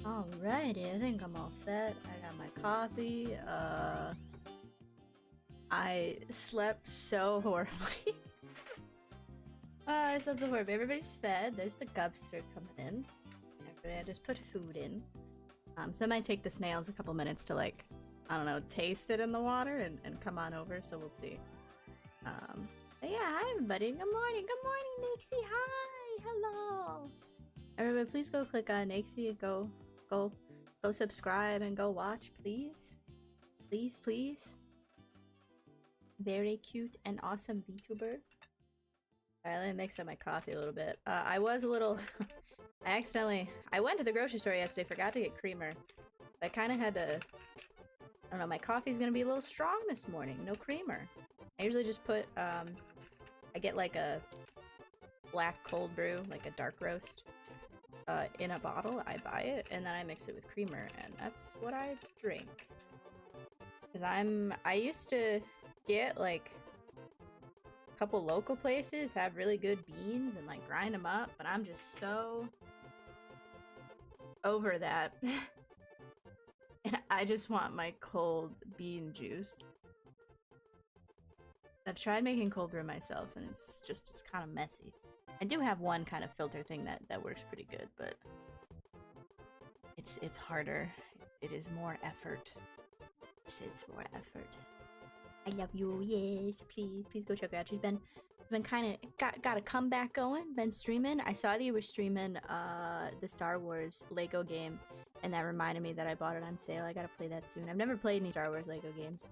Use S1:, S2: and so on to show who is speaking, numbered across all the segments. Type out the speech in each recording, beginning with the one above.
S1: Alrighty, I think I'm all set. I got my coffee. I slept so horribly. I slept so horribly. Everybody's fed. There's the gubster coming in. I just put food in. So it might take the snails a couple minutes to, like, I don't know, taste it in the water and come on over, so we'll see. But yeah, hi everybody. Good morning. Good morning, Nixie. Hi. Hello. Everybody, please go click on Nixie and go subscribe and go watch, please. Please, please. Very cute and awesome VTuber. Alright, let me mix up my coffee a little bit. I was a little... I went to the grocery store yesterday, forgot to get creamer. I kind of had to... I don't know, my coffee's gonna be a little strong this morning. No creamer. I usually just put, I get like a black cold brew, like a dark roast, in a bottle. I buy it, and then I mix it with creamer, and that's what I drink. Because I used to get, like, a couple local places have really good beans and, like, grind them up, but I'm just so over that. And I just want my cold bean juice. I've tried making cold brew myself, and it's kind of messy. I do have one kind of filter thing that works pretty good, but it's harder. It is more effort. It's more effort. I love you. Yes, please go check her out. She's been kind of got a comeback going. Been streaming. I saw that you were streaming the Star Wars Lego game, and that reminded me that I bought it on sale. I gotta play that soon. I've never played any Star Wars Lego games,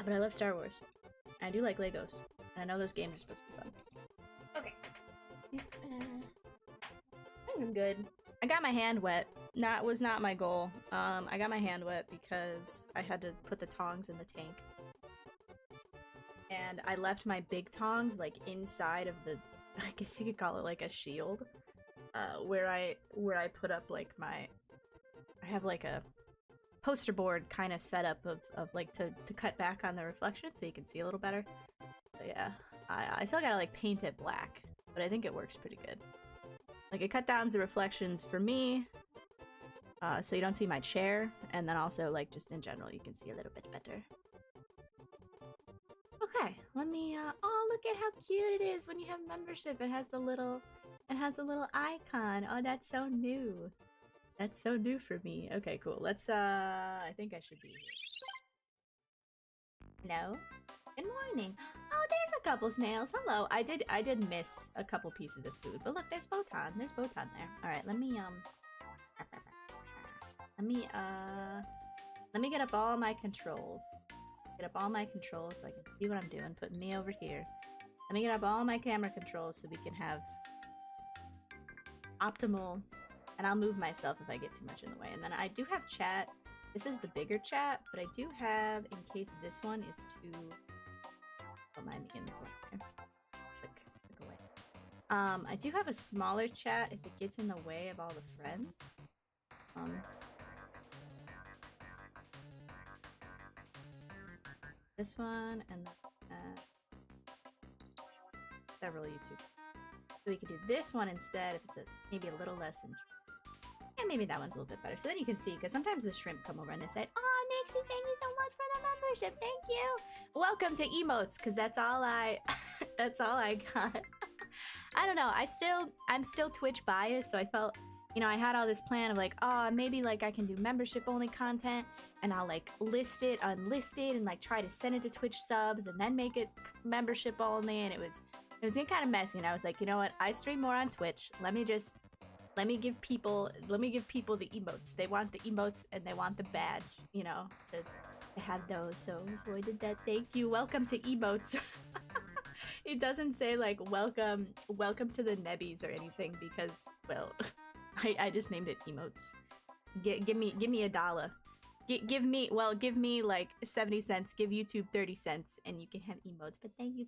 S1: but I love Star Wars. I do like Legos, and I know those games are supposed to be fun. Okay. I think I'm good. I got my hand wet. Was not my goal. I got my hand wet because I had to put the tongs in the tank. And I left my big tongs, like, inside of the, I guess you could call it like a shield. Where I put up, like, I have like a poster board kind of setup of like to cut back on the reflection so you can see a little better. But yeah, I still gotta like paint it black, but I think it works pretty good. Like, it cut down the reflections for me, so you don't see my chair, and then also, like, just in general you can see a little bit better. Okay, let me oh, look at how cute it is when you have membership. It has the little icon. Oh, that's so new. That's so new for me. Okay, cool. Let's I think I should be here. Hello? Good morning. Oh, there's a couple snails. Hello. I did miss a couple pieces of food, but look, there's Botan. There's Botan there. All right, let me get up all my controls. Get up all my controls so I can see what I'm doing. Put me over here. Let me get up all my camera controls so we can have optimal. And I'll move myself if I get too much in the way. And then I do have chat. This is the bigger chat, but I do have, in case this one is too... Don't mind me in the corner. Click away. I do have a smaller chat if it gets in the way of all the friends. This one and several YouTube. So we could do this one instead if it's maybe a little less intrusive. And maybe that one's a little bit better. So then you can see, because sometimes the shrimp come over and they say, "Oh, Nixie, thank you so much for the membership. Thank you. Welcome to emotes," because that's all I got. I don't know. I'm still Twitch biased, so I felt, you know, I had all this plan of like, oh, maybe like I can do membership only content, and I'll like list it, unlist it, and like try to send it to Twitch subs, and then make it membership only, and it was getting kind of messy. And I was like, you know what? I stream more on Twitch. Let me give people the emotes. They want the emotes and they want the badge, you know, to have those. So I did that. Thank you. Welcome to emotes. It doesn't say like welcome to the Nebbies or anything because, well, I just named it emotes. Give me $1. Give me like 70 cents. Give YouTube 30 cents, and you can have emotes. But thank you.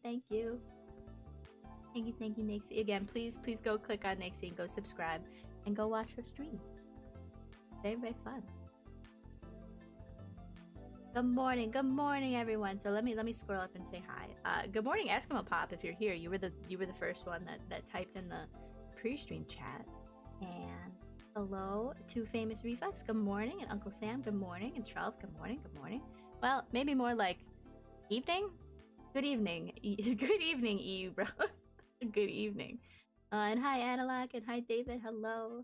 S1: Thank you, Nixie. Again, please go click on Nixie and go subscribe and go watch her stream. Very, very fun. Good morning, everyone. So let me scroll up and say hi. Good morning, Eskimo Pop. If you're here, you were the first one that typed in the pre-stream chat, and Hello to Famous Reflex, good morning, and Uncle Sam, good morning, and Trelf, good morning, good morning. Well, maybe more like evening? Good evening. Good evening, EU bros. Good evening. And hi Analog, and hi David, hello.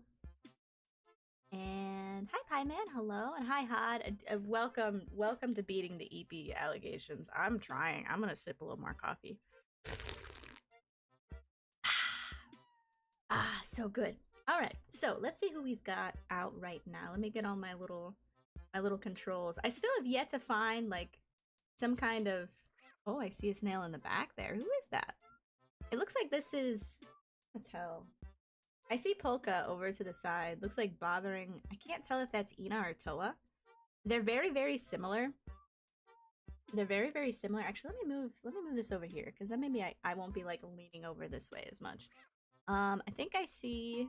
S1: And hi Pie Man, hello. And hi Hod, welcome to beating the EP allegations. I'm trying. I'm gonna sip a little more coffee. So good. Alright, so let's see who we've got out right now. Let me get all my little controls. I still have yet to find like some kind of... Oh, I see a snail in the back there. Who is that? It looks like this is... I can't tell. I see Polka over to the side. Looks like bothering... I can't tell if that's Ina or Toa. They're very, very similar. They're very, very similar. Actually, let me move this over here, because then maybe I won't be like leaning over this way as much. I think I see...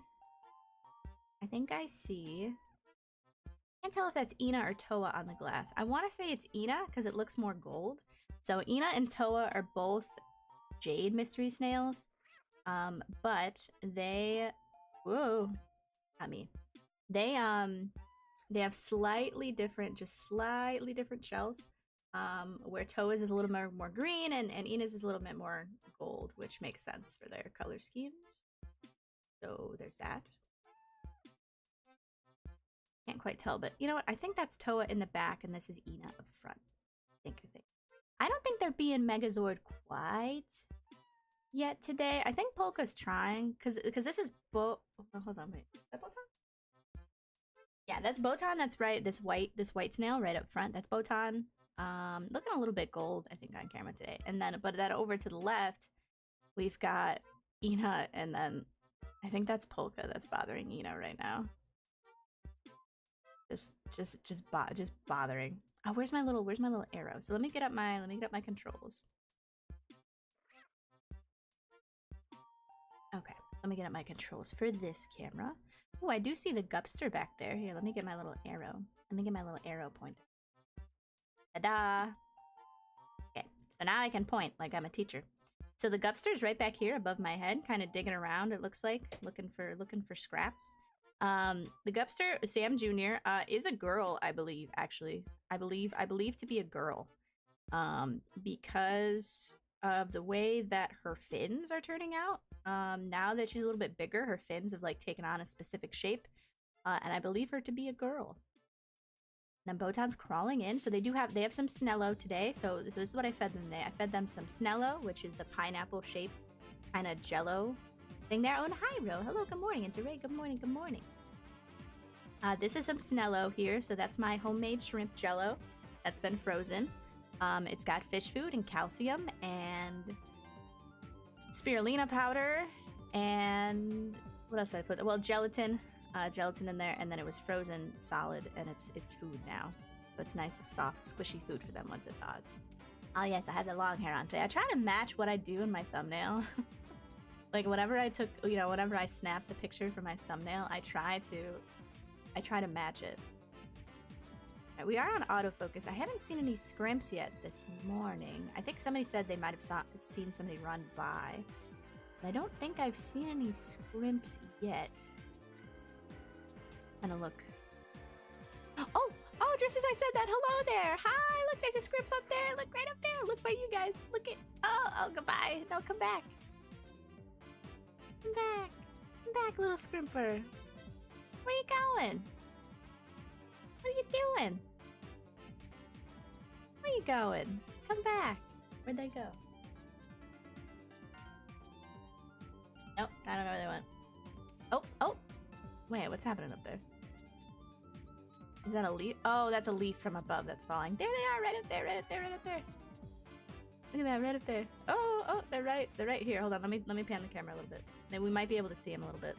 S1: Can't tell if that's Ina or Toa on the glass. I want to say it's Ina because it looks more gold. So Ina and Toa are both jade mystery snails. But they... Whoa. Not me. They have slightly different shells. Where Toa's is a little more green and Ina's is a little bit more gold, which makes sense for their color schemes. So there's that. Can't quite tell, but you know what? I think that's Toa in the back and this is Ina up front. I think. I don't think they're being Megazord quite yet today. I think Polka's trying, because this is oh, hold on, wait. Is that Botan? Yeah, that's Botan, that's right. This white snail right up front. That's Botan. Looking a little bit gold, I think, on camera today. And then, but then over to the left, we've got Ina, and then I think that's Polka that's bothering Ina right now. Just bothering. Oh, where's my little arrow? So let me get up my controls. Okay, let me get up my controls for this camera. Oh, I do see the Gupster back there. Here, let me get my little arrow. Let me get my little arrow pointer. Ta-da! Okay, so now I can point like I'm a teacher. So the Gupster's right back here above my head, kind of digging around, it looks like, looking for scraps. The Gupster, Sam Jr., is a girl, I believe, actually. I believe to be a girl. Because of the way that her fins are turning out. Now that she's a little bit bigger, her fins have, like, taken on a specific shape. And I believe her to be a girl. And then Botan's crawling in, so they have some Snello today, so this is what I fed them today. I fed them some Snello, which is the pineapple-shaped kind of jello thing there. Oh, and hi, Ro. Hello, good morning. And DeRay, good morning, good morning. This is some Snello here, so that's my homemade shrimp jello that's been frozen. It's got fish food and calcium and spirulina powder and what else did I put? Well, gelatin in there, and then it was frozen solid, and it's food now. So it's nice, it's soft, squishy food for them once it thaws. Oh yes, I have the long hair on today. I try to match what I do in my thumbnail. Like whenever I took, whenever I snapped the picture for my thumbnail, I try to match it. Right, we are on autofocus. I haven't seen any scrimps yet this morning. I think somebody said they might have seen somebody run by. But I don't think I've seen any scrimps yet. And a look. Oh, just as I said that, hello there. Hi, look, there's a scrimp up there. Look right up there. Look by you guys. Look at, oh, goodbye. No, come back. Come back. Come back, little scrimper. Where are you going? What are you doing? Where are you going? Come back. Where'd they go? Nope, I don't know where they went. Oh. Wait, what's happening up there? Is that a leaf? Oh, that's a leaf from above that's falling. There they are, right up there. Look at that, right up there. Oh, they're right here. Hold on, let me pan the camera a little bit. Then we might be able to see them a little bit.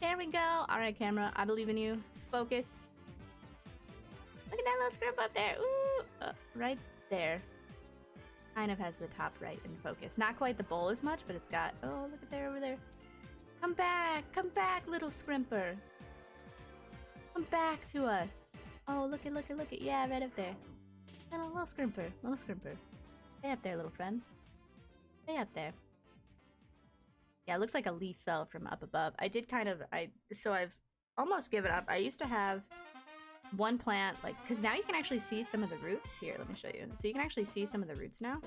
S1: There we go. All right, camera, I believe in you. Focus. Look at that little scrimp up there. Ooh, right there. Kind of has the top right in focus. Not quite the bowl as much, but it's got, oh, look at there, over there. Come back, little scrimper. Come back to us. Oh, look at, yeah, right up there. Little scrimper. Stay up there, little friend. Stay up there. Yeah, it looks like a leaf fell from up above. I did kind of, so I've almost given up. I used to have one plant, like, because now you can actually see some of the roots. Here, let me show you. So you can actually see some of the roots now.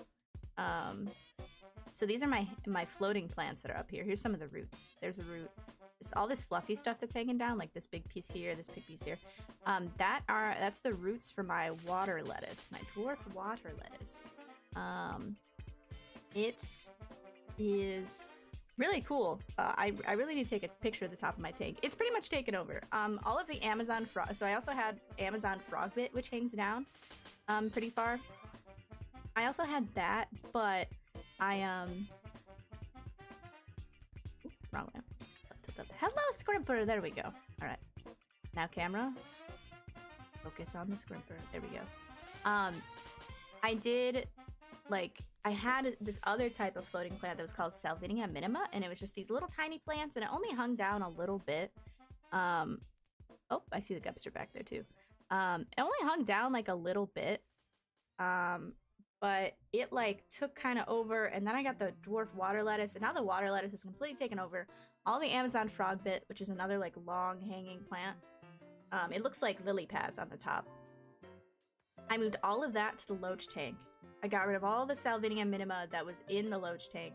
S1: So these are my floating plants that are up here. Here's some of the roots. There's a root. It's all this fluffy stuff that's hanging down, like this big piece here, this big piece here. That's the roots for my water lettuce, my dwarf water lettuce. It is really cool. I really need to take a picture of the top of my tank. It's pretty much taken over. All of the Amazon frog. So I also had Amazon frog bit, which hangs down pretty far. I also had that, but wrong way. Hello, Scrimper. There we go. All right. Now camera. Focus on the Scrimper. There we go. I did, like, I had this other type of floating plant that was called Salvinia minima, and it was just these little tiny plants, and it only hung down a little bit. Oh, I see the Gupster back there too. It only hung down like a little bit. But it like took kind of over, and then I got the dwarf water lettuce, and now the water lettuce is completely taken over. All the Amazon frog bit, which is another like long hanging plant. It looks like lily pads on the top. I moved all of that to the loach tank. I got rid of all the Salvinia minima that was in the loach tank.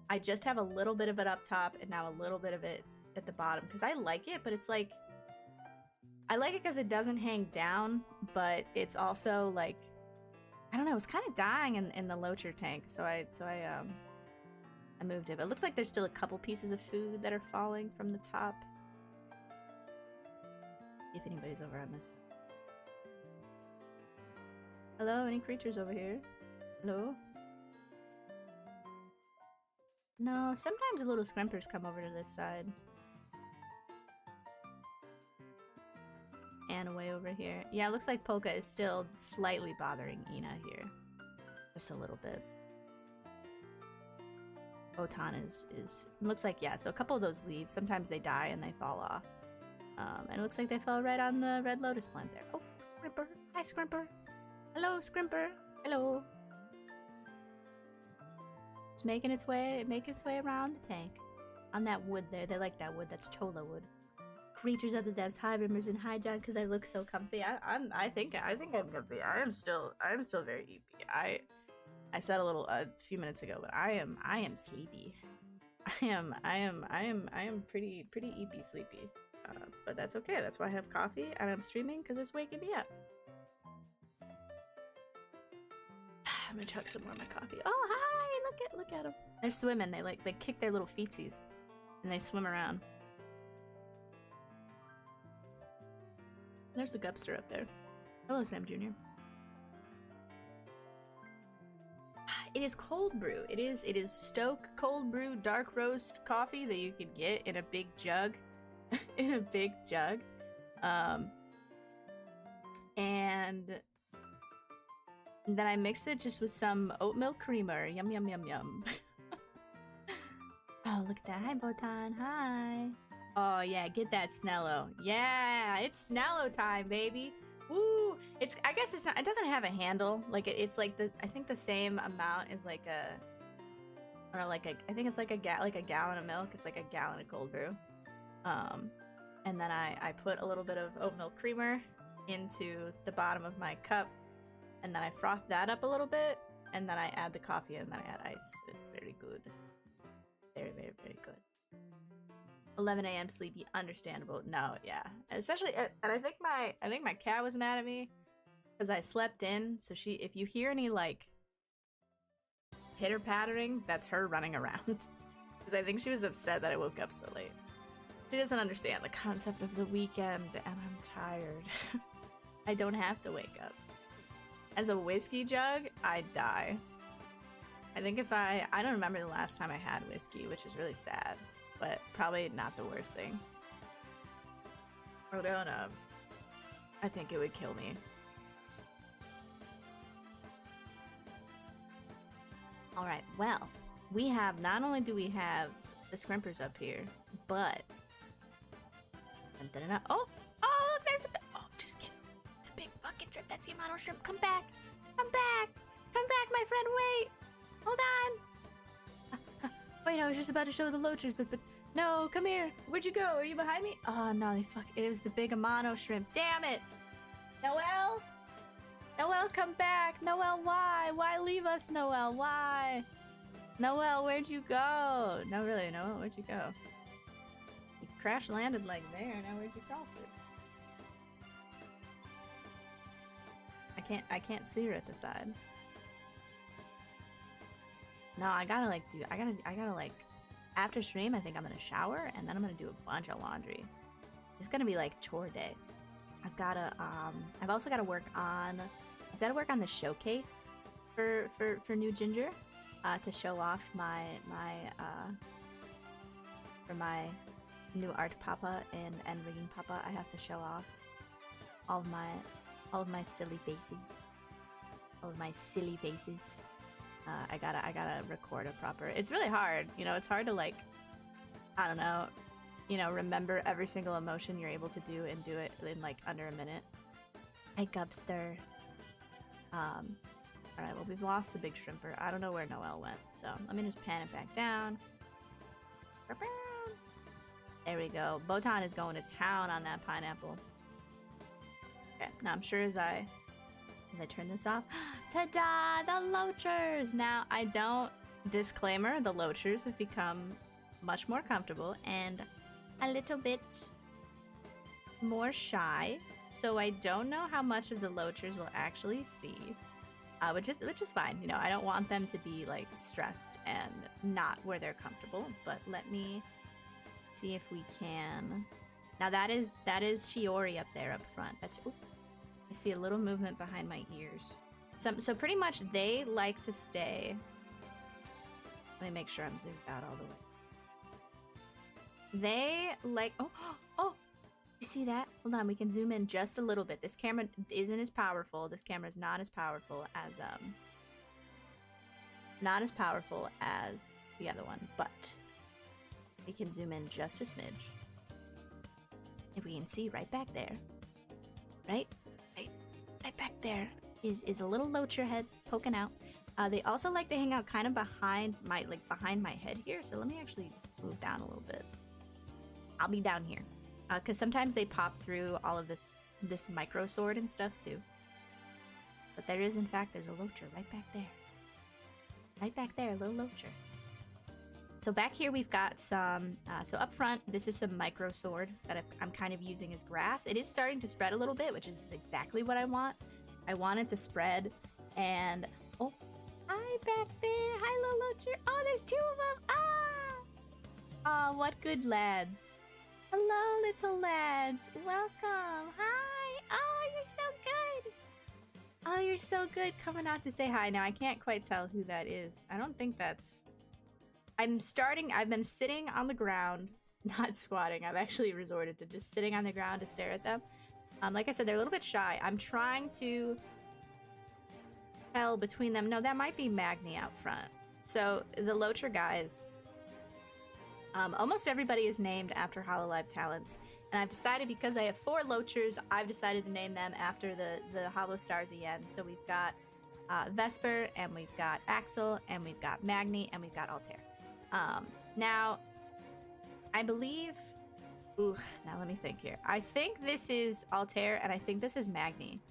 S1: I just have a little bit of it up top, and now a little bit of it at the bottom, because I like it, but it's like, I like it because it doesn't hang down, but it's also like, I don't know, it's kind of dying in the loacher tank, so I moved it. But it looks like there's still a couple pieces of food that are falling from the top. If anybody's over on this. Hello, any creatures over here? Hello? No, sometimes the little scrimpers come over to this side. And away over here. Yeah, it looks like Polka is still slightly bothering Ina here. Just a little bit. Botan is looks like, yeah, so a couple of those leaves, sometimes they die and they fall off. And it looks like they fell right on the red lotus plant there. Oh, Scrimper. Hi, Scrimper. Hello, Scrimper. Hello. It's making its way around the tank. On that wood there. They like that wood. That's chola wood. Creatures of the depths. Hi, Rimmers, and hi, John, because I look so comfy. I think I'm comfy. I am still very eepy. I said a few minutes ago, but I am sleepy. I am pretty eepy sleepy. But that's okay. That's why I have coffee and I'm streaming, because it's waking me up. I'm gonna chug some more of my coffee. Oh, hi! Look at them. They're swimming. They kick their little feetsies and they swim around. There's the Gupster up there. Hello, Sam Jr. It is cold brew. It is Stoke cold brew dark roast coffee that you can get in a big jug. In a big jug. And then I mix it just with some oat milk creamer. Yum, yum, yum, yum. Oh, look at that. Hi, Botan. Hi. Oh, yeah. Get that Snello. Yeah. It's Snello time, baby. Woo. I guess it's not, it doesn't have a handle. Like, it's like I think the same amount is like I think it's like a gallon of milk. It's like a gallon of cold brew. And then I put a little bit of oat milk creamer into the bottom of my cup, and then I froth that up a little bit, and then I add the coffee, and then I add ice. It's very good. Very, very, very good. 11 a.m. sleepy, understandable. No, yeah. Especially, and I think my cat was mad at me because I slept in. So if you hear any like pitter pattering, that's her running around. Because I think she was upset that I woke up so late. She doesn't understand the concept of the weekend, and I'm tired. I don't have to wake up. As a whiskey jug, I'd die. I think if I don't remember the last time I had whiskey, which is really sad, but probably not the worst thing. I think it would kill me. Alright, well, not only do we have the scrimpers up here, but oh, look, there's just kidding. It's a big fucking shrimp. That's the Yamato shrimp. Come back, my friend. Wait, hold on. Wait, I was just about to show the loachers, but no, come here. Where'd you go? Are you behind me? Oh no, it was the big Amano shrimp. Damn it! Noelle? Noelle, come back! Noelle, why? Why leave us, Noelle? Why? Noelle, where'd you go? No, really, Noelle, where'd you go? You crash landed like there, now where'd you crawl to? I can't see her at the side. No, I gotta like, after stream, I think I'm gonna shower, and then I'm gonna do a bunch of laundry. It's gonna be like chore day. I've also gotta work on, the showcase for new Ginger, to show off my new art papa and rigging papa. I have to show off all of my silly faces. All of my silly faces. I gotta record a proper. It's really hard, you know. It's hard to like, I don't know, you know, remember every single emotion you're able to do and do it in like under a minute. Hey, Gubster. All right. Well, we've lost the big shrimper. I don't know where Noelle went, so let me just pan it back down. There we go. Botan is going to town on that pineapple. Okay. Now I'm sure as I turn this off. Ta-da! The loachers! Now, I don't... Disclaimer, the loachers have become much more comfortable and a little bit more shy. So I don't know how much of the loachers will actually see. Which is fine. You know, I don't want them to be, like, stressed and not where they're comfortable. But let me see if we can... Now, that is Shiori up there up front. That's... Ooh. I see a little movement behind my ears. So pretty much they like to stay... Let me make sure I'm zoomed out all the way. They like... Oh! You see that? Hold on, we can zoom in just a little bit. This camera isn't as powerful. This camera is not as powerful as... Not as powerful as the other one, but... We can zoom in just a smidge. If we can see right back there. Right back there is a little loacher head poking out. They also like to hang out kind of behind my head here. So let me actually move down a little bit. I'll be down here, because sometimes they pop through all of this micro sword and stuff too. But there's a loacher right back there. Right back there, a little loacher. So back here we've got some, so up front, this is some micro sword that I'm kind of using as grass. It is starting to spread a little bit, which is exactly what I want. I want it to spread, and, oh, hi back there, hi little loacher. Oh, there's two of them, ah! Oh, what good lads. Hello, little lads, welcome, hi. Oh, you're so good. Oh, you're so good coming out to say hi. Now, I can't quite tell who that is. I don't think that's... I've been sitting on the ground, not squatting. I've actually resorted to just sitting on the ground to stare at them. Like I said, they're a little bit shy. I'm trying to tell between them. No, that might be Magni out front. So the Loacher guys, almost everybody is named after Hololive talents. And I've decided, because I have 4 Loachers, I've decided to name them after the 𝙎𝙐𝙎𝗏. So we've got Vesper, and we've got Axel, and we've got Magni, and we've got Altair. Now, I believe... Ooh, now let me think here. I think this is Altair, and I think this is Magni.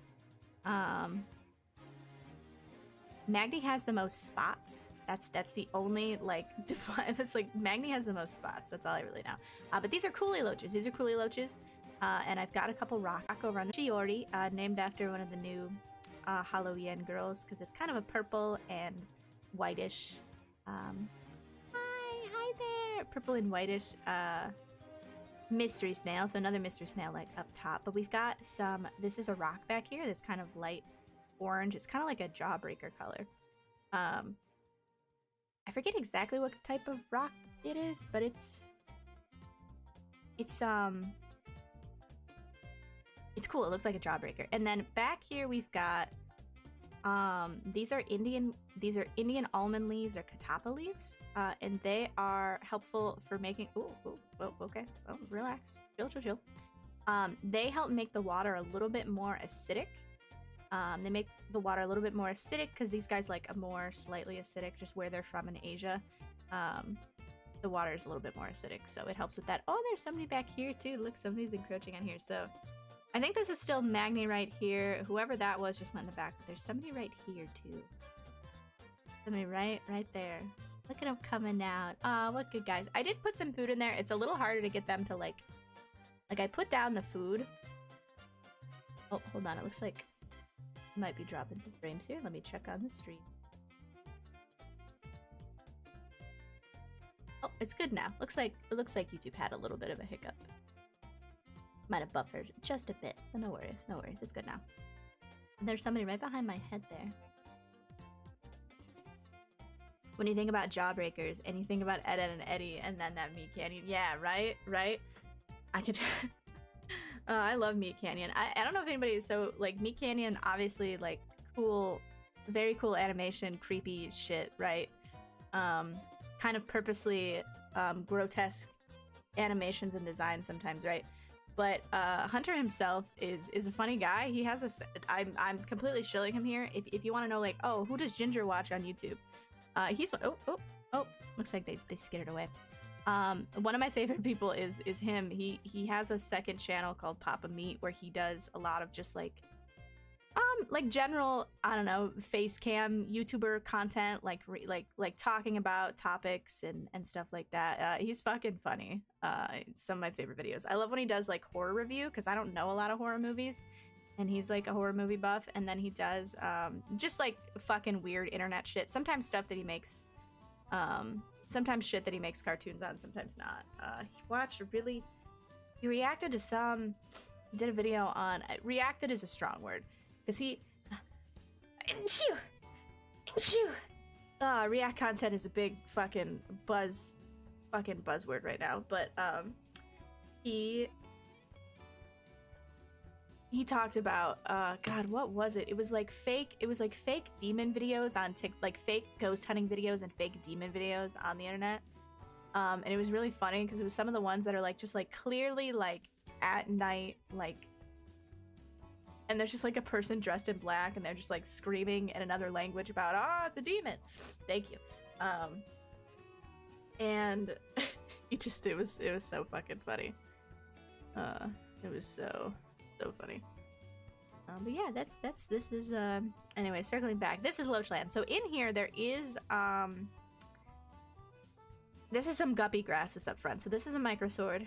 S1: Magni has the most spots. That's the only, like, define... That's like, Magni has the most spots. That's all I really know. But these are Coolie Loaches. These are Coolie Loaches. And I've got a couple rock over on the Shiori, named after one of the new Halloween girls, because it's kind of a purple and whitish... Hi there! Purple and whitish mystery snail. So another mystery snail like up top. But we've got some... This is a rock back here that's kind of light orange. It's kind of like a jawbreaker color. I forget exactly what type of rock it is, but it's cool. It looks like a jawbreaker. And then back here we've got these are Indian almond leaves or katapa leaves, and they are helpful for making... okay. Oh, relax. Chill. They help make the water a little bit more acidic. They make the water a little bit more acidic because these guys like a more slightly acidic, just where they're from in Asia. the water is a little bit more acidic, so it helps with that. Oh, there's somebody back here too. Look, somebody's encroaching on here. So I think this is still Magni right here. Whoever that was just went in the back, but there's somebody right here too. Somebody right there. Look at them coming out. Oh, what good guys. I did put some food in there. It's a little harder to get them to like I put down the food. Oh, hold on. It looks like I might be dropping some frames here. Let me check on the stream. Oh, it's good now. It looks like YouTube had a little bit of a hiccup. Might have buffered just a bit, but no worries, no worries. It's good now. And there's somebody right behind my head there. When you think about Jawbreakers and you think about Ed, Edd, and Eddy, and then that Meat Canyon, yeah, right. I could. I love Meat Canyon. I don't know if anybody is so like Meat Canyon. Obviously, like cool, very cool animation, creepy shit, right? Kind of purposely grotesque animations and designs sometimes, right? But Hunter himself is a funny guy. He has a. I'm completely shilling him here. If you want to know, like, oh, who does Ginger watch on YouTube? He's oh, looks like they scared away. One of my favorite people is him. He has a second channel called Papa Meat where he does a lot of just like general, I don't know, face cam YouTuber content, like talking about topics and stuff like that. He's fucking funny. Some of my favorite videos. I love when he does like horror review because I don't know a lot of horror movies, and he's like a horror movie buff. And then he does just like fucking weird internet shit. Sometimes stuff that he makes, sometimes shit that he makes cartoons on, sometimes not. He reacted to some. He did a video on. Reacted is a strong word. Because he... React content is a big fucking buzzword right now. But he talked about God, what was it? It was like fake demon videos on like fake ghost hunting videos and fake demon videos on the internet. And it was really funny because it was some of the ones that are like just like clearly like at night, like, and there's just like a person dressed in black and they're just like screaming in another language about, oh, it's a demon. Thank you. And it was so fucking funny. It was so funny. But yeah, this is anyway, circling back. This is Loachland. So in here there is this is some guppy grass that's up front. So this is a microsword.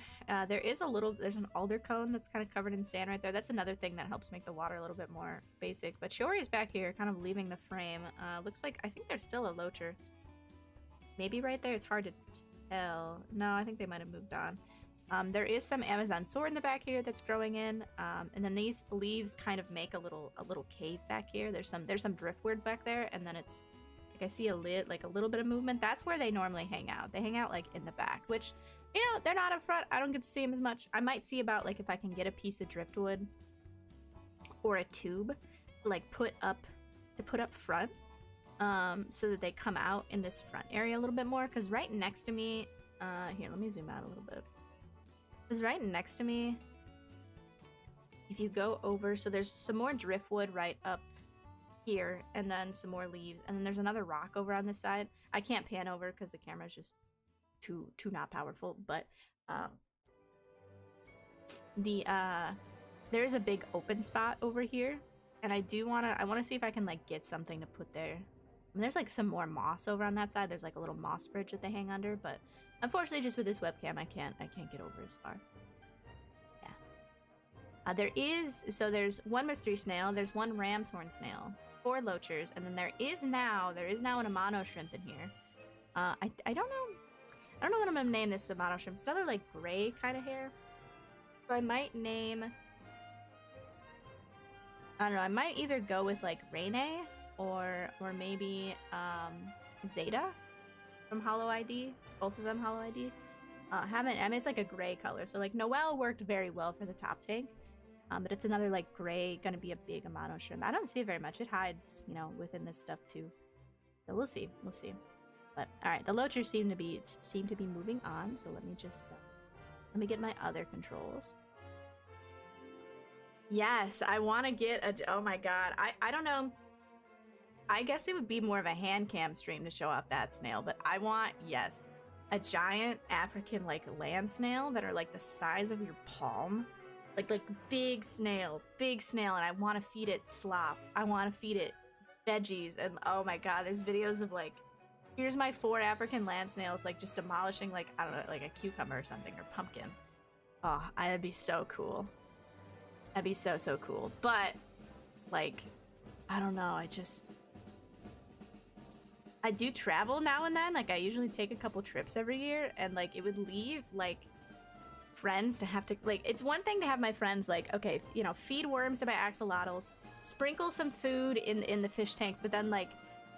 S1: There's an alder cone that's kind of covered in sand right there. That's another thing that helps make the water a little bit more basic. But Shiori's back here, kind of leaving the frame. Looks like, I think there's still a loacher. Maybe right there, it's hard to tell. No, I think they might have moved on. There is some Amazon sword in the back here that's growing in. And then these leaves kind of make a little cave back here. There's some driftwood back there, and then it's I see a little bit of movement. That's where they normally hang out. They hang out like in the back, which, you know, they're not up front. I don't get to see them as much. I might see about like if I can get a piece of driftwood or a tube, like put up front, so that they come out in this front area a little bit more. Because right next to me, here, let me zoom out a little bit. Because right next to me, if you go over, so there's some more driftwood right up here, and then some more leaves, and then there's another rock over on this side. I can't pan over because the camera's just too not powerful, but there is a big open spot over here, and I want to see if I can like get something to put there. I mean, there's like some more moss over on that side. There's like a little moss bridge that they hang under, but unfortunately just with this webcam I can't get over as far. Yeah. There's one mystery snail, there's one ram's horn snail, 4 loachers, and then there is now an amano shrimp in here. I don't know what I'm gonna name this amano shrimp. It's another like gray kind of hair. So I might name, I don't know, I might either go with like Rene or maybe Zeta from Hollow ID. Both of them Hollow ID. I mean, it's like a gray color. So like Noelle worked very well for the top tank. But it's another like gray, gonna be a big amano shrimp. I don't see it very much. It hides, you know, within this stuff too. So we'll see. But all right, the loachers seem to be moving on. So let me just let me get my other controls. Yes, I want to get a. Oh my god, I don't know. I guess it would be more of a hand cam stream to show off that snail, but I want, yes, a giant African like land snail that are like the size of your palm. Like big snail, and I want to feed it slop. I want to feed it veggies, and oh my god, there's videos of like, here's my 4 African land snails like just demolishing like, I don't know, like a cucumber or something, or pumpkin. Oh, that'd be so cool. That'd be so cool. But like, I don't know, I do travel now and then. Like I usually take a couple trips every year, and like it would leave like friends to have to, like, it's one thing to have my friends like, okay, you know, feed worms to my axolotls, sprinkle some food in the fish tanks, but then like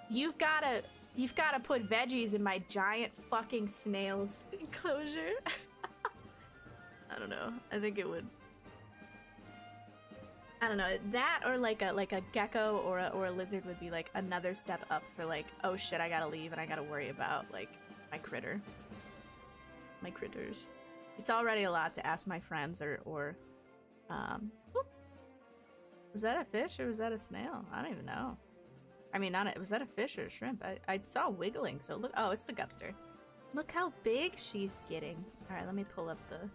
S1: you've gotta put veggies in my giant fucking snail's enclosure. I don't know, I think it would, I don't know, that or like a gecko or a lizard would be like another step up for like, oh shit, I gotta leave and I gotta worry about like my critters. It's already a lot to ask my friends or was that a fish or was that a snail? I don't even know. I mean, was that a fish or a shrimp? I saw wiggling, so look, oh, it's the gupster. Look how big she's getting. All right, let me pull up the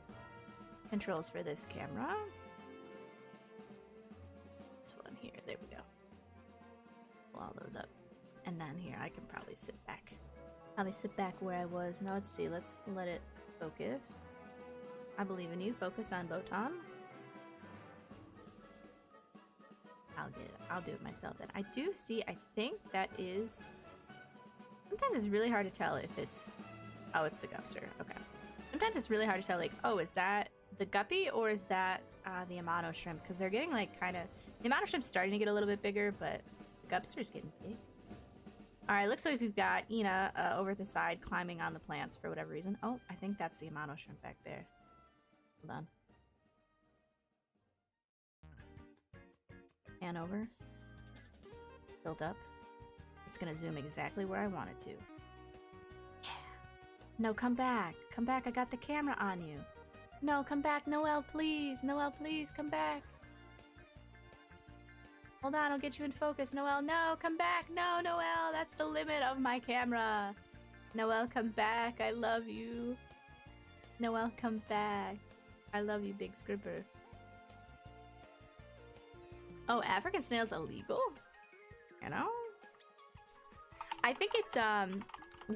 S1: controls for this camera. This one here, there we go. Pull all those up. And then here, I can probably sit back. Where I was. Now let's see, let's let it focus. I believe in you. Focus on Botan. I'll get it. I'll do it myself then. I do see, I think that is... Sometimes it's really hard to tell if it's... Oh, it's the gupster. Okay. Sometimes it's really hard to tell, like, oh, is that the guppy or is that the Amano shrimp? Because they're getting, like, kind of... The Amano shrimp's starting to get a little bit bigger, but the gupster's getting big. Alright, looks like we've got Ina over at the side climbing on the plants for whatever reason. Oh, I think that's the Amano shrimp back there. Hold on. Pan over. Built up. It's gonna zoom exactly where I want it to. Yeah. No, come back. Come back, I got the camera on you. No, come back, Noelle, please. Noelle, please, come back. Hold on, I'll get you in focus. Noelle, no, come back. No, Noelle, that's the limit of my camera. Noelle, come back. I love you. Noelle, come back. I love you, big scripper. Oh, African snail's illegal? You know? I think it's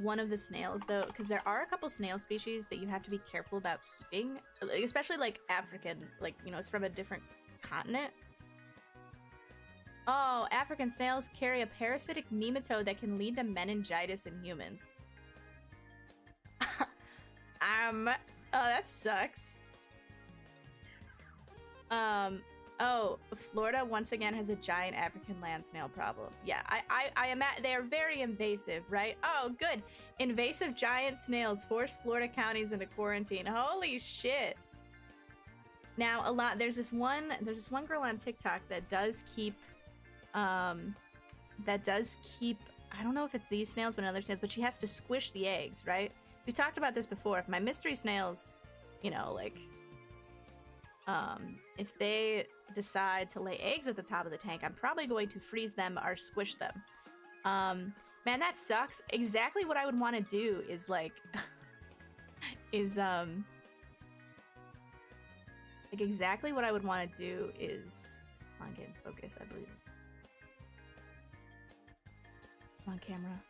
S1: one of the snails though, because there are a couple snail species that you have to be careful about keeping, especially like African, like, you know, it's from a different continent. Oh, African snails carry a parasitic nematode that can lead to meningitis in humans. Oh, that sucks. Oh, Florida once again has a giant African land snail problem. Yeah, I imagine they are very invasive, right? Oh, good. Invasive giant snails force Florida counties into quarantine. Holy shit. Now, there's this one girl on TikTok that does keep, I don't know if it's these snails, but other snails, but she has to squish the eggs, right? We've talked about this before. If my mystery snails, you know, like, if they decide to lay eggs at the top of the tank, I'm probably going to freeze them or squish them. Man, that sucks. Exactly what I would want to do is like, exactly what I would want to do is, come on, get in focus, I believe. Come on, camera.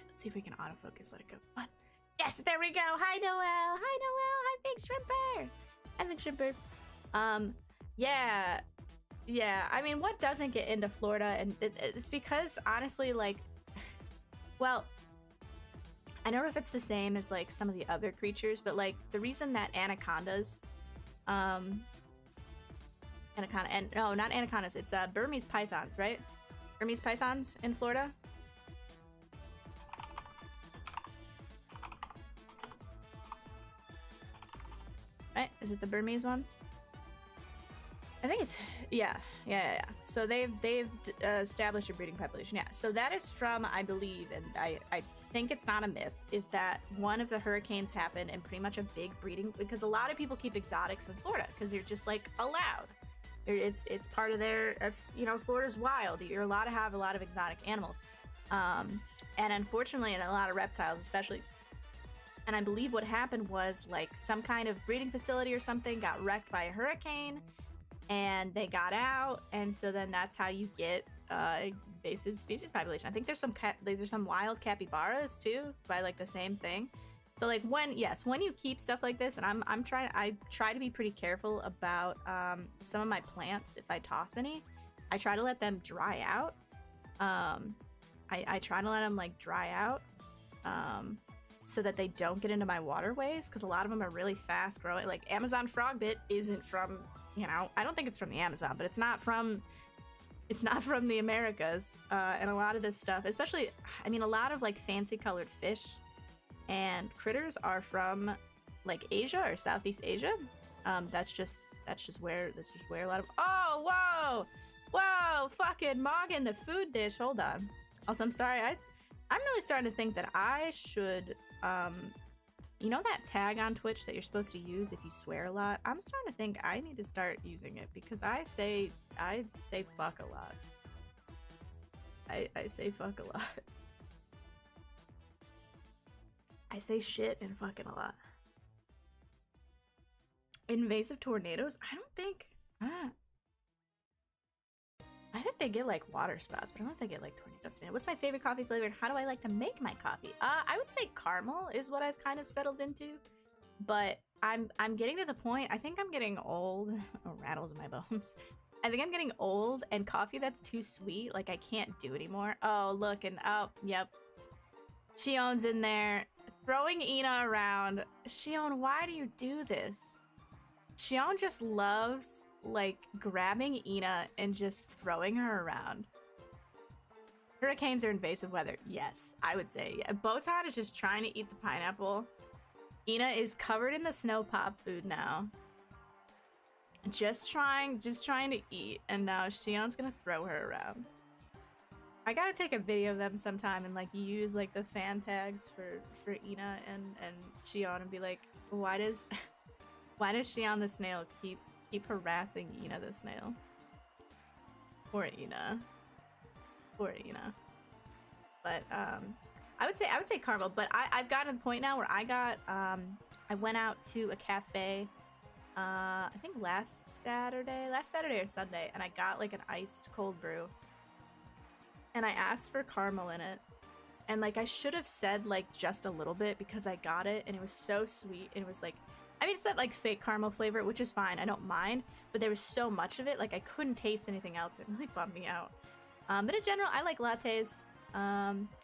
S1: Let's see if we can autofocus. Let it go. One. Yes, there we go. Hi, Noelle. Hi, Noelle. Hi, Big Shrimper. Hi, Big Shrimper. Yeah. I mean, what doesn't get into Florida? And it's because, honestly, like, well, I don't know if it's the same as, like, some of the other creatures, but, like, the reason that anacondas, no, not anacondas. It's, Burmese pythons, right? Burmese pythons in Florida. Right? Is it the Burmese ones? I think it's, yeah. So they've established a breeding population. Yeah. So that is from, I believe, and I think it's not a myth, is that one of the hurricanes happened and pretty much a big breeding, because a lot of people keep exotics in Florida because they're just like allowed. It's part of their, that's, you know, Florida's wild. You're allowed to have a lot of exotic animals. And unfortunately, and a lot of reptiles especially. And I believe what happened was like some kind of breeding facility or something got wrecked by a hurricane and they got out. And so then that's how you get invasive species population. I think there's some wild capybaras too by like the same thing. So like when you keep stuff like this, and I try to be pretty careful about some of my plants. If I toss any, I try to let them dry out. I try to let them like dry out so that they don't get into my waterways, because a lot of them are really fast growing. Like Amazon frogbit isn't from, you know, I don't think it's from the Amazon, but it's not from the Americas. And a lot of this stuff, especially, I mean, a lot of like fancy colored fish and critters are from like Asia or Southeast Asia. That's just where a lot of, oh, whoa, fucking Morgan, the food dish. Hold on. Also, I'm sorry. I'm really starting to think that I should, you know that tag on Twitch that you're supposed to use if you swear a lot? I'm starting to think I need to start using it, because I say fuck a lot. I say fuck a lot. I say shit and fucking a lot. Invasive tornadoes? I don't think... I think they get like water spouts, but I don't know if they get like tornadoes. What's my favorite coffee flavor and how do I like to make my coffee? I would say caramel is what I've kind of settled into, but I'm getting to the point, I think I'm getting old. Oh, rattles in my bones. I think I'm getting old, and coffee that's too sweet, like I can't do anymore. Oh, look, and oh, yep. Xi'on's in there. Throwing Ina around. Xi'on, why do you do this? Xi'on just loves, like, grabbing Ina and just throwing her around. Hurricanes are invasive weather. Yes, I would say. Yeah. Botan is just trying to eat the pineapple. Ina is covered in the snow pop food now. Just trying to eat, and now Xi'on's gonna throw her around. I gotta take a video of them sometime and like use like the fan tags for Ina and Xi'on and be like, why does Xi'on the snail keep harassing Ina the snail? Poor Ina. But I would say caramel, but I've gotten to the point now where I went out to a cafe I think last Saturday or Sunday, and I got like an iced cold brew. And I asked for caramel in it. And like I should have said like just a little bit, because I got it and it was so sweet. And it was like, I mean, it's that like fake caramel flavor, which is fine, I don't mind. But there was so much of it, like I couldn't taste anything else. It really bummed me out. But in general, I like lattes.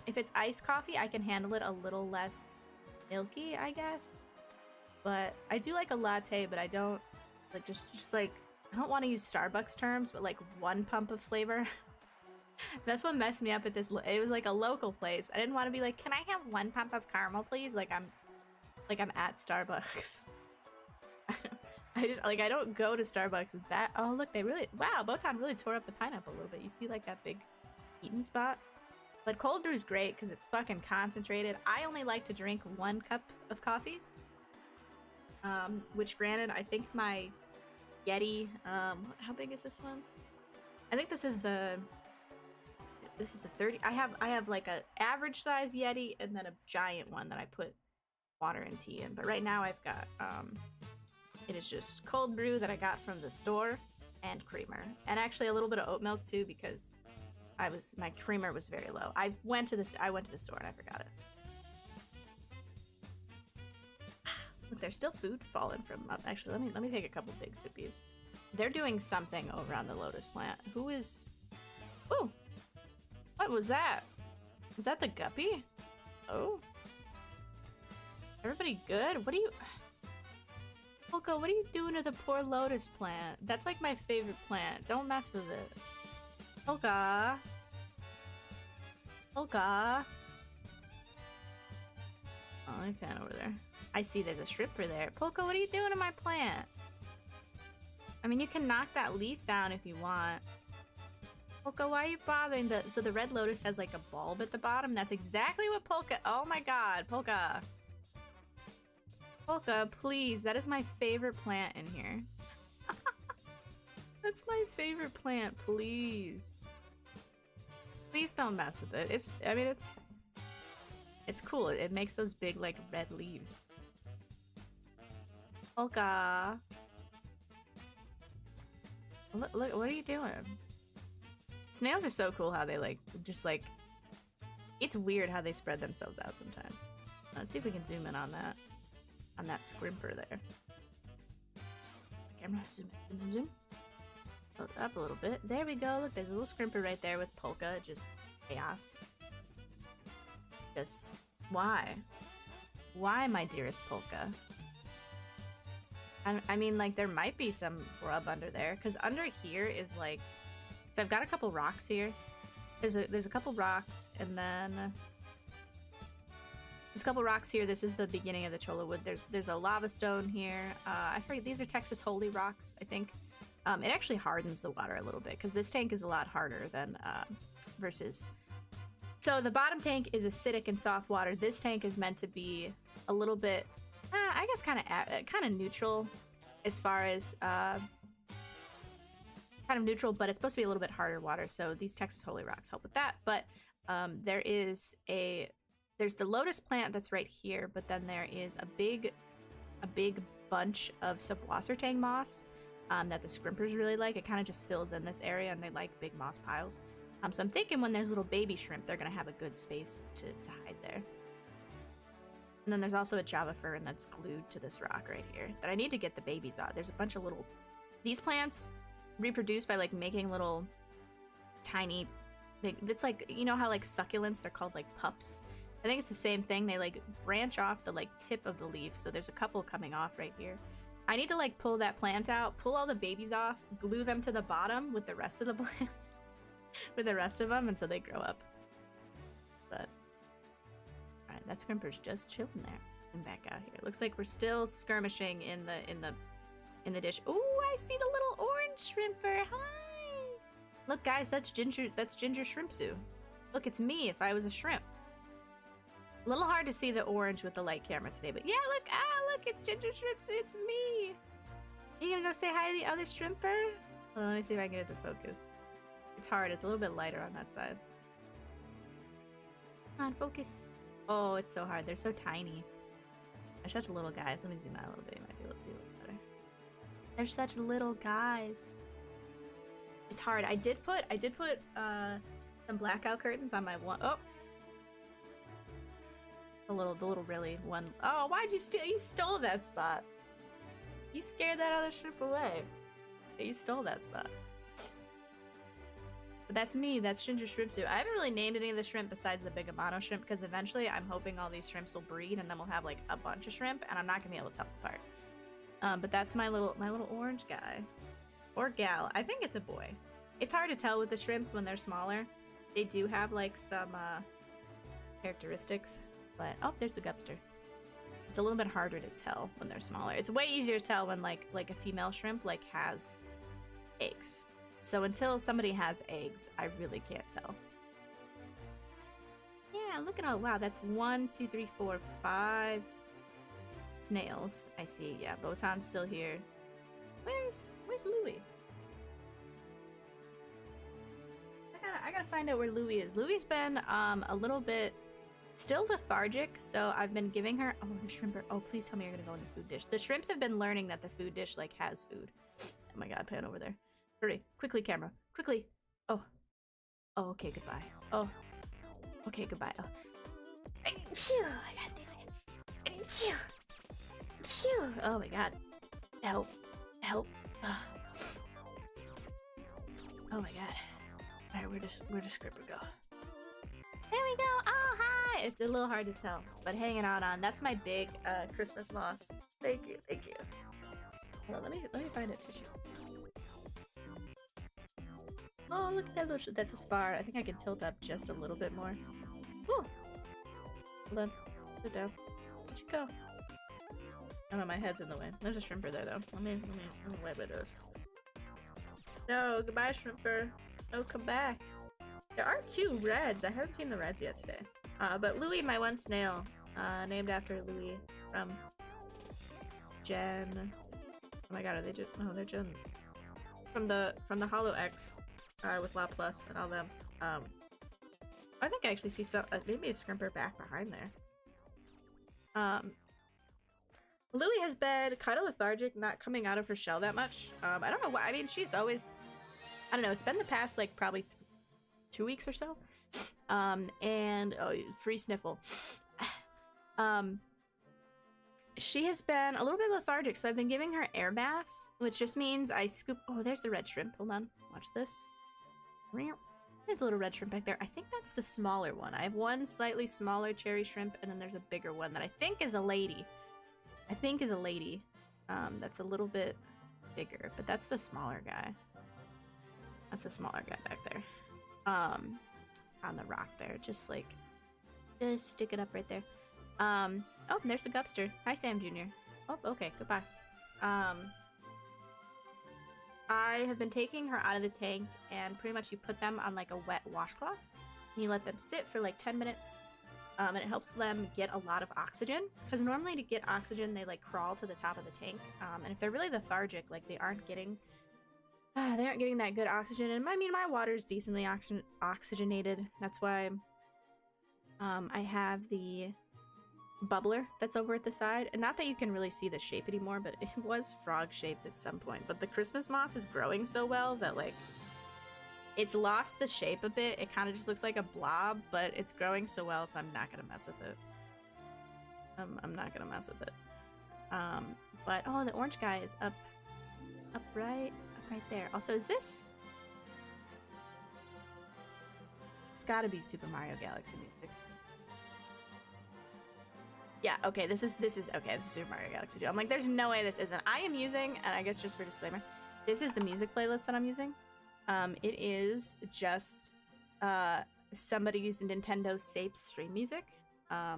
S1: If it's iced coffee, I can handle it a little less milky, I guess. But I do like a latte, but I don't like just like, I don't want to use Starbucks terms, but like one pump of flavor. That's what messed me up at this. It was like a local place. I didn't want to be like, can I have one pump of caramel, please? Like I'm at Starbucks. I don't go to Starbucks with that. Oh look, wow, Botan really tore up the pineapple a little bit. You see like that big eaten spot? But cold brew is great because it's fucking concentrated. I only like to drink 1 cup of coffee. Which granted, I think my Yeti, how big is this one? I think this is the 30. I have like a average size Yeti and then a giant one that I put water and tea in. But right now I've got it is just cold brew that I got from the store and creamer, and actually a little bit of oat milk too, because my creamer was very low. I went to the store and I forgot it. Look, there's still food falling from up. Actually, let me take a couple big sippies. They're doing something over on the lotus plant. Who is? Ooh. What was that? Was that the guppy? Oh. Everybody good? What are you... Polka, what are you doing to the poor lotus plant? That's like my favorite plant. Don't mess with it. Polka. Polka. Oh, I found over there. I see there's a stripper there. Polka, what are you doing to my plant? I mean, you can knock that leaf down if you want. Polka, why are you bothering so the red lotus has like a bulb at the bottom? That's exactly what Polka... Oh my god, Polka. Polka, please. That is my favorite plant in here. That's my favorite plant, please. Please don't mess with it. I mean, it's cool. It makes those big, like, red leaves. Polka. Look, what are you doing? Snails are so cool how they, like, just, like... It's weird how they spread themselves out sometimes. Let's see if we can zoom in on that. On that scrimper there. Camera, zoom in, zoom. Load it up a little bit. There we go. Look, there's a little scrimper right there with Polka. Just chaos. Just why? Why, my dearest Polka? I mean, like, there might be some grub under there, because under here is like... So I've got a couple rocks here. There's a couple rocks, and then... There's a couple rocks here. This is the beginning of the Cholla Wood. There's a lava stone here. I forget, these are Texas Holy rocks, I think. It actually hardens the water a little bit, because this tank is a lot harder than versus... So the bottom tank is acidic and soft water. This tank is meant to be a little bit, I guess, kind of neutral, as far as kind of neutral, but it's supposed to be a little bit harder water. So these Texas Holy rocks help with that. But there's the lotus plant that's right here, but then there is a big bunch of subwassertang moss that the scrimpers really like. It kind of just fills in this area, and they like big moss piles. So I'm thinking when there's little baby shrimp, they're gonna have a good space to hide there. And then there's also a Java fern that's glued to this rock right here that I need to get the babies on. There's a bunch of little... These plants reproduce by, like, making little tiny... It's like, you know how, like, succulents, they're called, like, pups? I think it's the same thing. They, like, branch off the, like, tip of the leaf. So there's a couple coming off right here. I need to, like, pull that plant out, pull all the babies off, glue them to the bottom with the rest of the plants. For the rest of them until they grow up. But alright, that scrimper's just chilling there. And back out here. Looks like we're still skirmishing in the dish. Ooh, I see the little orange shrimper. Hi. Look, guys, that's Ginger Shrimpsu. Look, it's me if I was a shrimp. A little hard to see the orange with the light camera today, but yeah, look, it's Ginger Shrimpsu. It's me. You gonna go say hi to the other shrimper? Well, let me see if I can get it to focus. It's hard. It's a little bit lighter on that side. Come on, focus. Oh, it's so hard. They're so tiny. They're such little guys. Let me zoom out a little bit. You might be able to see a little better. They're such little guys. It's hard. I did put some blackout curtains on my one. Oh, the little really one. Oh, why'd you steal? You stole that spot. You scared that other shrimp away. You stole that spot. But that's me. That's Ginger Shrimpsu. I haven't really named any of the shrimp besides the big Amano shrimp, because eventually I'm hoping all these shrimps will breed, and then we'll have like a bunch of shrimp, and I'm not gonna be able to tell them apart. But that's my little orange guy, or gal. I think it's a boy. It's hard to tell with the shrimps when they're smaller. They do have like some characteristics, but oh, there's the gupster. It's a little bit harder to tell when they're smaller. It's way easier to tell when like a female shrimp like has eggs. So until somebody has eggs, I really can't tell. Yeah, look at all. Wow, that's 1, 2, 3, 4, 5 snails. I see. Yeah, Botan's still here. Where's Louie? I gotta find out where Louie is. Louie's been a little bit still lethargic, so I've been giving her. Oh, the shrimper. Oh, please tell me you're gonna go in the food dish. The shrimps have been learning that the food dish like has food. Oh my god, pan over there. Hurry, quickly, camera, quickly. Oh, okay, goodbye. Oh, okay, goodbye. Oh, I gotta stay a second. Oh my god, help. Oh my god. All right, where does Scripper go? There we go. Oh, hi. It's a little hard to tell, but hanging out on. That's my big Christmas moss. Thank you. Hold on, let me find a tissue. Oh, look at that little. That's as far. I think I can tilt up just a little bit more. Ooh. Hold on. Sit down. Where'd you go? Oh no, my head's in the way. There's a shrimper there though. Let me wipe my nose. No, goodbye, shrimper. Oh, come back. There are 2 reds. I haven't seen the reds yet today. But Louie, my one snail, named after Louie from Jen. Oh my god, are they just? Oh, they're Jen.
S2: from the 𝙎𝙐𝙎𝙏 with La Plus and all them. I think I actually see some maybe a scrimper back behind there. Louie has been kind of lethargic, not coming out of her shell that much. I don't know why. I mean, she's always, I don't know. It's been the past like probably 2 weeks or so. And oh, free sniffle. She has been a little bit lethargic, so I've been giving her air baths, which just means I scoop. Oh, there's the red shrimp. Hold on, watch this. There's a little red shrimp back there. I think that's the smaller one. I have one slightly smaller cherry shrimp, and then there's a bigger one that I think is a lady. That's a little bit bigger, but that's the smaller guy. That's the smaller guy back there. On the rock there. Just stick it up right there. Oh, there's the Gupster. Hi, Sam Jr. Oh, okay, goodbye. I have been taking her out of the tank, and pretty much you put them on like a wet washcloth, and you let them sit for like 10 minutes, and it helps them get a lot of oxygen, because normally to get oxygen, they like crawl to the top of the tank, and if they're really lethargic, like they aren't getting that good oxygen. And I mean, my water's decently oxygenated. That's why I have the bubbler that's over at the side, and not that you can really see the shape anymore, but it was frog shaped at some point. But the Christmas moss is growing so well that like it's lost the shape a bit. It kind of just looks like a blob, but it's growing so well, so I'm not gonna mess with it. I'm not gonna mess with it. But oh, the orange guy is up right there. Also, is this? It's gotta be Super Mario Galaxy music. Yeah, okay, this is Super Mario Galaxy 2. I'm like, there's no way this isn't. I am using, and I guess just for disclaimer, this is the music playlist that I'm using. It is just somebody's Nintendo Sape stream music. I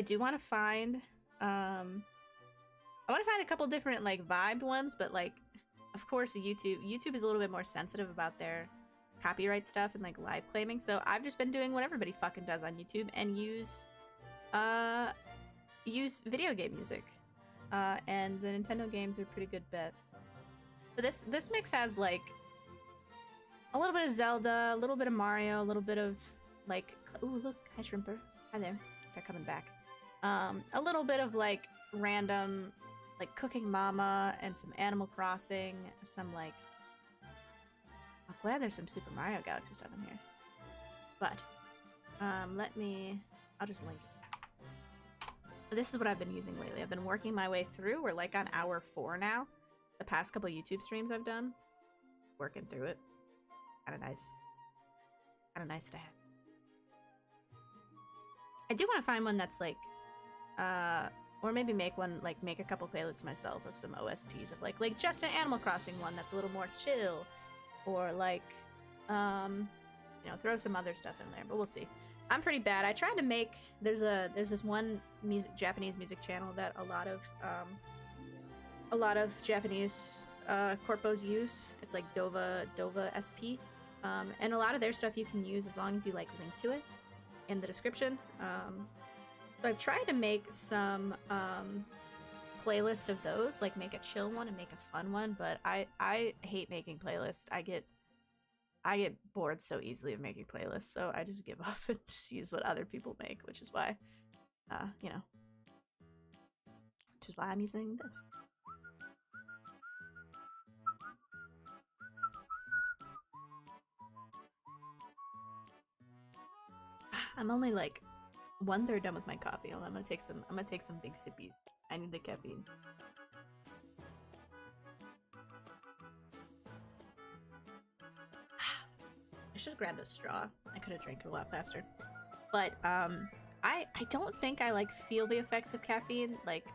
S2: do want to find I want to find a couple different like vibed ones, but like of course YouTube is a little bit more sensitive about their copyright stuff and like live claiming, so I've just been doing what everybody fucking does on YouTube and use video game music, and the Nintendo games are a pretty good bet. So this mix has like a little bit of Zelda, a little bit of Mario, a little bit of like, ooh look, hi Shrimper, hi there, they're coming back. A little bit of like random like Cooking Mama and some Animal Crossing, some like, I'm glad there's some Super Mario Galaxy stuff in here. But, I'll just link it. This is what I've been using lately. I've been working my way through. We're like on hour 4 now. The past couple YouTube streams I've done. Working through it. Kinda nice. Kinda nice to have. I do want to find one that's like, or maybe make a couple playlists myself of some OSTs of like just an Animal Crossing one that's a little more chill. Or like, you know, throw some other stuff in there, but we'll see. I'm pretty bad. I tried to make, there's this one Japanese music channel that a lot of Japanese corpos use. It's like Dova SP, and a lot of their stuff you can use as long as you like link to it in the description. So I've tried to make some playlist of those, like make a chill one and make a fun one, but I hate making playlists. I get bored so easily of making playlists, so I just give up and just use what other people make, which is why you know, which is why I'm using this. I'm only like 1/3 done with my coffee. I'm gonna take some big sippies. I need the caffeine. I should have grabbed a straw. I could have drank it a lot faster. But I don't think I like feel the effects of caffeine. Like,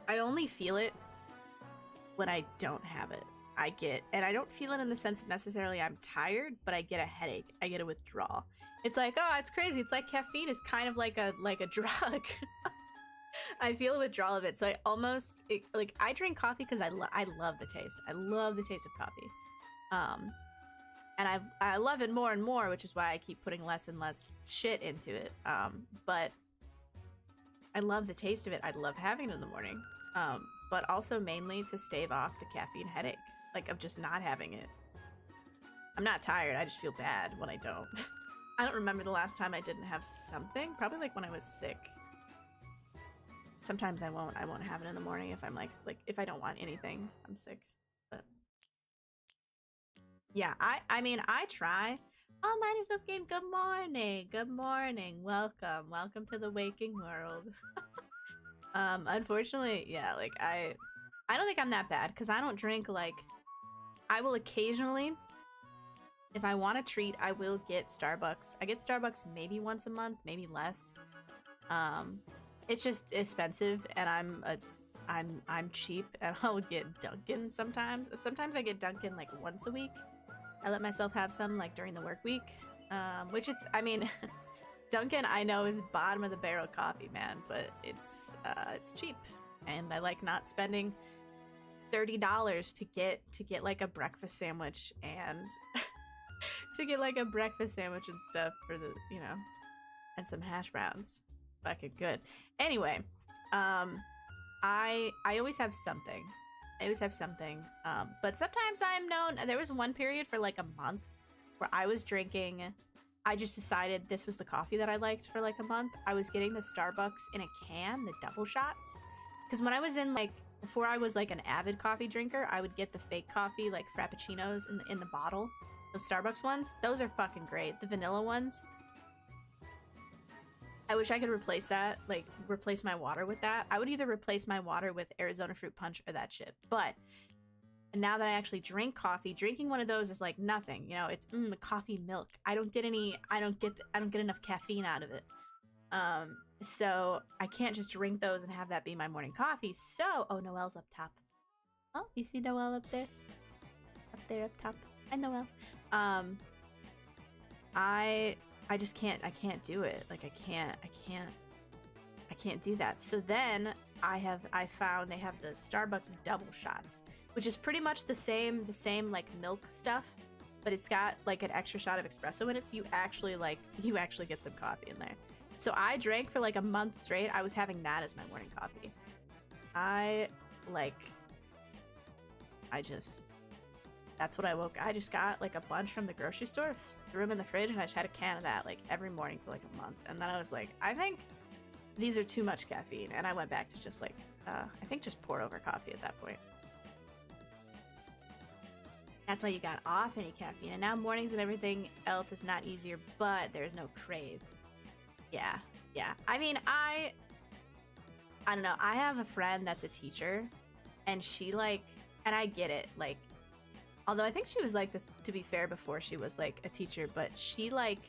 S2: I only feel it when I don't have it. And I don't feel it in the sense of necessarily I'm tired, but I get a headache. I get a withdrawal. It's like, oh, it's crazy. It's like caffeine is kind of like a drug. I feel a withdrawal of it. So I drink coffee because I love the taste. I love the taste of coffee. And I love it more and more, which is why I keep putting less and less shit into it. But I love the taste of it. I love having it in the morning. but also mainly to stave off the caffeine headache, like of just not having it. I'm not tired, I just feel bad when I don't. I don't remember the last time I didn't have something, probably like when I was sick. Sometimes I won't have it in the morning if I'm like if I don't want anything, I'm sick. But yeah, I mean, I try. Oh, Microsoft Game, good morning. Good morning. Welcome to the waking world. Unfortunately, yeah, like I don't think I'm that bad because I don't drink. Like, I will occasionally, if I want a treat, I will get Starbucks. I get Starbucks maybe once a month, maybe less. It's just expensive, and I'm cheap, and I'll get Dunkin' sometimes. Sometimes I get Dunkin' like once a week. I let myself have some like during the work week, which is, I mean, Dunkin' I know is bottom of the barrel coffee, man, but it's cheap, and I like not spending $30 to get like a breakfast sandwich and to get like a breakfast sandwich and stuff for the, you know, and some hash browns. Fucking good. Anyway, I always have something. But sometimes I'm known. There was one period for like a month where I was drinking. I just decided this was the coffee that I liked for like a month. I was getting the Starbucks in a can, the double shots. Because when I was in like, before I was like an avid coffee drinker, I would get the fake coffee, like Frappuccinos in the bottle. Those Starbucks ones, those are fucking great. The vanilla ones. I wish I could replace that, like replace my water with that. I would either replace my water with Arizona fruit punch or that shit. But now that I actually drink coffee, drinking one of those is like nothing. You know, it's coffee milk. I don't get enough caffeine out of it. So I can't just drink those and have that be my morning coffee. So, oh, Noelle's up top. Oh, you see Noelle up there? Up there, up top. Hi, Noelle. I just can't do it. Like I can't do that. So then I found they have the Starbucks double shots, which is pretty much the same like milk stuff, but it's got like an extra shot of espresso in it, so you actually get some coffee in there. So I drank for like a month straight. I was having that as my morning coffee. That's what I just got like a bunch from the grocery store, threw them in the fridge, and I just had a can of that like every morning for like a month. And then I was like, I think these are too much caffeine, and I went back to just like I think just pour over coffee at that point. That's why you got off any caffeine, and now mornings and everything else is not easier, but there's no crave. Yeah. I mean, I don't know. I have a friend that's a teacher, and she like, and I get it, like, although I think she was like this, to be fair, before she was like a teacher, but she like,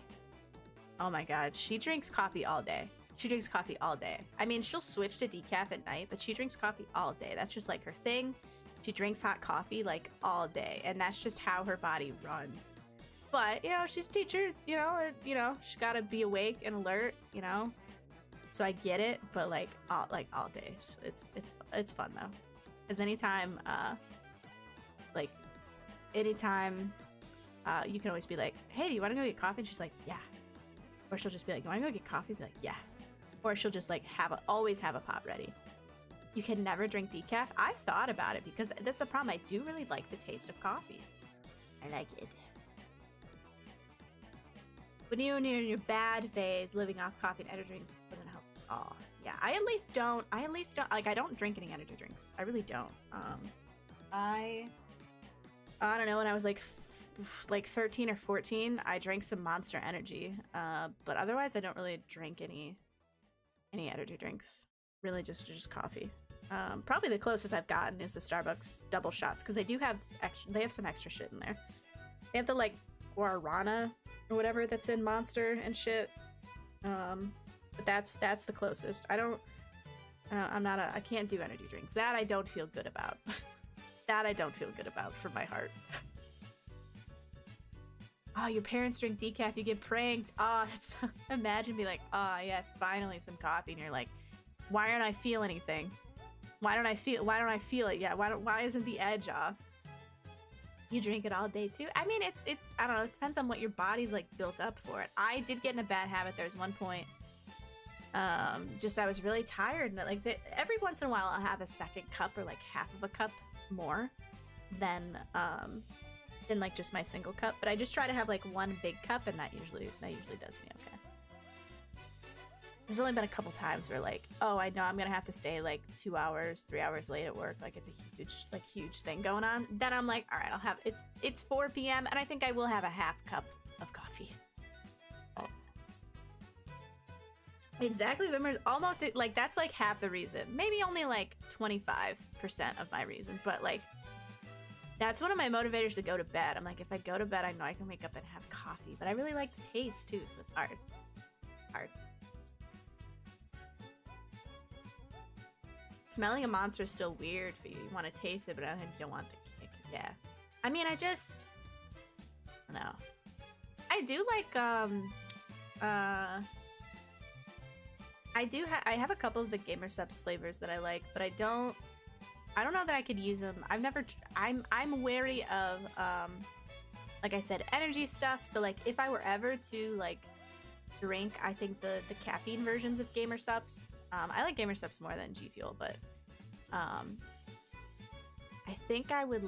S2: oh my god, she drinks coffee all day. She drinks coffee all day. I mean, she'll switch to decaf at night, but she drinks coffee all day. That's just like her thing. She drinks hot coffee like all day, and that's just how her body runs. But, you know, she's a teacher, you know, she's gotta be awake and alert, you know? So I get it, but like all day. It's fun though. Because anytime you can always be like, hey, do you want to go get coffee? And she's like, yeah. Or she'll just be like, you want to go get coffee? Be like, yeah. Or she'll just like always have a pot ready. You can never drink decaf. I've thought about it because that's the problem. I do really like the taste of coffee. I like it. When you're in your bad phase, living off coffee and energy drinks doesn't help. Oh, yeah. I at least don't, like, I don't drink any energy drinks. I really don't. I don't know, when I was like 13 or 14, I drank some Monster Energy. But otherwise, I don't really drink any energy drinks. Really just coffee. Probably the closest I've gotten is the Starbucks double shots, because they have some extra shit in there. They have the like guarana or whatever that's in Monster and shit. But that's the closest. I can't do energy drinks. That I don't feel good about. That I don't feel good about for my heart. Oh, your parents drink decaf, you get pranked. Oh, that's imagine be like, oh yes, finally some coffee, and you're like, why don't I feel anything? Why don't I feel it yet? Why isn't the edge off? You drink it all day too? I mean, I don't know, it depends on what your body's like built up for it. I did get in a bad habit. There was one point Just I was really tired, and like every once in a while I'll have a second cup or like half of a cup more than like just my single cup, but I just try to have like one big cup, and that usually does me okay. There's only been a couple times where like, oh, I know I'm gonna have to stay like 2 hours, 3 hours late at work, like it's a huge thing going on. Then I'm like, all right, I'll have it's 4 p.m. and I think I will have a half cup of coffee. Exactly, Vimmers. Almost like that's like half the reason. Maybe only like 25% of my reason, but like that's one of my motivators to go to bed. I'm like, if I go to bed, I know I can wake up and have coffee, but I really like the taste too, so it's hard. Smelling a monster is still weird for you. You want to taste it, but I don't think you don't want the kick. Yeah. I mean, I don't know. I do like, I have a couple of the Gamer Subs flavors that I like, but I don't know that I could use them. I'm wary of, like I said, energy stuff. So like if I were ever to like drink, I think the caffeine versions of Gamer Subs, I like Gamer Subs more than G Fuel, but I think I would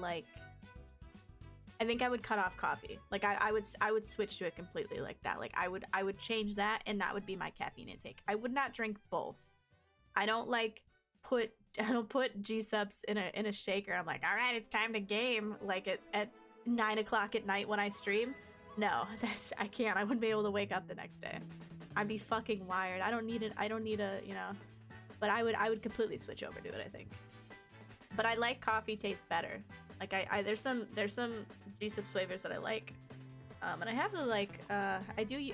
S2: cut off coffee. Like I would switch to it completely like that. Like I would change that, and that would be my caffeine intake. I would not drink both. I don't put G Subs in a shaker. I'm like, all right, it's time to game. Like at 9 o'clock at night when I stream. No, I can't. I wouldn't be able to wake up the next day. I'd be fucking wired. I don't need a, you know, but I would completely switch over to it, I think. But I like coffee tastes better. Like there's some G-Subs flavors that I like. And I have the like, I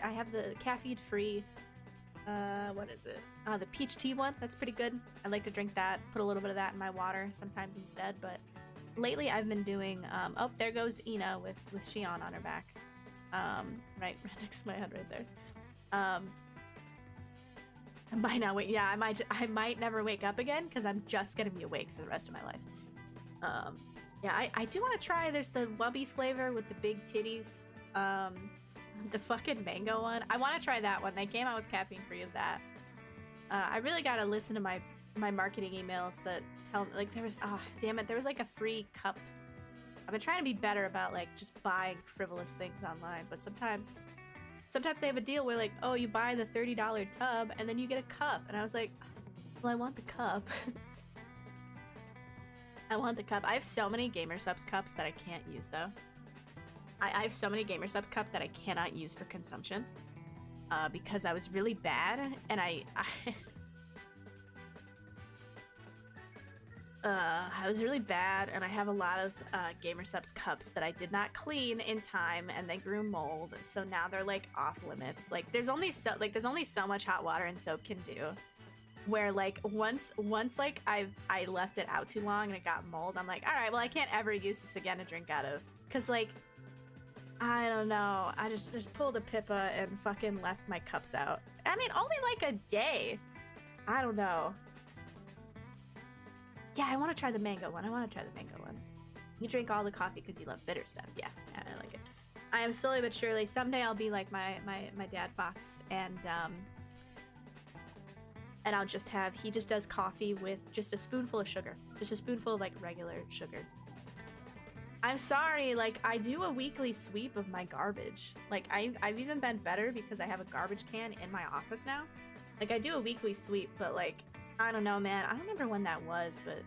S2: have the caffeine free, what is it? The peach tea one, that's pretty good. I like to drink that, put a little bit of that in my water sometimes instead, but lately I've been doing, oh, there goes Ina with Xion on her back. Right next to my head right there. I might not wait. Yeah, I might never wake up again because I'm just gonna be awake for the rest of my life. Yeah, I do want to try. There's the Wubby flavor with the big titties. The fucking mango one. I want to try that one. They came out with caffeine free of that. I really gotta listen to my marketing emails that tell me like there was damn it, there was like a free cup. I've been trying to be better about like just buying frivolous things online, but sometimes they have a deal where like, oh, you buy the $30 tub and then you get a cup, and I was like, well, I want the cup. I want the cup. I have so many Gamer Subs cups that I can't use though. I have so many Gamer Subs cups that I cannot use for consumption because I was really bad, and I was really bad, and I have a lot of Gamer Subs cups that I did not clean in time, and they grew mold, so now they're like off limits. Like there's only so much hot water and soap can do. Where like once like I left it out too long and it got mold, I'm like, all right, well I can't ever use this again to drink out of, cause like I don't know, I just pulled a Pippa and fucking left my cups out. I mean, only like a day. I don't know. Yeah, I want to try the mango one. You drink all the coffee because you love bitter stuff. Yeah, I like it. I am slowly but surely. Someday I'll be like my dad Fox, and I'll just have, he just does coffee with just a spoonful of sugar. Just a spoonful of like regular sugar. I'm sorry, like I do a weekly sweep of my garbage. Like I've even been better because I have a garbage can in my office now. Like I do a weekly sweep, but like, I don't know, man. I don't remember when that was, but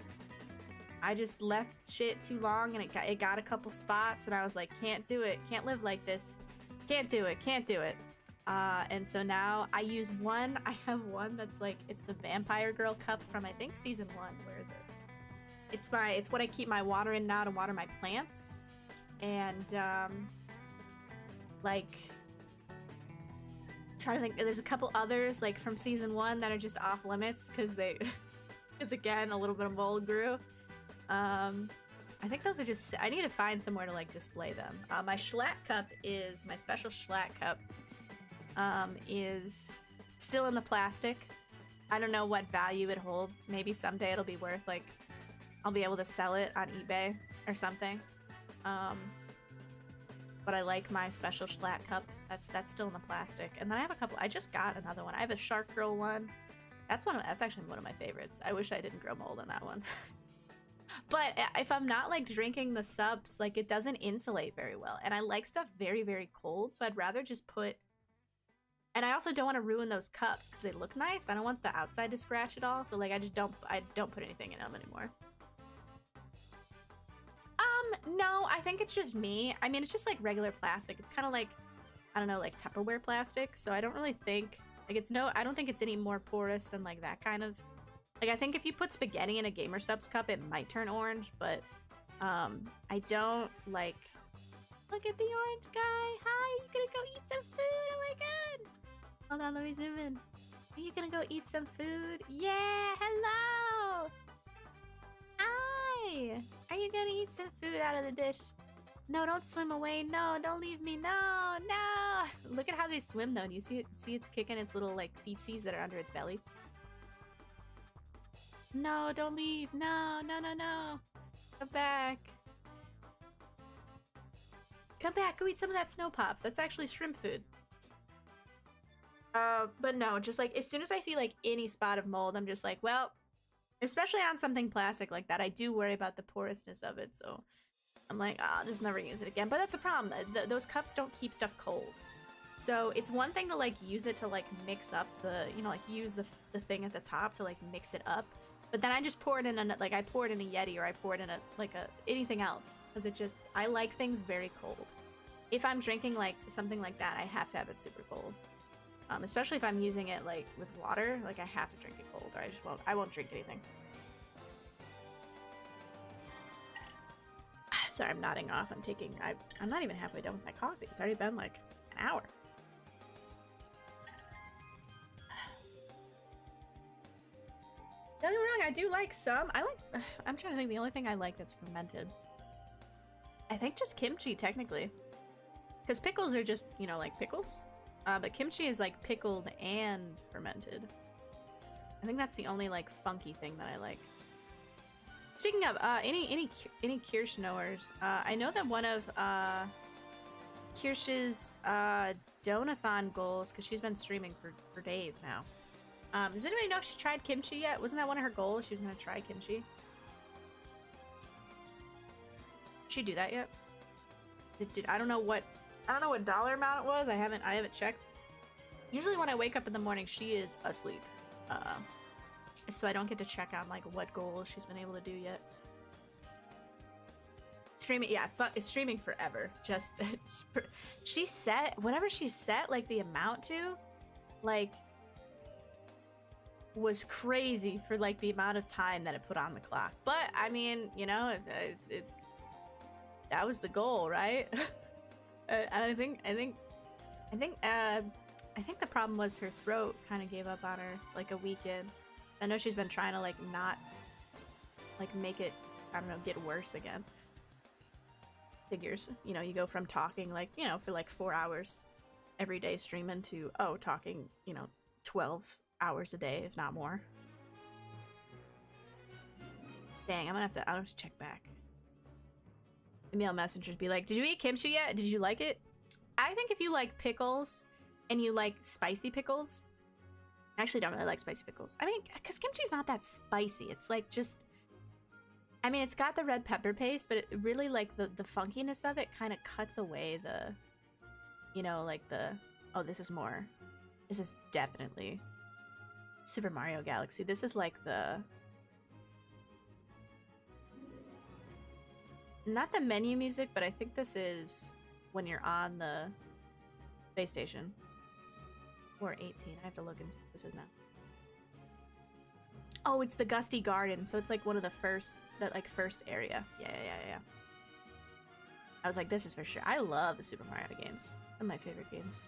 S2: I just left shit too long and it got a couple spots, and I was like, can't do it. Can't live like this. Can't do it. And so now I use one. I have one that's like, it's the Vampire Girl cup from I think season 1. Where is it? It's what I keep my water in now to water my plants. And like, trying to think, there's a couple others like from season 1 that are just off limits because again a little bit of mold grew. I think those are just, I need to find somewhere to like display them. My Schlatt cup is, my special Schlatt cup is still in the plastic. I don't know what value it holds. Maybe someday it'll be worth like, I'll be able to sell it on eBay or something. But I like my special Schlatt cup. That's still in the plastic. And then I have a couple. I just got another one. I have a Shark Girl one. That's actually one of my favorites. I wish I didn't grow mold on that one. But if I'm not like drinking the subs, like it doesn't insulate very well. And I like stuff very, very cold. So I'd rather just put, and I also don't want to ruin those cups because they look nice. I don't want the outside to scratch at all. So like I don't put anything in them anymore. No, I think it's just me. I mean, it's just like regular plastic. It's kind of like, I don't know, like Tupperware plastic. So I don't really think like I don't think it's any more porous than like that kind of. Like, I think if you put spaghetti in a Gamer Subs cup, it might turn orange, but I don't like... Look at the orange guy! Hi, you gonna go eat some food? Oh my god! Hold on, let me zoom in. Are you gonna go eat some food? Yeah! Hello! Hi! Are you gonna eat some food out of the dish? No, don't swim away. No, don't leave me. No, no! Look at how they swim, though. Do you see it? See it's kicking its little, like, feetsies that are under its belly? No, don't leave. No, no, no, no. Come back. Come back. Go eat some of that Snow Pops. That's actually shrimp food. But no, just like as soon as I see like any spot of mold, I'm just like, well, especially on something plastic like that, I do worry about the porousness of it. So I'm like, oh, I'll just never use it again. But that's a problem. Those cups don't keep stuff cold. So it's one thing to like use it to like mix up the, you know, like use the thing at the top to like mix it up. But then I just pour it in a, like I pour it in a Yeti or I pour it in a, like a, anything else. Because it just, I like things very cold. If I'm drinking like something like that, I have to have it super cold. Especially if I'm using it like with water, like I have to drink it cold or I won't drink anything. Sorry, I'm nodding off. I'm not even halfway done with my coffee. It's already been like an hour. Don't get me wrong, I do like some. I'm trying to think the only thing I like that's fermented. I think just kimchi, technically. Because pickles are just, you know, like pickles. But kimchi is like pickled and fermented. I think that's the only like funky thing that I like. Speaking of, any Kirschnoers, I know that one of Kirsch's donathon goals, because she's been streaming for days now. Does anybody know if she tried kimchi yet? Wasn't that one of her goals? She was gonna try kimchi. Did she do that yet? I don't know what dollar amount it was. I haven't checked. Usually when I wake up in the morning, she is asleep. So I don't get to check on like what goals she's been able to do yet. Streaming, yeah, it's streaming forever. Just she set whatever she set like the amount to, like, was crazy for like the amount of time that it put on the clock. But I mean, you know, that was the goal, right? And I think the problem was her throat kind of gave up on her like a weekend. I know she's been trying to like not like make it, I don't know, get worse again. Figures, you know, you go from talking like, you know, for like 4 hours every day streaming to, oh, talking, you know, 12 hours a day, if not more. Dang, I'll have to check back. Email messengers be like, did you eat kimchi yet? Did you like it? I think if you like pickles and you like spicy pickles, I actually don't really like spicy pickles. I mean, because kimchi's not that spicy. It's like just, I mean, it's got the red pepper paste, but it really like the funkiness of it kind of cuts away the, you know, like the, oh, this is definitely Super Mario Galaxy. This is like the, not the menu music, but I think this is when you're on the space station. Or 18. I have to look into what this is now. Oh, it's the Gusty Garden, so it's like one of the first area. Yeah. I was like, this is for sure. I love the Super Mario games. They're my favorite games.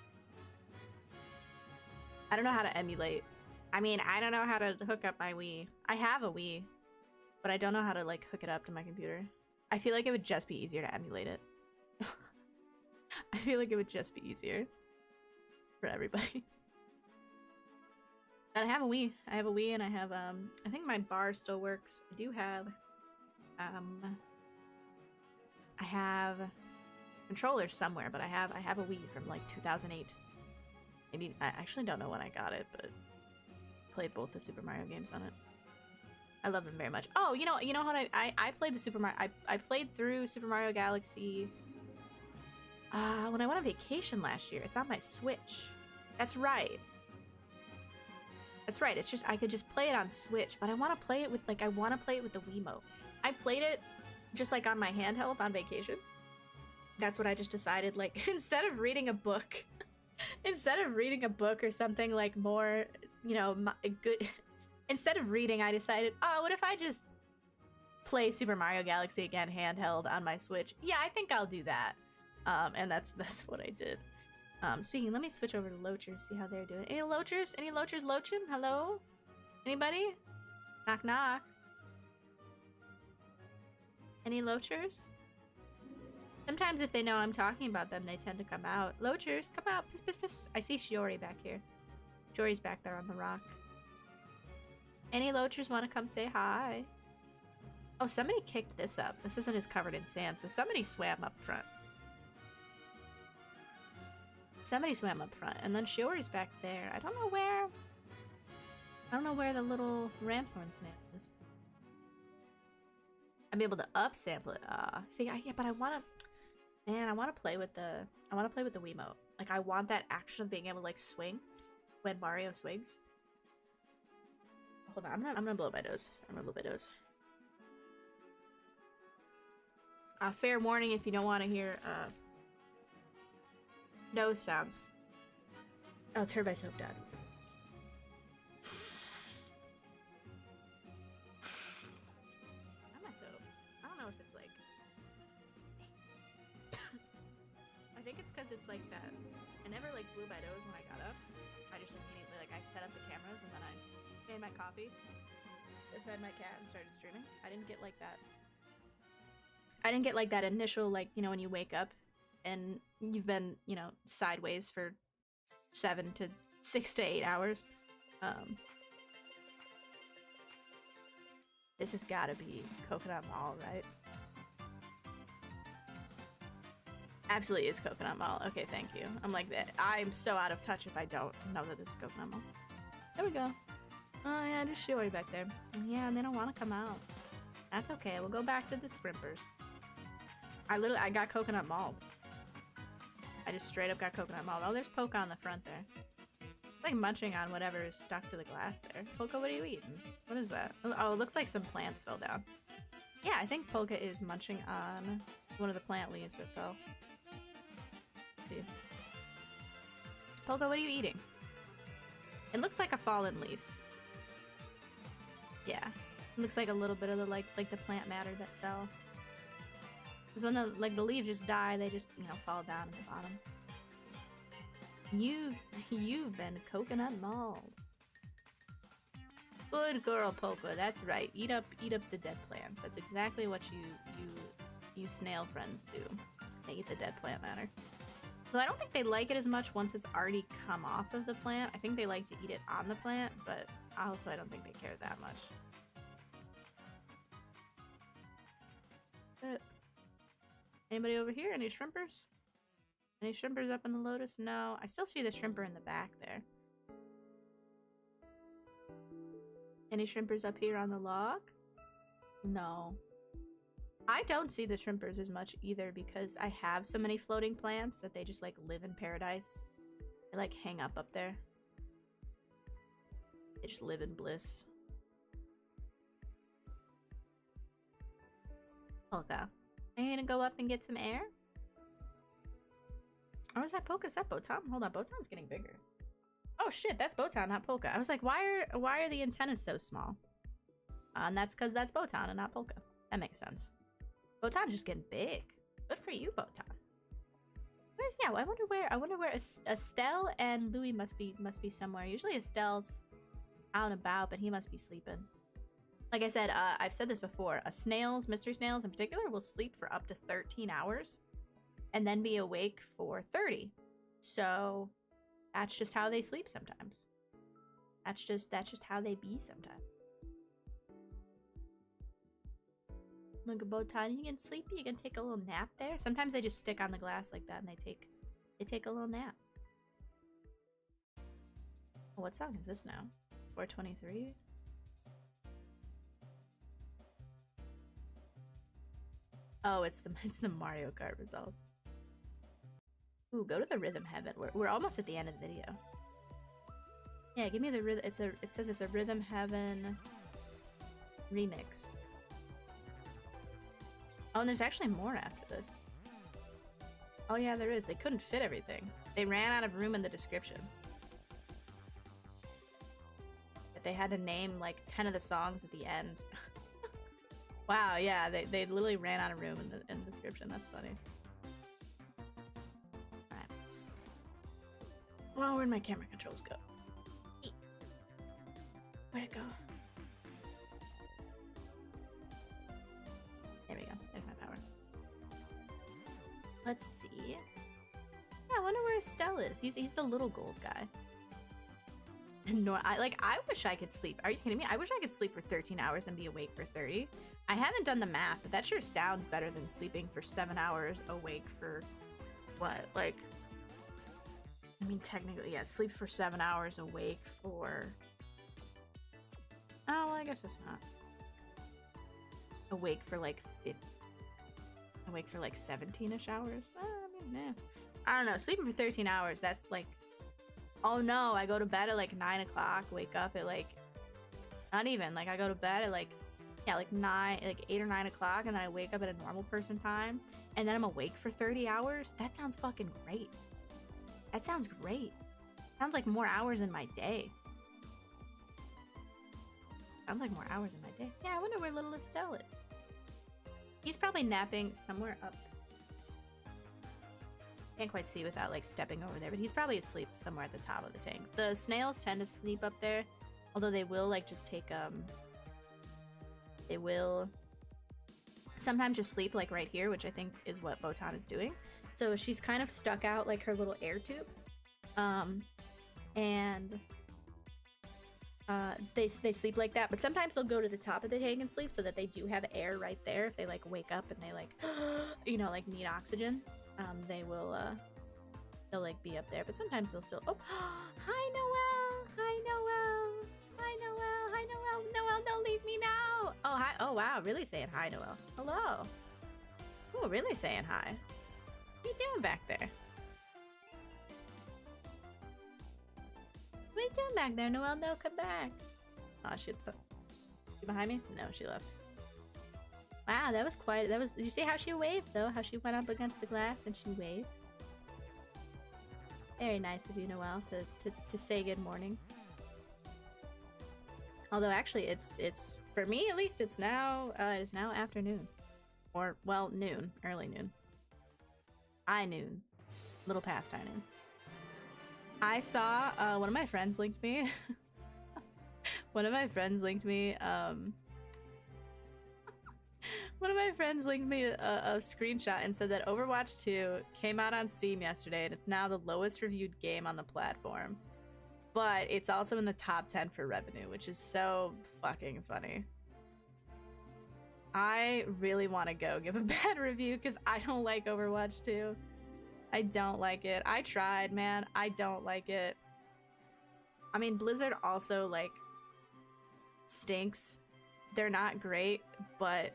S2: I don't know how to emulate. I mean, I don't know how to hook up my Wii. I have a Wii, but I don't know how to like hook it up to my computer. I feel like it would just be easier to emulate it. I feel like it would just be easier for everybody. But I have a Wii. I have a Wii and I have, I think my bar still works. I do have, I have controller somewhere, but I have a Wii from like 2008. Maybe I actually don't know when I got it, but played both the Super Mario games on it. I love them very much. Oh, you know what? I played the Super Mario. I played through Super Mario Galaxy when I went on vacation last year. It's on my Switch. That's right. That's right. It's just I could just play it on Switch, but I want to play it with the Wiimote. I played it just like on my handheld on vacation. That's what I just decided. Like instead of reading a book or something like more, good. Instead of reading, I decided, oh, what if I just play Super Mario Galaxy again handheld on my Switch? Yeah, I think I'll do that. And that's what I did. Speaking, let me switch over to Loachers, see how they're doing. Any Loachers? Any Loachers loaching? Hello? Anybody? Knock knock. Any Loachers? Sometimes if they know I'm talking about them, they tend to come out. Loachers, come out. Piss, piss, piss. I see Shiori back here. Shiori's back there on the rock. Any Loachers want to come say hi? Oh, somebody kicked this up. This isn't as covered in sand, so somebody swam up front. Somebody swam up front, and then Shiori's back there. I don't know where the little Ramshorn snail is. I'd be able to upsample it. See, but I want to play with the Wiimote. Like, I want that action of being able to like swing when Mario swings. Hold on, I'm gonna blow my nose. Fair warning if you don't want to hear nose sounds. I'll turn my soap down. Not my soap. I don't know if it's like. I think it's because it's like that. I never like blew my nose when I got up. I just immediately like I set up the cameras and then I made my coffee, fed my cat, and started streaming. I didn't get like that. I didn't get like that initial like when you wake up and you've been sideways for 7 to 6 to 8 hours. This has got to be Coconut Mall, right? Absolutely is Coconut Mall. Okay, thank you. I'm like that. I'm so out of touch if I don't know that this is Coconut Mall. There we go. Oh yeah, just Shiori back there. Yeah, they don't want to come out. That's okay. We'll go back to the scrimpers. I got Coconut Mauled. I just straight up got Coconut Mauled. Oh, there's Polka on the front there. It's like munching on whatever is stuck to the glass there. Polka, what are you eating? What is that? Oh, it looks like some plants fell down. Yeah, I think Polka is munching on one of the plant leaves that fell. Let's see. Polka, what are you eating? It looks like a fallen leaf. Yeah. It looks like a little bit of the like the plant matter that fell. Because when the leaves just die, they just fall down at the bottom. You've been Coconut Mauled. Good girl, Polka. That's right. Eat up the dead plants. That's exactly what you snail friends do. They eat the dead plant matter. So I don't think they like it as much once it's already come off of the plant. I think they like to eat it on the plant, but also I don't think they care that much. But anybody over here? Any shrimpers? Any shrimpers up in the lotus? No. I still see the shrimper in the back there. Any shrimpers up here on the log? No. I don't see the shrimpers as much either because I have so many floating plants that they just like live in paradise. They like hang up there. They just live in bliss. Polka. Are you gonna go up and get some air? Or is that Polka? Is that Botan? Hold on, Botan's getting bigger. Oh shit, that's Botan, not Polka. I was like, why are the antennas so small? And that's because that's Botan and not Polka. That makes sense. Botan's just getting big. Good for you, Botan. Yeah, I wonder where Estelle and Louis must be somewhere. Usually Estelle's out and about, but he must be sleeping. Like I said, I've said this before. Mystery snails in particular, will sleep for up to 13 hours and then be awake for 30. So that's just how they sleep sometimes. That's just how they be sometimes. Look at Botan, you getting sleepy? You gonna take a little nap there? Sometimes they just stick on the glass like that and they take a little nap. Oh, what song is this now? 423? Oh, it's the Mario Kart results. Ooh, go to the rhythm heaven. We're almost at the end of the video. Yeah, give me the rhythm. It says it's a rhythm heaven remix. Oh, and there's actually more after this. Oh yeah, there is. They couldn't fit everything. They ran out of room in the description. But they had to name like 10 of the songs at the end. Wow, yeah, they literally ran out of room in the description. That's funny. Alright. Well, where'd my camera controls go? Where'd it go? There we go. There's my power. Let's see. Yeah, I wonder where Estelle is. He's the little gold guy. I wish I could sleep. Are you kidding me? I wish I could sleep for 13 hours and be awake for 30. I haven't done the math, but that sure sounds better than sleeping for 7 hours awake for what? Like, I mean, technically, yeah, sleep for 7 hours awake for... Oh, well, I guess it's not. Awake for like 17-ish hours? I mean, nah. I don't know. Sleeping for 13 hours, that's like... Oh no, I go to bed at like 9 o'clock, wake up at like... Not even. Like, I go to bed at like... Yeah, like 8 or 9 o'clock, and then I wake up at a normal person time, and then I'm awake for 30 hours? That sounds fucking great. That sounds great. Sounds like more hours in my day. Sounds like more hours in my day. Yeah, I wonder where little Estelle is. He's probably napping somewhere up. Can't quite see without like stepping over there, but he's probably asleep somewhere at the top of the tank. The snails tend to sleep up there, although they will like just take they will sometimes just sleep like right here, which I think is what Botan is doing. So she's kind of stuck out like her little air tube. They sleep like that, but sometimes they'll go to the top of the tank and sleep so that they do have air right there. If they like wake up and they like, you know, like need oxygen, they'll like be up there. But sometimes they'll still, oh, hi Noelle, hi Noelle, hi Noelle, hi Noelle, Noelle, don't leave me now. Oh, hi, oh wow, really saying hi, Noelle. Hello. Oh, really saying hi. What are you doing back there? What are you doing back there, Noelle? No, come back. Oh, she behind me? No, she left. Wow, that was quiet. Did you see how she waved, though? How she went up against the glass and she waved? Very nice of you, Noelle, to say good morning. Although, actually, it's for me, at least, it is now afternoon. Or, well, noon. Early noon. High noon. Little past high noon. I saw one of my friends linked me. One of my friends linked me a screenshot and said that Overwatch 2 came out on Steam yesterday and it's now the lowest reviewed game on the platform. But it's also in the top 10 for revenue, which is so fucking funny. I really want to go give a bad review because I don't like Overwatch 2. I don't like it. I tried, man. I don't like it. I mean, Blizzard also, like, stinks. They're not great, but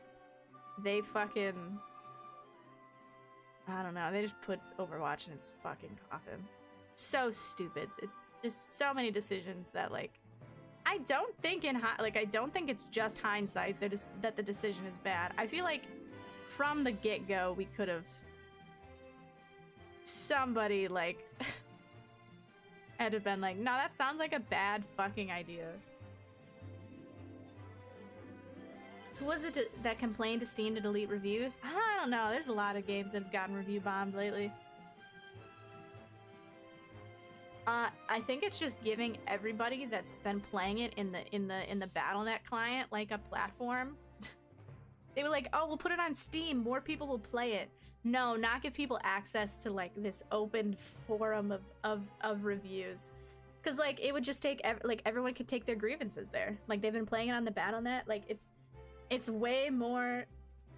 S2: they fucking... I don't know. They just put Overwatch in its fucking coffin. So stupid. It's just so many decisions that, like... I don't think I don't think it's just hindsight that the decision is bad. I feel like from the get-go, we could have... Somebody, like, had to been like, no, that sounds like a bad fucking idea. Who was it that complained to Steam to delete reviews? I don't know. There's a lot of games that have gotten review bombed lately. I think it's just giving everybody that's been playing it in the Battle.net client like a platform. They were like, oh, we'll put it on Steam. More people will play it. No, not give people access to like this open forum of reviews, because like it would just take like everyone could take their grievances there. Like they've been playing it on the Battle.net. Like it's way more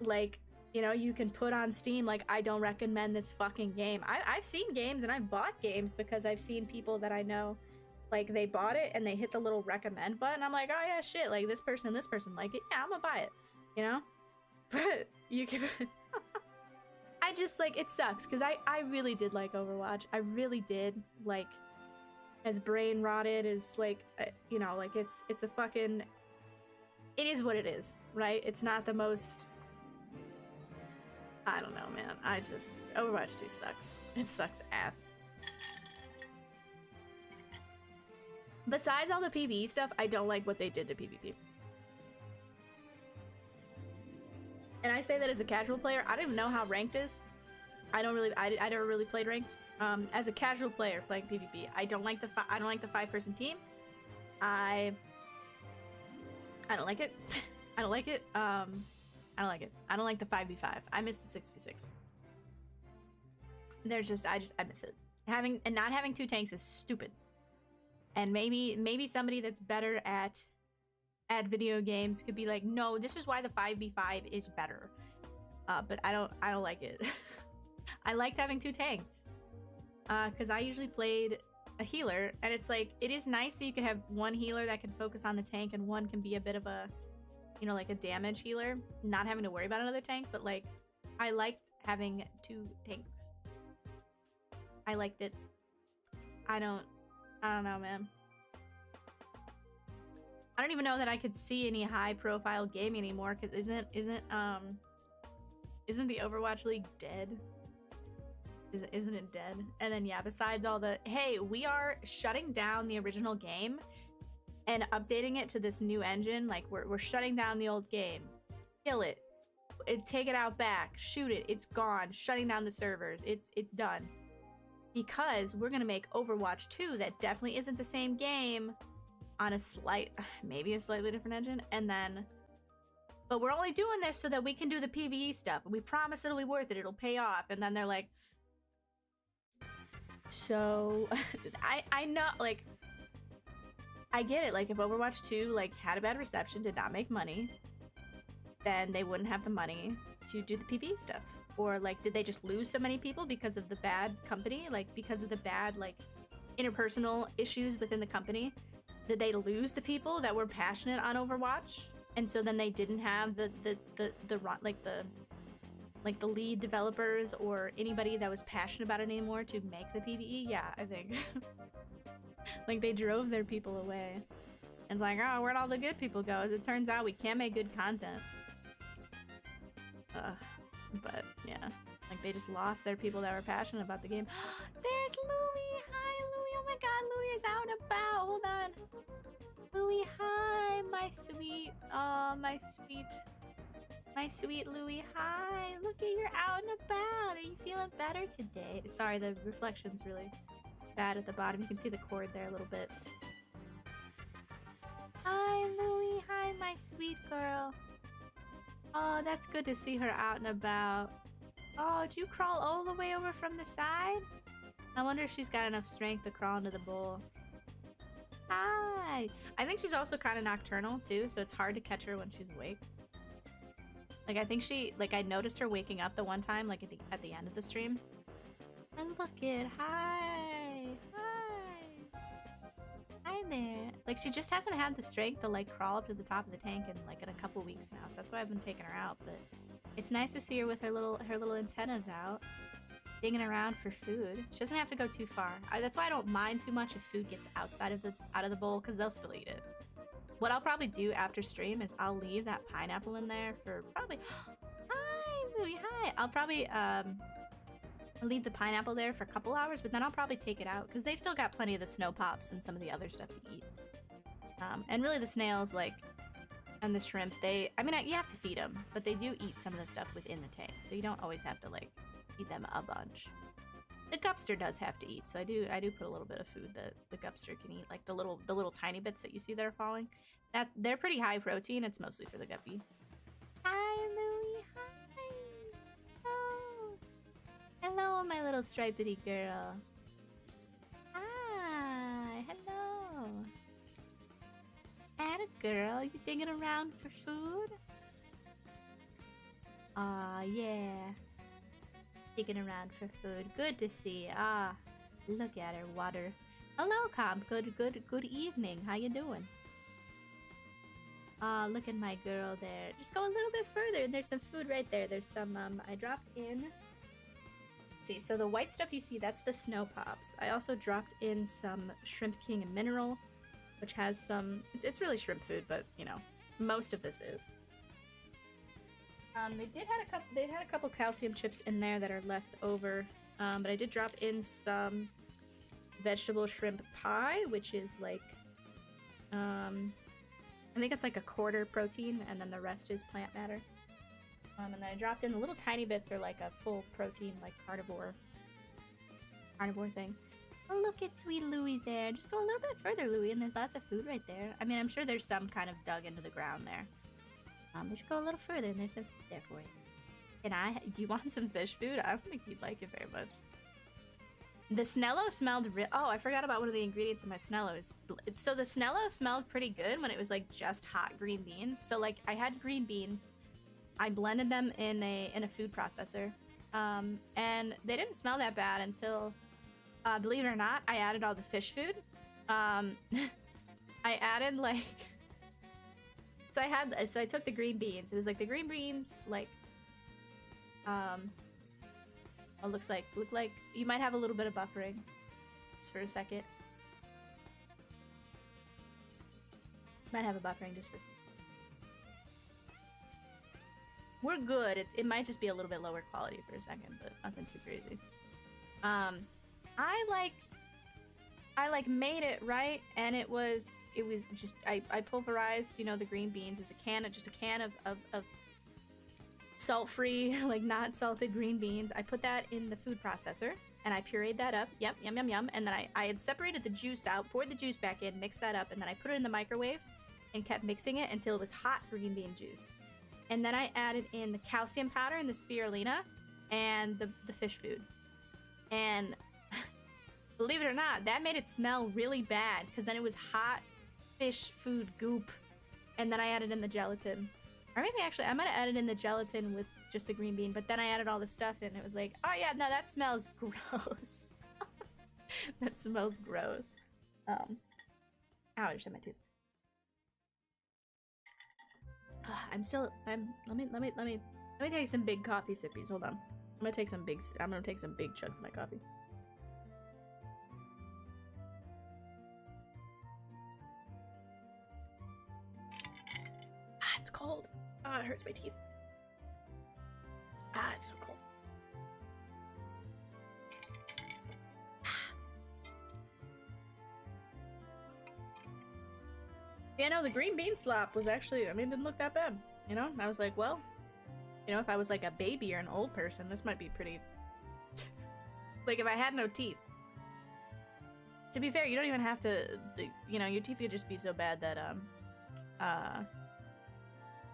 S2: like, you know, you can put on Steam, like, I don't recommend this fucking game. I've seen games and I've bought games because I've seen people that I know, like, they bought it and they hit the little recommend button. I'm like, oh yeah, shit, like, this person like it. Yeah, I'm gonna buy it, you know? But you can... I just, like, it sucks, because I really did like Overwatch. I really did, like, as brain rotted as, like, you know, like, it's a fucking... It is what it is, right? It's not the most... I don't know, man. I just... Overwatch 2 sucks. It sucks ass. Besides all the PvE stuff, I don't like what they did to PvP. And I say that as a casual player. I don't even know how ranked is. I never really played ranked. As a casual player playing PvP, I don't like the 5-person team. I don't like it. I don't like it. I don't like it. I don't like the 5v5. I miss the 6v6. There's just I miss it. Not having 2 tanks is stupid. And maybe somebody that's better at video games could be like, no, this is why the 5v5 is better. But I don't like it. I liked having 2 tanks. Because I usually played a healer, and it's like, it is nice that you can have one healer that can focus on the tank and one can be a bit of a, you know, like a damage healer, not having to worry about another tank. But like, I liked having 2 tanks. I liked it. I don't know, man. I don't even know that I could see any high-profile gaming anymore, because isn't the Overwatch League dead? Isn't it dead? And then yeah, besides all the, hey, we are shutting down the original game and updating it to this new engine. Like, we're shutting down the old game. Kill it. Take it out back. Shoot it. It's gone. Shutting down the servers. It's done. Because we're gonna make Overwatch 2 that definitely isn't the same game on a maybe a slightly different engine, and then, but we're only doing this so that we can do the PvE stuff, and we promise it'll be worth it, it'll pay off. And then they're like, so I know, like, I get it, like, if Overwatch 2 like had a bad reception, did not make money, then they wouldn't have the money to do the PvE stuff. Or like, did they just lose so many people because of the bad company, like because of the bad like interpersonal issues within the company? Did they lose the people that were passionate on Overwatch, and so then they didn't have the lead developers or anybody that was passionate about it anymore to make the PvE? Yeah, I think. Like, they drove their people away. And it's like, oh, where'd all the good people go? As it turns out, we can't make good content. But yeah, like, they just lost their people that were passionate about the game. There's Louie! Hi, Louie! Oh my god, Louie is out and about! Hold on. Louie, hi! My sweet, my sweet Louie, hi! Look at, you're out and about! Are you feeling better today? Sorry, the reflection's really bad at the bottom. You can see the cord there a little bit. Hi, Louie! Hi, my sweet girl! Oh, that's good to see her out and about. Oh, did you crawl all the way over from the side? I wonder if she's got enough strength to crawl into the bowl. Hi! I think she's also kind of nocturnal too, so it's hard to catch her when she's awake. Like, I think she, like, I noticed her waking up the one time, like, at the end of the stream. And look it, hi! Hi! Hi there! Like, she just hasn't had the strength to, like, crawl up to the top of the tank in a couple weeks now, so that's why I've been taking her out. But it's nice to see her with her little antennas out, digging around for food. She doesn't have to go too far. That's why I don't mind too much if food gets out of the bowl, because they'll still eat it. What I'll probably do after stream is I'll leave that pineapple in there for probably... Hi, Louie, hi! I'll probably leave the pineapple there for a couple hours, but then I'll probably take it out, because they've still got plenty of the snow pops and some of the other stuff to eat. And really the snails, like, and the shrimp, you have to feed them, but they do eat some of the stuff within the tank, so you don't always have to, like, feed them a bunch. The gupster does have to eat, so I do put a little bit of food that the gupster can eat, like the little tiny bits that you see that are falling. They're pretty high protein. It's mostly for the guppy. Hi, Louie. Hi. Oh. Hello, my little stripedy girl. Hi. Hello. Atta girl, you digging around for food?
S1: Ah, yeah. Digging around for food. Good to see. Ah, look at her, water. Hello, Comp. Good evening. How you doing? Ah, look at my girl there. Just go a little bit further, and there's some food right there. There's some, I dropped in. Let's see, so the white stuff you see, that's the snow pops. I also dropped in some Shrimp King Mineral, which has some, it's really shrimp food, but, you know, most of this is. They had a couple calcium chips in there that are left over, but I did drop in some vegetable shrimp pie, which is like, I think it's like a quarter protein, and then the rest is plant matter. And then I dropped in the little tiny bits are like a full protein, like carnivore thing. Oh, look at sweet Louie there. Just go a little bit further, Louie, and there's lots of food right there. I mean, I'm sure there's some kind of dug into the ground there. We should go a little further, and there's some food there for you. Do you want some fish food? I don't think you'd like it very much. The Snello smelled oh, I forgot about one of the ingredients in my Snello. So the Snello smelled pretty good when it was like just hot green beans. So like I had green beans, I blended them in a food processor, and they didn't smell that bad until, believe it or not, I added all the fish food. I added like, so I took the green beans. It was like the green beans, like, it look like you might have a little bit of buffering. Just for a second. Might have a buffering just for a second. We're good. It might just be a little bit lower quality for a second, but nothing too crazy. I like made it right, and it was just I pulverized, you know, the green beans. It was just a can of salt-free, like not salted green beans. I put that in the food processor and I pureed that up. Yep, yum yum yum. And then I had separated the juice out, poured the juice back in, mixed that up, and then I put it in the microwave and kept mixing it until it was hot green bean juice. And then I added in the calcium powder and the spirulina and the fish food. And believe it or not, that made it smell really bad because then it was hot fish food goop. And then I added in the gelatin. Or maybe actually, I might have added in the gelatin with just the green bean, but then I added all the stuff in. It was like, oh yeah, no, that smells gross. That smells gross. Ow, I just hit my tooth. Let me take some big coffee sippies. Hold on. I'm gonna take some big chugs of my coffee. Ah, it's cold. Ah, it hurts my teeth. Ah, it's so cold. Yeah, no, the green bean slop was actually, I mean, it didn't look that bad. You know, I was like, well, you know, if I was like a baby or an old person, this might be pretty... Like, if I had no teeth. To be fair, you don't even have to, you know, your teeth could just be so bad that,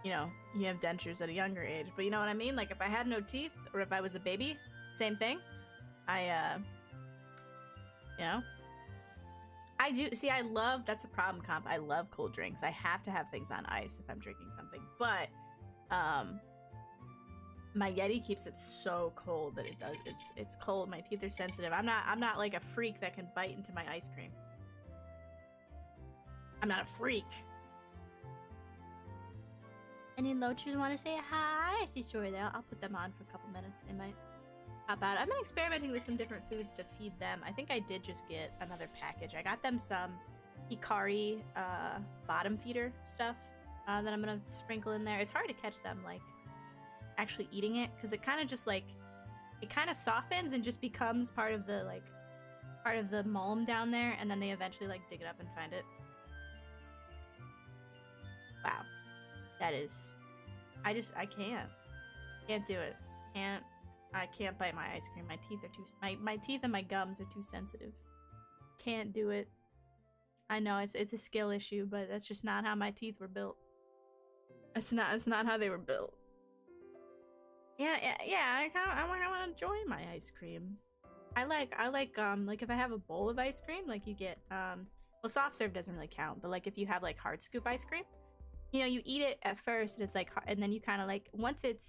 S1: you know, you have dentures at a younger age. But you know what I mean? Like, if I had no teeth, or if I was a baby, same thing. You know? I do, see, that's a problem, Comp. I love cold drinks. I have to have things on ice if I'm drinking something. But, my Yeti keeps it so cold that it's cold. My teeth are sensitive. I'm not like a freak that can bite into my ice cream. I'm not a freak. Any loachers want to say hi? I see story there. I'll put them on for a couple minutes. They might pop out. I've been experimenting with some different foods to feed them. I think I did just get another package. I got them some Hikari bottom feeder stuff that I'm gonna sprinkle in there. It's hard to catch them like actually eating it because it kind of just like it kind of softens and just becomes part of the malm down there, and then they eventually like dig it up and find it. Wow. That is, I can't do it. I can't bite my ice cream. My teeth are too, my teeth and my gums are too sensitive. Can't do it. I know it's a skill issue, but that's just not how my teeth were built. It's not how they were built. Yeah, I want to enjoy my ice cream. I like if I have a bowl of ice cream, like you get, well, soft serve doesn't really count, but like if you have like hard scoop ice cream,
S2: you know, you eat it at first and it's like, and then you kind of like, once it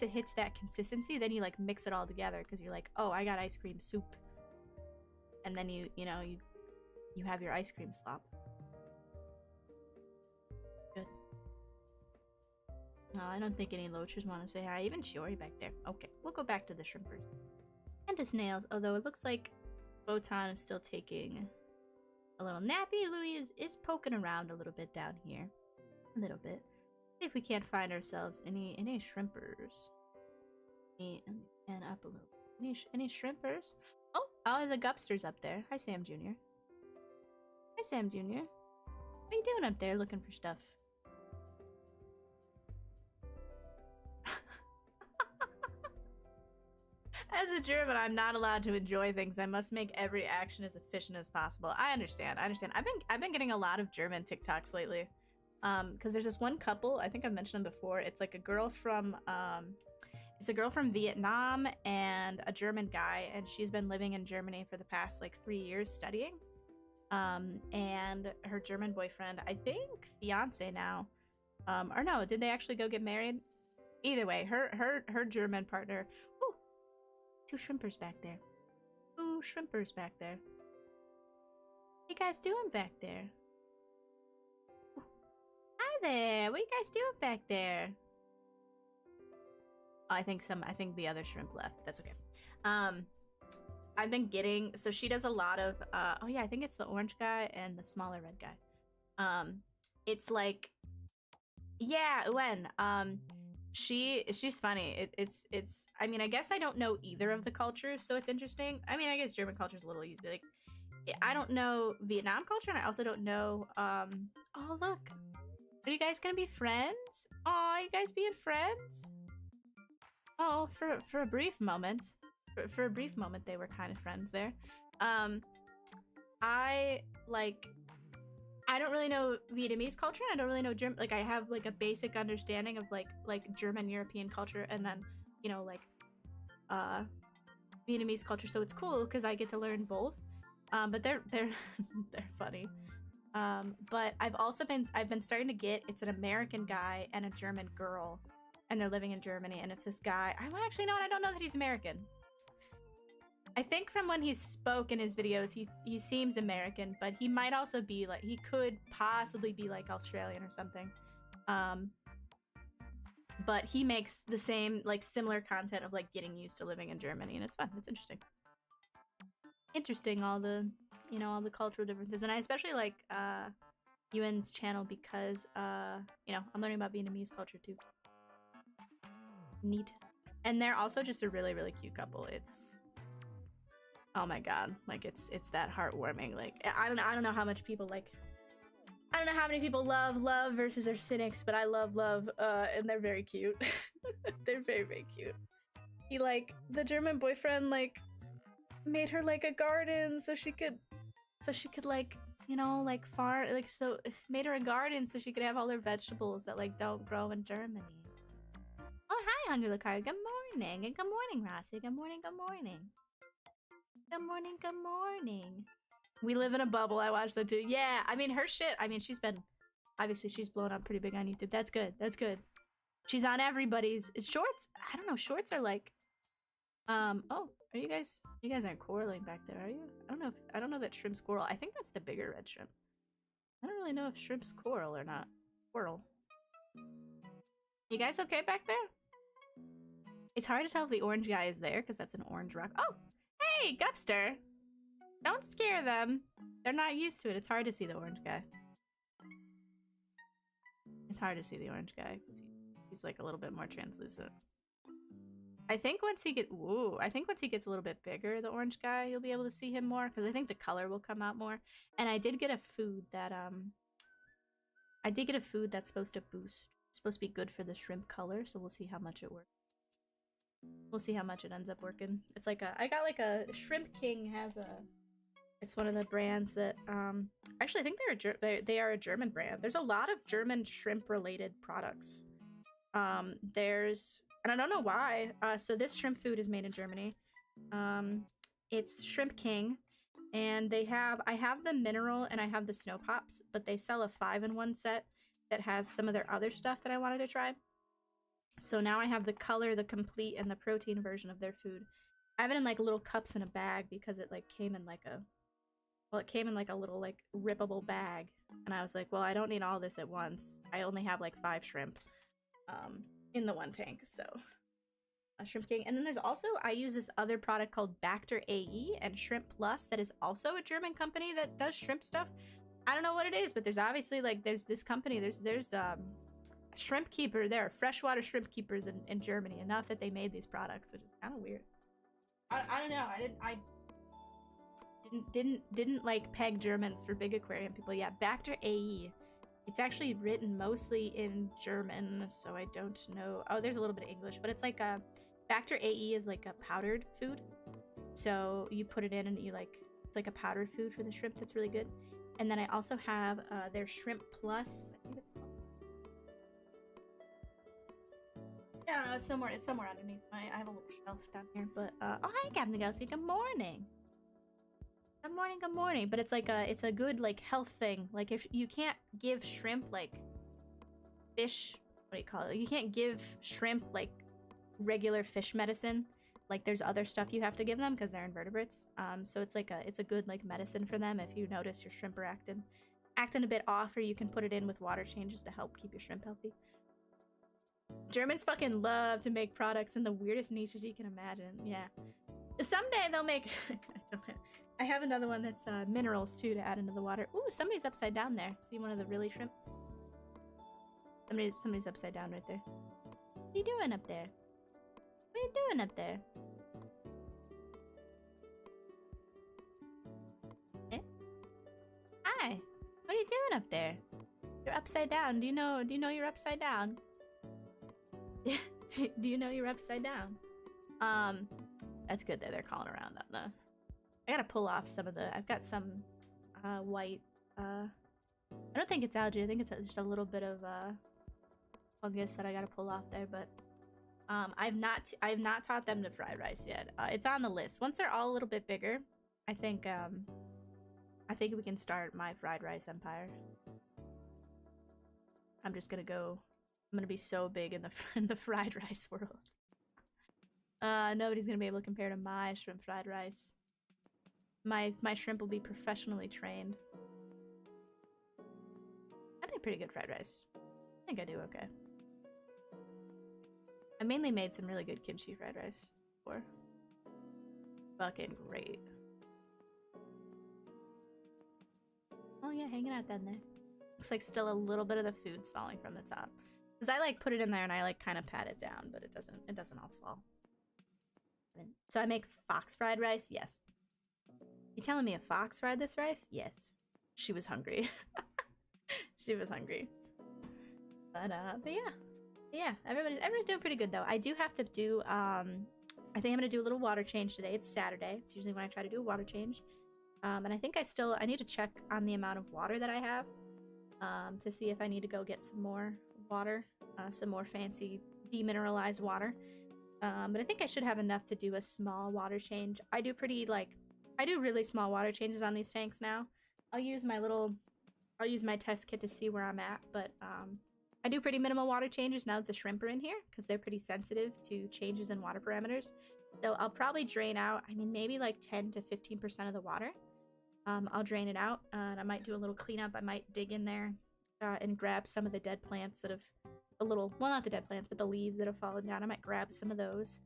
S2: hits that consistency, then you like mix it all together because you're like, oh, I got ice cream soup. And then you have your ice cream slop. Good. No, I don't think any loachers want to say hi. Even Shiori back there. Okay, we'll go back to the shrimpers. And to snails, although it looks like Botan is still taking a little nappy. Louis is poking around a little bit down here. A little bit. See if we can't find ourselves any shrimpers. And up a little. Any shrimpers? Oh, the Gupster's up there. Hi, Sam Jr. Hi, Sam Jr. What are you doing up there looking for stuff? As a German, I'm not allowed to enjoy things. I must make every action as efficient as possible. I understand. I've been getting a lot of German TikToks lately. Because there's this one couple, I think I've mentioned them before. It's like a girl from Vietnam and a German guy, and she's been living in Germany for the past like 3 years studying. And her German boyfriend, I think fiance now, or no, did they actually go get married? Either way, her German partner. Ooh, 2 shrimpers back there. 2 shrimpers back there. What you guys doing back there? Hi there. What you guys doing back there? Oh, I think the other shrimp left. That's okay. I've been getting, so she does a lot of oh yeah, I think it's the orange guy and the smaller red guy. It's like, yeah, when she's funny. It's I mean, I guess I don't know either of the cultures, so it's interesting. I mean, I guess German culture is a little easy. Like, I don't know Vietnam culture, and I also don't know oh look. Are you guys gonna be friends? Oh, you guys being friends? Oh, for a brief moment. For a brief moment they were kind of friends there. I don't really know Vietnamese culture, and I don't really know German. Like, I have like a basic understanding of like German European culture, and then, you know, like Vietnamese culture, so it's cool because I get to learn both. But they're they're funny. But I've been starting to get, it's an American guy and a German girl, and they're living in Germany, and it's this guy. I don't know that he's American. I think from when he spoke in his videos, he seems American, but he might also be like, he could possibly be like Australian or something. But he makes the same, like, similar content of like getting used to living in Germany, and it's fun. It's interesting, all the, you know, all the cultural differences. And I especially like Ewan's channel because you know, I'm learning about Vietnamese culture too. Neat. And they're also just a really, really cute couple. It's, oh my god, like it's that heartwarming. Like, I don't know how much people like, I don't know how many people love versus are cynics, but I love, and they're very cute. They're very, very cute. He, like, the German boyfriend, like, made her like a garden so she could like, you know, like farm, like, so made her a garden so she could have all her vegetables that like don't grow in Germany. Oh, hi, Hungry Lucario. Good morning. And good morning, Rossi. Good morning, good morning. Good morning, good morning. We live in a bubble. I watched that too. Yeah, I mean, her shit, I mean, obviously she's blown up pretty big on YouTube. That's good. That's good. She's on everybody's shorts. I don't know. Shorts are like, oh, are you guys aren't quarreling back there, are you? I don't know that shrimps quarrel. I think that's the bigger red shrimp. I don't really know if shrimps quarrel or not. Quarrel. You guys okay back there? It's hard to tell if the orange guy is there because that's an orange rock. Oh, hey, Gupster. Don't scare them. They're not used to it. It's hard to see the orange guy. It's hard to see the orange guy because he's like a little bit more translucent. I think once he gets a little bit bigger, the orange guy, you'll be able to see him more because I think the color will come out more. And I did get a food that that's supposed to boost. It's supposed to be good for the shrimp color, so we'll see how much it works. We'll see how much it ends up working. It's like I got like a Shrimp King has a. It's one of the brands that actually I think they are a German brand. There's a lot of German shrimp related products. And I don't know why. So this shrimp food is made in Germany. It's Shrimp King, and I have the mineral and I have the snow pops, but they sell a 5-in-1 set, that has some of their other stuff that I wanted to try. So now I have the color, the complete, and the protein version of their food. I have it in like little cups in a bag because it like came in like a, well, it came in like a little like rippable bag. And I was like, well, I don't need all this at once. I only have like 5 shrimp in the one tank, so Shrimp King. And then there's also, I use this other product called 𝙃𝙀𝗍 and Shrimp Plus that is also a German company that does shrimp stuff. I don't know what it is, but there's obviously like there's this company, there's shrimp keeper there, freshwater shrimp keepers in Germany, enough that they made these products, which is kind of weird. I don't know. I didn't like peg Germans for big aquarium people. Yeah, 𝙃𝙀𝗍. It's actually written mostly in German, so I don't know. Oh, there's a little bit of English, but it's like a 𝙃𝙀𝗍 is like a powdered food. So you put it in and you like, it's like a powdered food for the shrimp that's really good. And then I also have their Shrimp Plus. I think it's, I don't know, it's somewhere underneath my, I have a little shelf down here, but oh hi Captain Galaxy, good morning. Good morning. But it's like it's a good like health thing. Like if you can't give shrimp like fish, what do you call it? You can't give shrimp like regular fish medicine. Like there's other stuff you have to give them because they're invertebrates. So it's like it's a good like medicine for them if you notice your shrimp are acting a bit off, or you can put it in with water changes to help keep your shrimp healthy. Germans fucking love to make products in the weirdest niches you can imagine. Yeah. Someday they'll make... I have another one that's minerals too to add into the water. Ooh, somebody's upside down there. See one of the really shrimp? Somebody's upside down right there. What are you doing up there? What are you doing up there? Eh? Hi. What are you doing up there? You're upside down. Do you know you're upside down? Do you know you're upside down? That's good that they're calling around on the... I gotta pull off some of the... I've got some white... I don't think it's algae. I think it's just a little bit of fungus that I gotta pull off there, but I've not taught them to fry rice yet. It's on the list. Once they're all a little bit bigger, I think we can start my fried rice empire. I'm just gonna go... I'm gonna be so big in the fried rice world. Nobody's gonna be able to compare to my shrimp fried rice. My shrimp will be professionally trained. I make pretty good fried rice. I think I do okay. I mainly made some really good kimchi fried rice before. Fucking great. Oh yeah, hanging out down there. Looks like still a little bit of the food's falling from the top. Because I like put it in there and I like kind of pat it down, but it doesn't all fall. So I make fox fried rice? Yes. You telling me a fox fried this rice? Yes. She was hungry. She was hungry. But yeah, everybody's doing pretty good though. I do have to do I think I'm gonna do a little water change today. It's Saturday. It's usually when I try to do a water change. And I think I need to check on the amount of water that I have to see if I need to go get some more water, some more fancy demineralized water. But I think I should have enough to do a small water change. I do really small water changes on these tanks now. I'll use my test kit to see where I'm at, but I do pretty minimal water changes now that the shrimp are in here because they're pretty sensitive to changes in water parameters. So I'll probably drain out, I mean, maybe like 10 to 15% of the water. I'll drain it out, and I might do a little cleanup. I might dig in there and grab some of the dead plants that have well, not the dead plants, but the leaves that have fallen down. I might grab some of those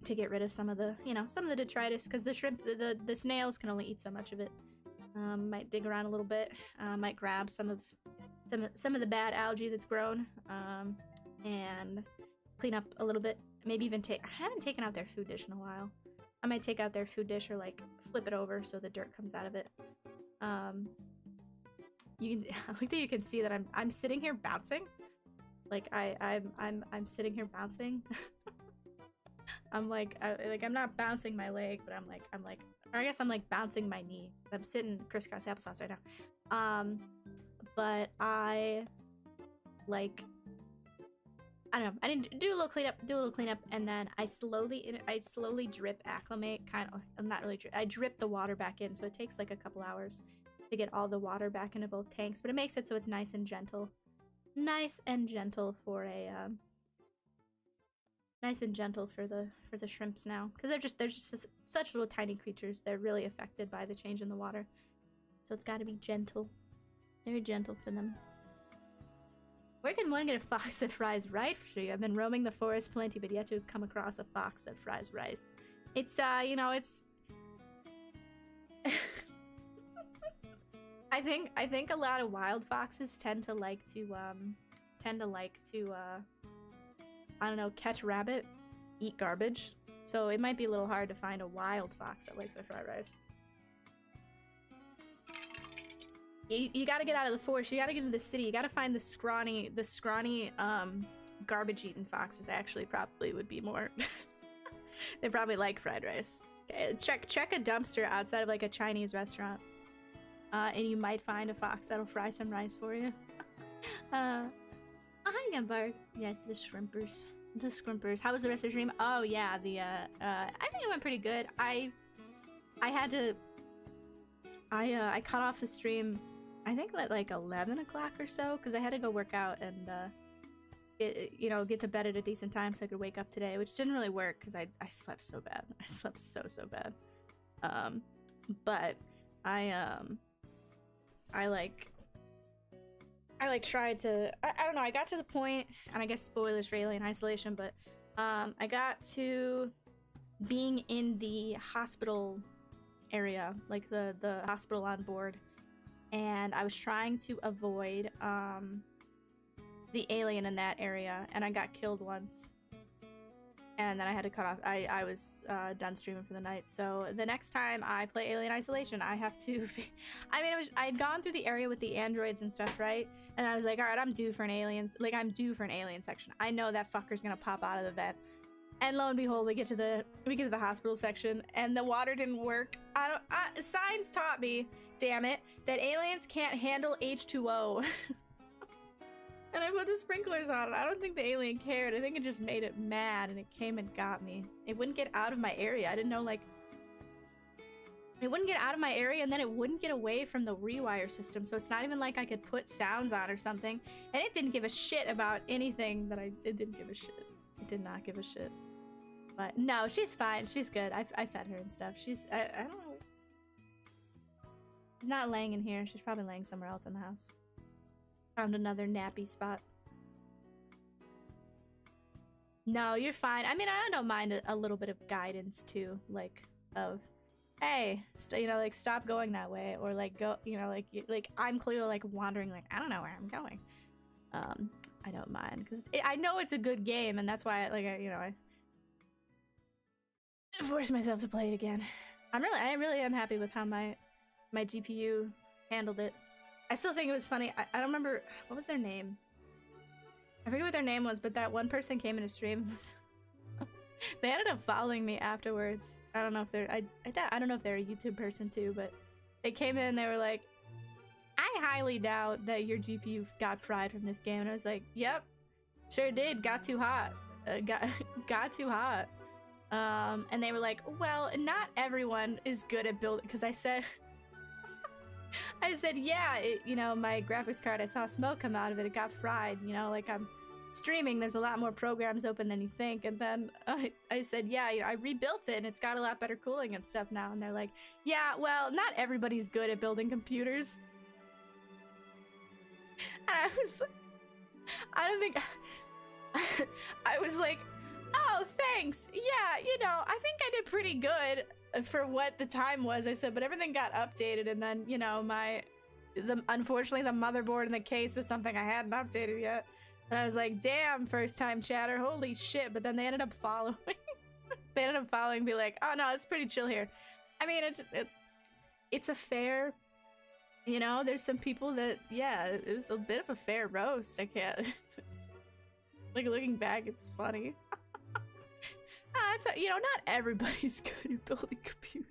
S2: to get rid of some of the, some of the detritus, because the shrimp, the snails can only eat so much of it. Might dig around a little bit. Might grab some of the bad algae that's grown and clean up a little bit. Maybe even I haven't taken out their food dish in a while. I might take out their food dish or like flip it over so the dirt comes out of it. You can I like that you can see that I'm sitting here bouncing. Like I'm sitting here bouncing. I'm like I'm not bouncing my leg, but I'm like or I guess I'm like bouncing my knee. I'm sitting crisscross applesauce right now. But I don't know. I didn't do a little cleanup, and then I slowly drip acclimate. Kind of, I'm not really. I drip the water back in, so it takes like a couple hours. to get all the water back into both tanks, but it makes it so it's nice and gentle. Nice and gentle for a nice and gentle for the shrimps now, because they're just such little tiny creatures. They're really affected by the change in the water, so it's got to be gentle, very gentle for them. Where can one get a fox that fries rice for you? I've been roaming the forest plenty, but yet to come across a fox that fries rice. It's you know, it's I think a lot of wild foxes tend to like to I don't know, catch rabbit, eat garbage. So it might be a little hard to find a wild fox that likes their fried rice. You gotta get out of the forest, you gotta get into the city, you gotta find the scrawny garbage eating foxes. Actually probably would be more they probably like fried rice. Okay, check a dumpster outside of like a Chinese restaurant, and you might find a fox that'll fry some rice for you. Hi again, Bark. Yes, the shrimpers. The scrimpers. How was the rest of the stream? Oh yeah, I think it went pretty good. I cut off the stream, I think at like 11 o'clock or so, because I had to go work out and get to bed at a decent time so I could wake up today, which didn't really work because I slept so bad. I slept so bad. But I tried to, I don't know, I got to the point, and I guess spoilers for Alien Isolation, but I got to being in the hospital area, like the hospital on board, and I was trying to avoid the alien in that area, and I got killed once, and then I had to cut off. I was done streaming for the night, so the next time I play Alien Isolation, I have to I mean, I had gone through the area with the androids and stuff, right? And I was like, all right, I'm due for an alien section. I know that fucker's gonna pop out of the vent. And lo and behold, we get to the hospital section, and the water didn't work. Science taught me, damn it, that aliens can't handle H2O. And I put the sprinklers on it. I don't think the alien cared. I think it just made it mad, and it came and got me. It wouldn't get out of my area. I didn't know, like, it wouldn't get out of my area, and then it wouldn't get away from the rewire system. So it's not even like I could put sounds on or something. And it didn't give a shit about anything that it didn't give a shit. It did not give a shit. But no, she's fine. She's good. I fed her and stuff. I don't know. She's not laying in here. She's probably laying somewhere else in the house. Found another nappy spot. No, you're fine. I mean, I don't mind a little bit of guidance too, like of, hey, like stop going that way, or like go, like I'm clearly like wandering, like I don't know where I'm going. I don't mind because I know it's a good game, and that's why I force myself to play it again. I really am happy with how my GPU handled it. I still think it was funny. I don't remember, what was their name? I forget what their name was, but that one person came into stream. They ended up following me afterwards. I don't know if they're, I don't know if they're a YouTube person too, but they came in and they were like, I highly doubt that your GPU got fried from this game. And I was like, yep, sure did. Got too hot. Got too hot. And they were like, well, not everyone is good at building, because I said, yeah, my graphics card, I saw smoke come out of it, it got fried, like I'm streaming, there's a lot more programs open than you think, and then I said, yeah, I rebuilt it, and it's got a lot better cooling and stuff now, and they're like, yeah, well, not everybody's good at building computers. And I was like, oh, thanks, yeah, I think I did pretty good for what the time was. I said, but everything got updated, and then unfortunately the motherboard in the case was something I hadn't updated yet, and I was like, damn, first time chatter, holy shit. But then they ended up following. They ended up following, be like, oh no, it's pretty chill here. I mean, it's a fair, there's some people that, yeah, it was a bit of a fair roast. I can't like, looking back, it's funny. Not everybody's good at building computers.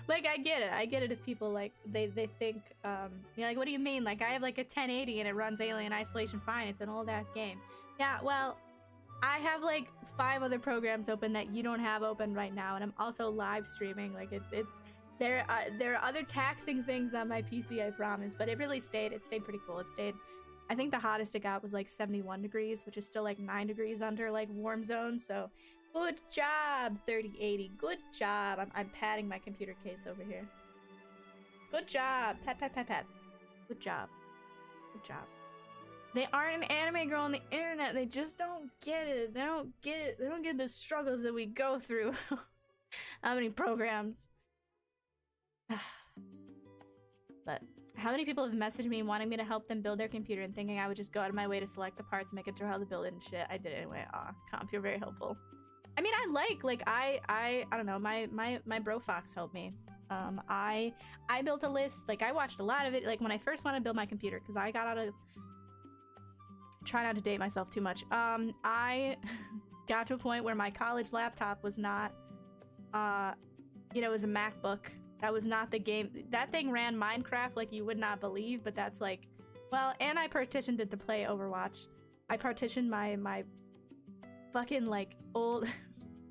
S2: Like, I get it if people, like, they think, like, what do you mean? Like, I have, like, a 1080 and it runs Alien Isolation fine. It's an old-ass game. Yeah, well, I have, like, 5 other programs open that you don't have open right now, and I'm also live streaming. Like, There are other taxing things on my PC, I promise, but it stayed pretty cool. It stayed, I think the hottest it got was like 71 degrees, which is still like 9 degrees under like warm zone. So good job, 3080. Good job. I'm patting my computer case over here. Good job. Pat, pat, pat, pat. Good job. Good job. They aren't an anime girl on the internet. They just don't get it. They don't get it. They don't get the struggles that we go through. How many programs? But how many people have messaged me wanting me to help them build their computer and thinking I would just go out of my way to select the parts, make it through how to build it and shit. I did it anyway. Aw, Comp, you're very helpful. I mean, I don't know, my bro Fox helped me. I built a list, like I watched a lot of it, like when I first wanted to build my computer, because I got out of, try not to date myself too much. I got to a point where my college laptop was not, you know, it was a MacBook. That was not the game. That thing ran Minecraft like you would not believe, but that's like, well, and I partitioned it to play Overwatch. I partitioned my fucking like old,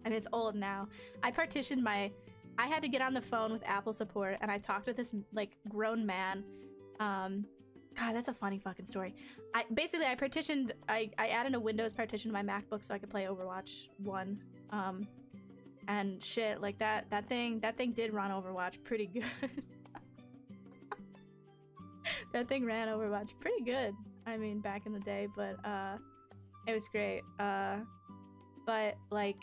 S2: I mean it's old now. I partitioned I had to get on the phone with Apple support and I talked to this like grown man. God, that's a funny fucking story. I partitioned, I added a Windows partition to my MacBook so I could play Overwatch 1. And shit, like that thing did run Overwatch pretty good. That thing ran Overwatch pretty good. I mean, back in the day, but it was great. But like,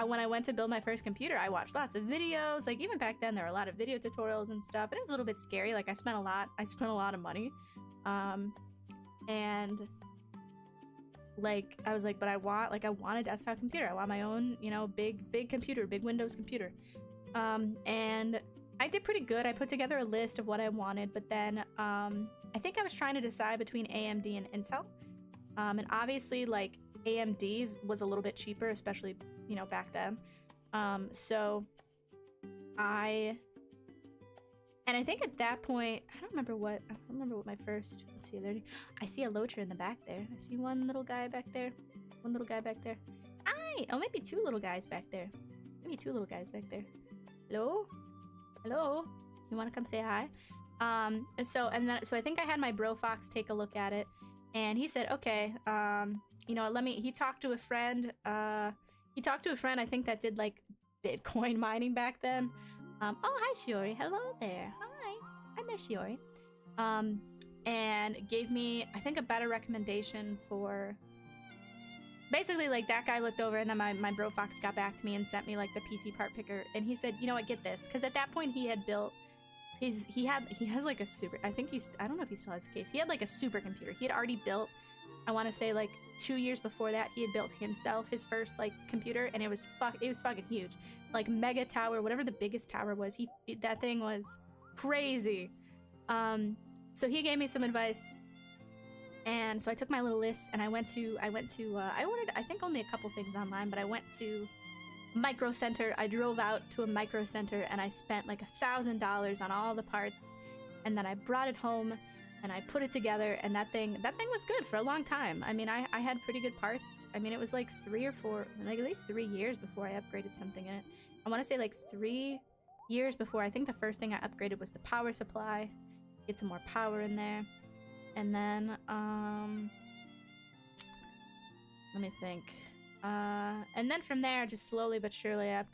S2: when I went to build my first computer, I watched lots of videos. Like even back then, there were a lot of video tutorials and stuff, and it was a little bit scary. Like I spent a lot of money, and like I was like, but I want a desktop computer. I want my own, you know, big computer, big Windows computer. And I did pretty good. I put together a list of what I wanted, but then I think I was trying to decide between AMD and Intel. And obviously like AMD's was a little bit cheaper, especially, you know, back then. So I think at that point, I don't remember what my first, let's see, there, I see a Loacher in the back there. I see one little guy back there. One little guy back there. Hi! Oh, maybe two little guys back there. Maybe two little guys back there. Hello? Hello? You want to come say hi? So I think I had my bro Fox take a look at it, and he said, okay, you know, he talked to a friend, I think that did like Bitcoin mining back then. Oh, hi, Shiori. Hello there. Hi. Hi there, Shiori. And gave me, I think, a better recommendation for... Basically, like, that guy looked over, and then my bro Fox got back to me and sent me, like, the PC part picker. And he said, you know what, get this. Because at that point, he had built... He has, like, a super... I don't know if he still has the case. He had, like, a super computer. He had already built... I want to say, like, 2 years before that, he had built himself his first, like, computer, and it was fucking huge. Like, mega tower, whatever the biggest tower was, that thing was crazy. So he gave me some advice, and so I took my little list, and I ordered, I think, only a couple things online, but I went to Micro Center. I drove out to a Micro Center, and I spent, like, $1,000 on all the parts, and then I brought it home, and I put it together, and that thing was good for a long time. I mean, I had pretty good parts. I mean, it was like 3 or 4, like at least 3 years before I upgraded something in it. I want to say like 3 years before. I think the first thing I upgraded was the power supply. Get some more power in there. And then, let me think. And then from there, just slowly but surely, I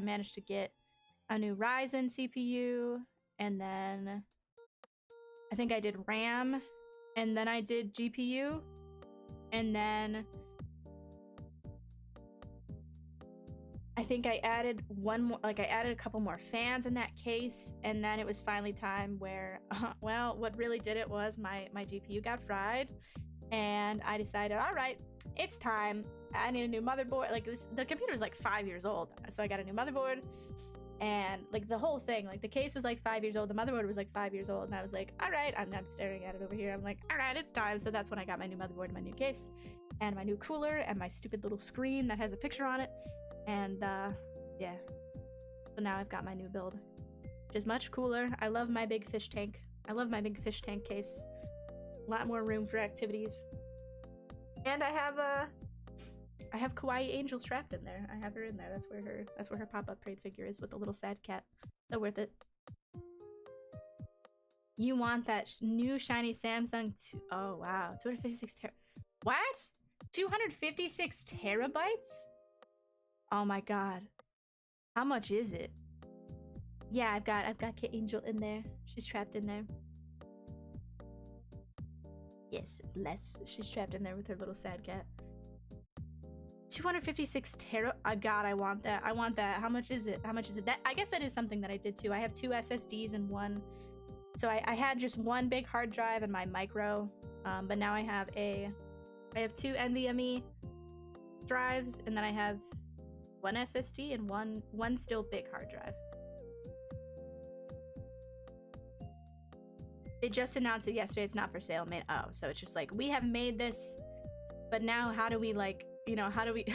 S2: managed to get a new Ryzen CPU, and then I think I did RAM, and then I did GPU, and then I think I added I added a couple more fans in that case, and then it was finally time where, well, what really did it was my GPU got fried, and I decided, all right, it's time. I need a new motherboard. Like the computer is like 5 years old, so I got a new motherboard. And like the whole thing, like the case was like 5 years old, the motherboard was like 5 years old, and I was like, all right, I'm staring at it over here. I'm like, all right, it's time. So that's when I got my new motherboard and my new case and my new cooler and my stupid little screen that has a picture on it. And yeah, so now I've got my new build, which is much cooler. I love my big fish tank. I love my big fish tank case. A lot more room for activities. And I I have Kawaii Angel strapped in there. I have her in there. That's where her pop-up crate figure is with the little sad cat. So worth it. You want that new shiny Samsung oh wow, 256 what? 256 terabytes? Oh my god. How much is it? Yeah, I've got Kit Angel in there. She's trapped in there. Yes, less. She's trapped in there with her little sad cat. 256 tera. God, I want that. I want that. How much is it? How much is it? That I guess that is something that I did too. I have 2 SSDs and one. So I had just one big hard drive and my micro, but now I have 2 NVMe drives, and then I have 1 SSD and one still big hard drive. They just announced it yesterday. It's not for sale. Oh, so it's just like, we have made this, but now how do we, like, you know, how do we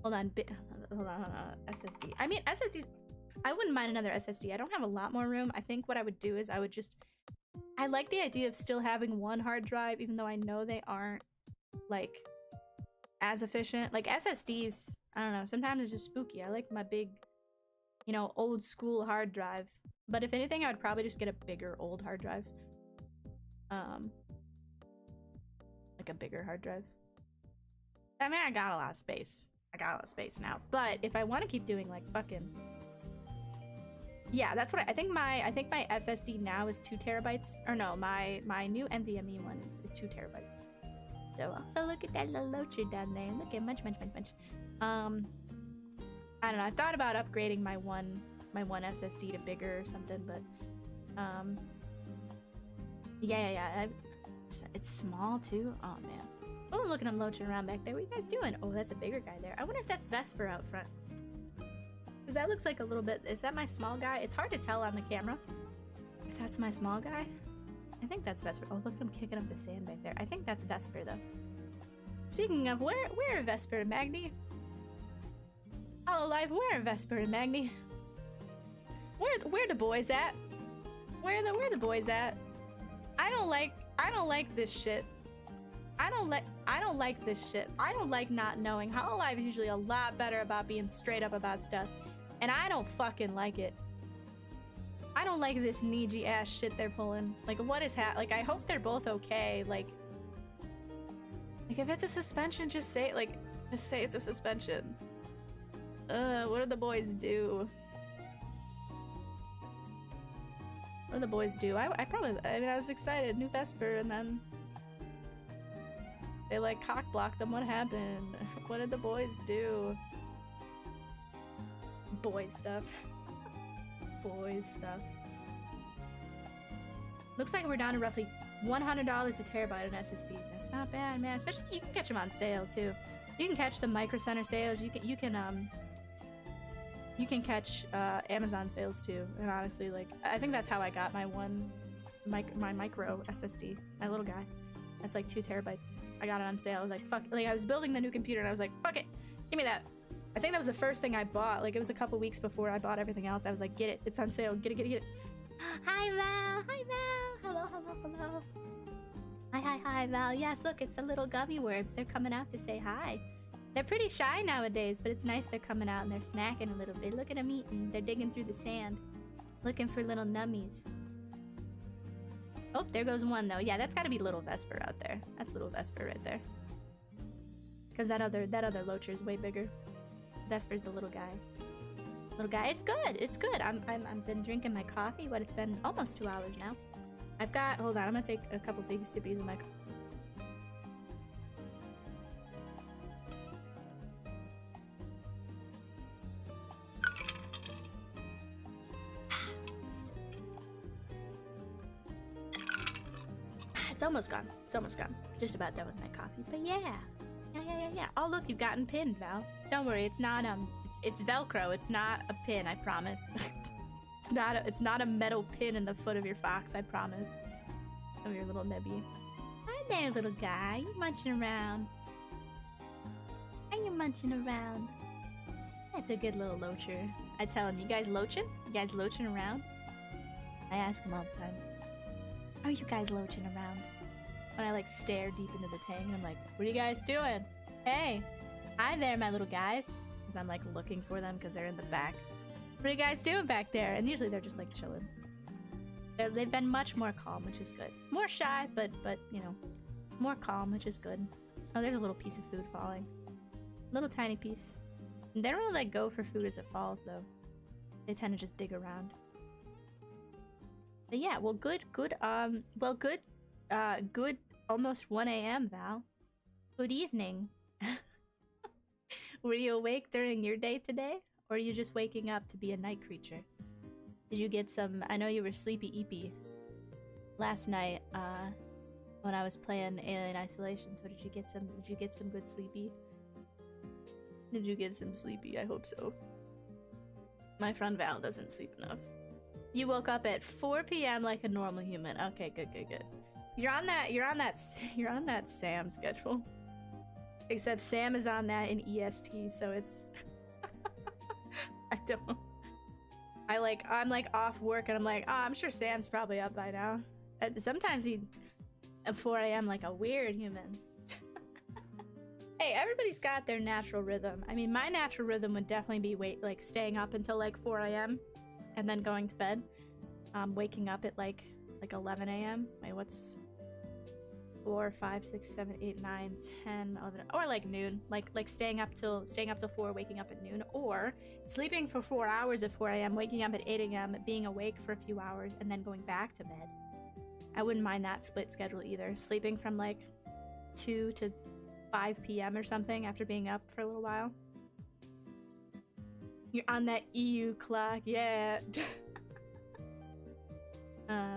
S2: hold on, SSD. I mean, SSD, I wouldn't mind another SSD. I don't have a lot more room. I think what I would do is I like the idea of still having 1 hard drive, even though I know they aren't like as efficient. Like SSDs, I don't know, sometimes it's just spooky. I like my big, you know, old school hard drive. But if anything, I would probably just get a bigger old hard drive. Like a bigger hard drive. I mean, I got a lot of space. I got a lot of space now. But if I want to keep doing like fucking, yeah, that's what I think. My SSD now is 2 terabytes. Or no, my new NVMe one is 2 terabytes. So also look at that little loacher down there. Look at munch. I don't know. I thought about upgrading my one SSD to bigger or something, but yeah. It's small too. Oh man. Oh, look at him loaching around back there. What are you guys doing? Oh, that's a bigger guy there. I wonder if that's Vesper out front. Because that looks like a little bit... Is that my small guy? It's hard to tell on the camera if that's my small guy. I think that's Vesper. Oh, look at him kicking up the sand back there. I think that's Vesper, though. Speaking of, where are Vesper and Magni? Hello, Live. Where are Vesper and Magni? Where the boys at? Where the boys at? I don't like this shit. I don't like this shit. I don't like not knowing. Hololive is usually a lot better about being straight up about stuff, and I don't fucking like it. I don't like this Niji ass shit they're pulling. Like, what is like, I hope they're both okay. Like if it's a suspension, just say it's a suspension. What do the boys do? What do the boys do? I mean, I was excited. New Vesper, and then they like cock blocked them. What happened? What did the boys do? Boy stuff. Boys stuff. Looks like we're down to roughly $100 a terabyte on SSD. That's not bad, man. Especially you can catch them on sale too. You can catch the Micro Center sales. You can catch Amazon sales too. And honestly, like, I think that's how I got my my micro SSD, my little guy. That's like 2 terabytes. I got it on sale. I was like, fuck. Like, I was building the new computer and I was like, fuck it, give me that. I think that was the first thing I bought. Like, it was a couple weeks before I bought everything else. I was like, get it. It's on sale. Get it. Hi, Val. Hi, Val. Hello. Hi, Val. Yes, look, it's the little gummy worms. They're coming out to say hi. They're pretty shy nowadays, but it's nice they're coming out and they're snacking a little bit. Look at them eating. They're digging through the sand, looking for little nummies. Oh, there goes one, though. Yeah, that's gotta be little Vesper out there. That's little Vesper right there. Because that other Loacher is way bigger. Vesper's the little guy. Little guy. It's good. It's good. I've been drinking my coffee, but it's been almost 2 hours now. Hold on, I'm gonna take a couple big sippies of my coffee. It's almost gone. It's almost gone. Just about done with my coffee. But yeah. Oh, look, you've gotten pinned, Val. Don't worry, it's not it's Velcro. It's not a pin, I promise. It's not a metal pin in the foot of your fox, I promise. Of your little Nebby. Hi there, little guy. You munching around? Are you munching around? That's a good little loacher. I tell him, you guys loaching? You guys loaching around? I ask him all the time. Are you guys loaching around? When I like stare deep into the tank and I'm like, what are you guys doing? Hey. Hi there, my little guys. Because I'm like looking for them because they're in the back. What are you guys doing back there? And usually they're just like chilling. They've been much more calm, which is good. More shy, but you know, more calm, which is good. Oh, there's a little piece of food falling. Little tiny piece. And they don't really like go for food as it falls though. They tend to just dig around. But yeah, well good almost 1 a.m. Val. Good evening. Were you awake during your day today? Or are you just waking up to be a night creature? Did you get some... I know you were sleepy-eepy last night when I was playing Alien Isolation, so did you get some good sleepy? Did you get some sleepy? I hope so. My friend Val doesn't sleep enough. You woke up at 4 p.m. like a normal human. Okay, good. You're on that Sam schedule. Except Sam is on that in EST, so it's I don't. I'm like off work and I'm like, oh, I'm sure Sam's probably up by now. Sometimes he at 4 a.m. like a weird human. Hey, everybody's got their natural rhythm. I mean, my natural rhythm would definitely be staying up until like 4 a.m. and then going to bed. Waking up at like 11 a.m. Wait, what's 4, 5, 6, 7, 8, 9, 10, 11, or like noon, like staying up till 4, waking up at noon, or sleeping for 4 hours at 4 a.m., waking up at 8 a.m., being awake for a few hours, and then going back to bed. I wouldn't mind that split schedule either. Sleeping from like 2 to 5 p.m. or something after being up for a little while. You're on that EU clock, yeah.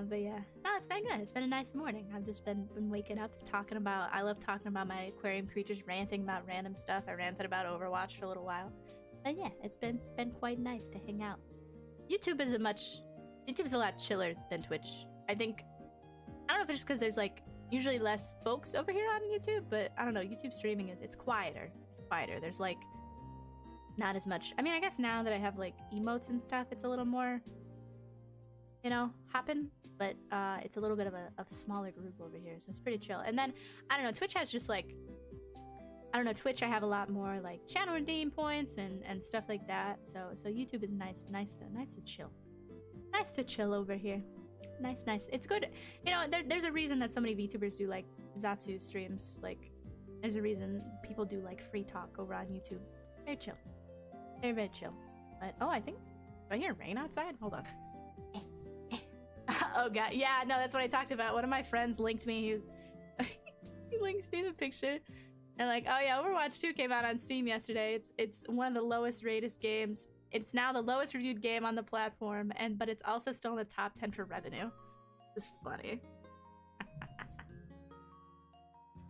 S2: But yeah, no, it's been good. It's been a nice morning. I've just been waking up talking about. I love talking about my aquarium creatures, ranting about random stuff. I ranted about Overwatch for a little while, but yeah, it's been quite nice to hang out. YouTube's a lot chiller than Twitch. I don't know if it's just because there's like usually less folks over here on YouTube, but I don't know. YouTube streaming it's quieter. It's quieter. There's like not as much. I mean, I guess now that I have like emotes and stuff, it's a little more, you know, hopping, but it's a little bit of a smaller group over here, so it's pretty chill. And then I don't know, Twitch has just like, I don't know, Twitch I have a lot more like channel redeem points and stuff like that. So YouTube is nice to chill. Nice to chill over here. Nice. It's good. You know, there's a reason that so many VTubers do like Zatsu streams. Like, there's a reason people do like free talk over on YouTube. Very chill. Very chill. But oh, I think, do I hear rain outside? Hold on. Oh god, yeah, no, that's what I talked about. One of my friends linked me. He linked me the picture, and like, oh yeah, Overwatch 2 came out on Steam yesterday. It's one of the lowest rated games. It's now the lowest reviewed game on the platform, but it's also still in the top 10 for revenue. It's funny.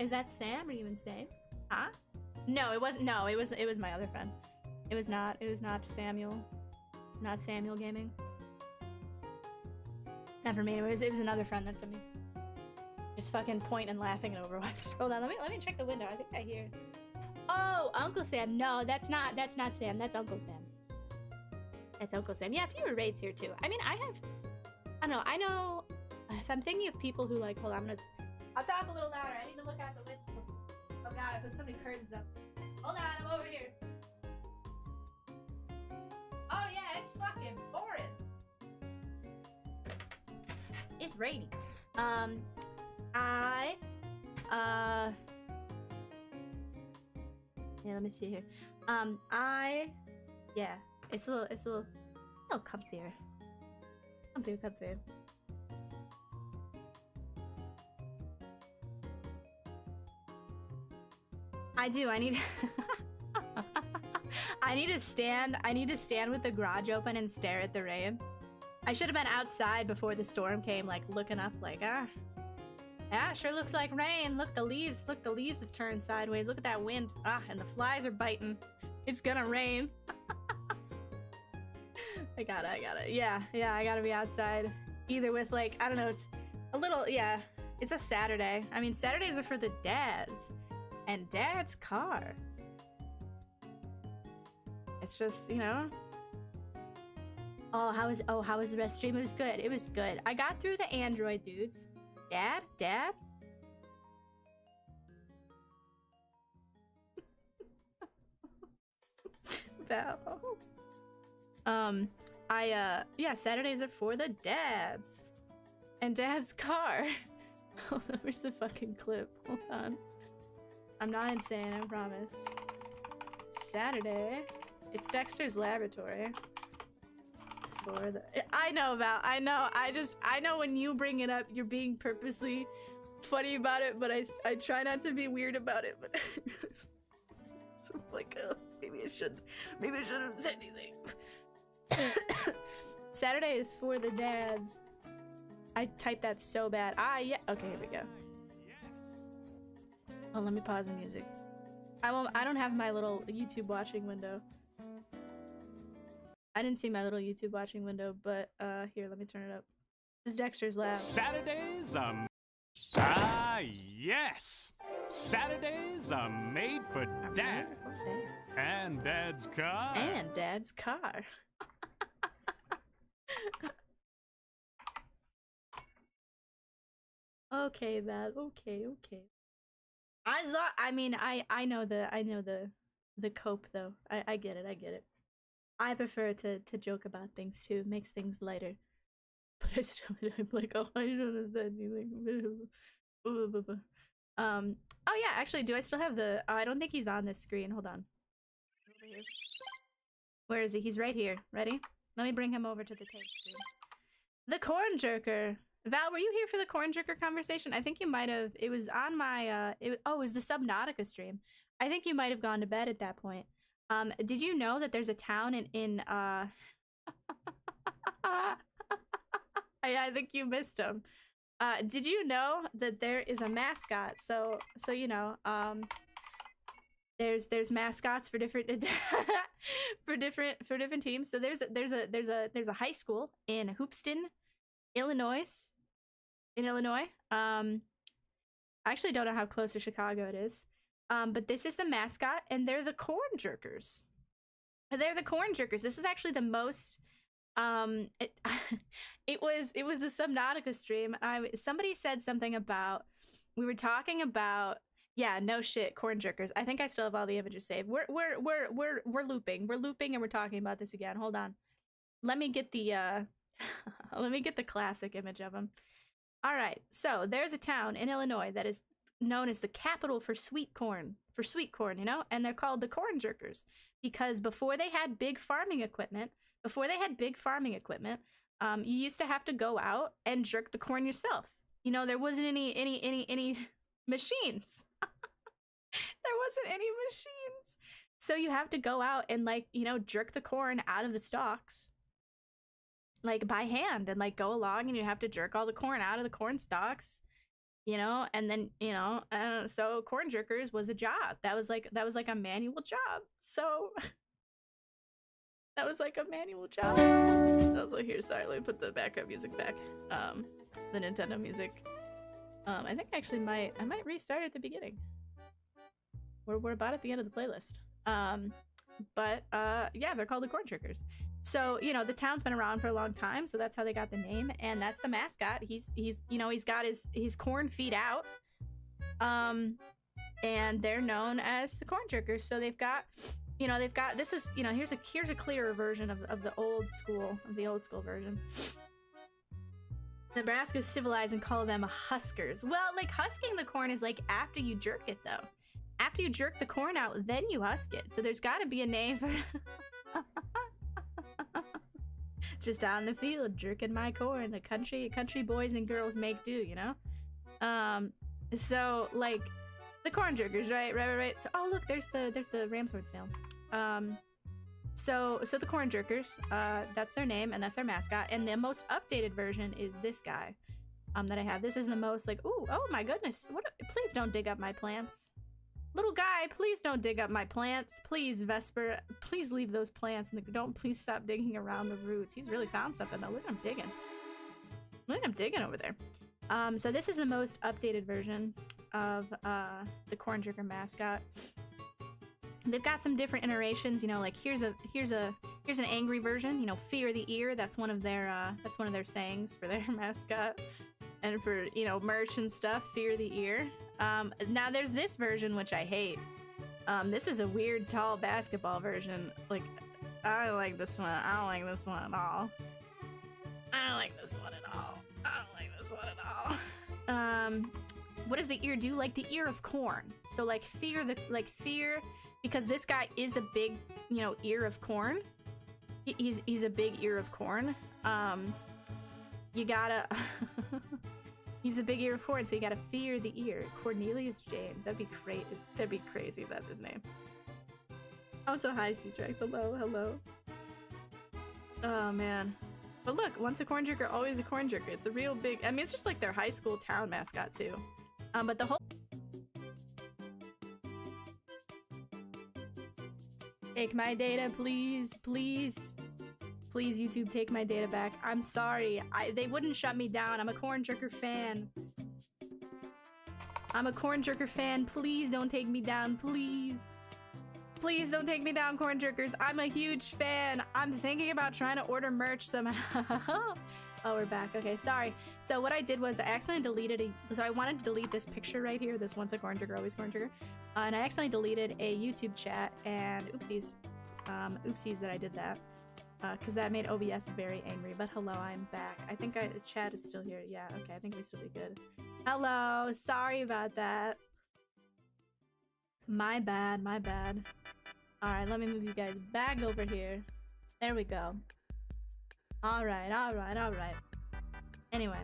S2: Is that Sam? Are you insane? Huh? No, it wasn't. No, it was my other friend. It was not Samuel. Not Samuel Gaming. Not for me. It was another friend that sent me. Just fucking pointing and laughing at Overwatch. Hold on, let me check the window. I think I hear. Oh, Uncle Sam. No, that's not Sam. That's Uncle Sam. That's Uncle Sam. Yeah, a few rates here too. I mean, I know. If I'm thinking of people who like, hold on, I'll talk a little louder. I need to look out the window. Oh god, I put so many curtains up. Hold on, I'm over here. Oh yeah, it's fucking boring. It's rainy. Yeah, let me see here. Yeah, it's a little comfier. Comfier. I do. I need to stand with the garage open and stare at the rain. I should have been outside before the storm came, like looking up, like, yeah, sure looks like rain. Look, the leaves have turned sideways. Look at that wind. And the flies are biting. It's gonna rain. I gotta. Yeah, I gotta be outside. Either with like, I don't know, it's a little, yeah, it's a Saturday. I mean, Saturdays are for the dads. And Dad's car. It's just, you know. How was the rest stream? It was good. I got through the Android dudes. Dad? about? Yeah, Saturdays are for the dads. And dad's car. Hold on, where's the fucking clip? Hold on. I'm not insane, I promise. Saturday. It's Dexter's laboratory. For the I know when you bring it up, you're being purposely funny about it, but I try not to be weird about it, but so like maybe I shouldn't have said anything. Saturday is for the dads. I typed that so bad. Yeah. Okay, here we go. Oh, let me pause the music. I don't have my little YouTube watching window. I didn't see my little YouTube watching window, but here, let me turn it up. This is Dexter's lab.
S3: Saturdays, yes! Saturdays are made for dads. And dad's car.
S2: And dad's car. Okay, man. Okay. I know the cope though. I get it. I prefer to joke about things too. It makes things lighter. But I'm like, oh, I don't understand anything. Oh yeah, actually, do I still have the I don't think he's on this screen. Hold on. Where is he? He's right here. Ready? Let me bring him over to the tape screen. The corn jerker. Val, were you here for the corn jerker conversation? I think you might have. It was on my it was the Subnautica stream. I think you might have gone to bed at that point. Did you know that there's a town in I think you missed him. Did you know that there is a mascot? So you know, there's mascots for different for different teams. So there's a high school in Hoopeston, Illinois. I actually don't know how close to Chicago it is. But this is the mascot, and they're the corn jerkers. This is actually the most it was the Subnautica stream. Somebody said something about, we were talking about, yeah, no shit, corn jerkers. I think I still have all the images saved. We're looping and we're talking about this again. Hold on. Let me get the let me get the classic image of them. All right. So there's a town in Illinois that is known as the capital for sweet corn, you know, and they're called the corn jerkers because before they had big farming equipment, you used to have to go out and jerk the corn yourself. You know, there wasn't any machines. There wasn't any machines. So you have to go out and, like, you know, jerk the corn out of the stalks, like, by hand, and, like, go along, and you have to jerk all the corn out of the corn stalks, you know, and then, you know, so corn jerkers was a job. That was like a manual job. So that was like a manual job. Also here, sorry, let me put the background music back. The Nintendo music. I think actually I might restart at the beginning. We're about at the end of the playlist. Yeah, they're called the corn jerkers. So, you know, the town's been around for a long time, so that's how they got the name, and that's the mascot. He's you know, he's got his corn feet out. And they're known as the corn jerkers. So they've got this is, you know, here's a clearer version of the old school version. Nebraska's civilized and call them huskers. Well, like, husking the corn is like after you jerk it, though. After you jerk the corn out, then you husk it. So there's got to be a name for just out in the field jerking my corn. The country boys and girls make do, you know. So, like, the corn jerkers, right. So, oh look, there's the ramshorn snail. So the corn jerkers, that's their name and that's their mascot. And the most updated version is this guy, that I have. This is the most, like, ooh, oh my goodness! Please don't dig up my plants, little guy. Please don't dig up my plants, please, Vesper. Please leave those plants, and don't please stop digging around the roots. He's really found something though. Look at him digging. Look at him digging over there. So this is the most updated version of the corn jerker mascot. They've got some different iterations, you know, like here's an angry version, you know, fear the ear. That's one of their sayings for their mascot, and for, you know, merch and stuff. Fear the ear. Now there's this version which I hate. This is a weird tall basketball version. Like, I don't like this one. I don't like this one at all. I don't like this one at all. I don't like this one at all. What does the ear do? Like the ear of corn. So like fear, because this guy is a big, you know, ear of corn. He's a big ear of corn. You gotta he's a big ear of corn, so you gotta fear the ear. Cornelius James. That'd be great. That'd be crazy if that's his name. Also, hi, C-Trax. Hello, hello. Oh man. But look, once a corn jerker, always a corn jerker. It's a real big, I mean, it's just like their high school town mascot too. But the whole take my data, please, please. Please, YouTube, take my data back. I'm sorry. They wouldn't shut me down. I'm a corn jerker fan. I'm a corn jerker fan. Please don't take me down, please. Please don't take me down, corn jerkers. I'm a huge fan. I'm thinking about trying to order merch somehow. Oh, we're back. Okay, sorry. So what I did was I accidentally deleted so I wanted to delete this picture right here, this once a corn jerker, always corn jerker. And I accidentally deleted a YouTube chat, and oopsies. Oopsies that I did that. Because that made OBS very angry. But hello, I'm back. I think the chat is still here. Yeah, okay, I think we still be good. Hello, sorry about that. My bad, my bad. Alright, let me move you guys back over here. There we go. Alright, alright, alright. Anyway,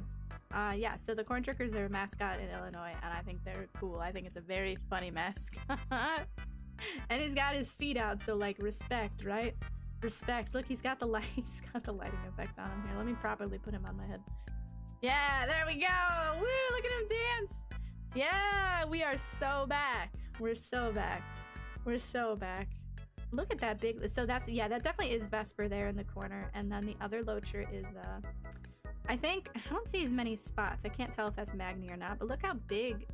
S2: yeah, so the corn jerkers are a mascot in Illinois, and I think they're cool. I think it's a very funny mascot. And he's got his feet out, so like respect, right? Respect. Look, he's got the light. He's got the lighting effect on him here. Let me properly put him on my head. Yeah, there we go. Woo! Look at him dance. Yeah, we are so back. We're so back. We're so back. Look at that big. So that's, yeah, that definitely is Vesper there in the corner, and then the other Loacher is I think I don't see as many spots. I can't tell if that's Magni or not. But look how big.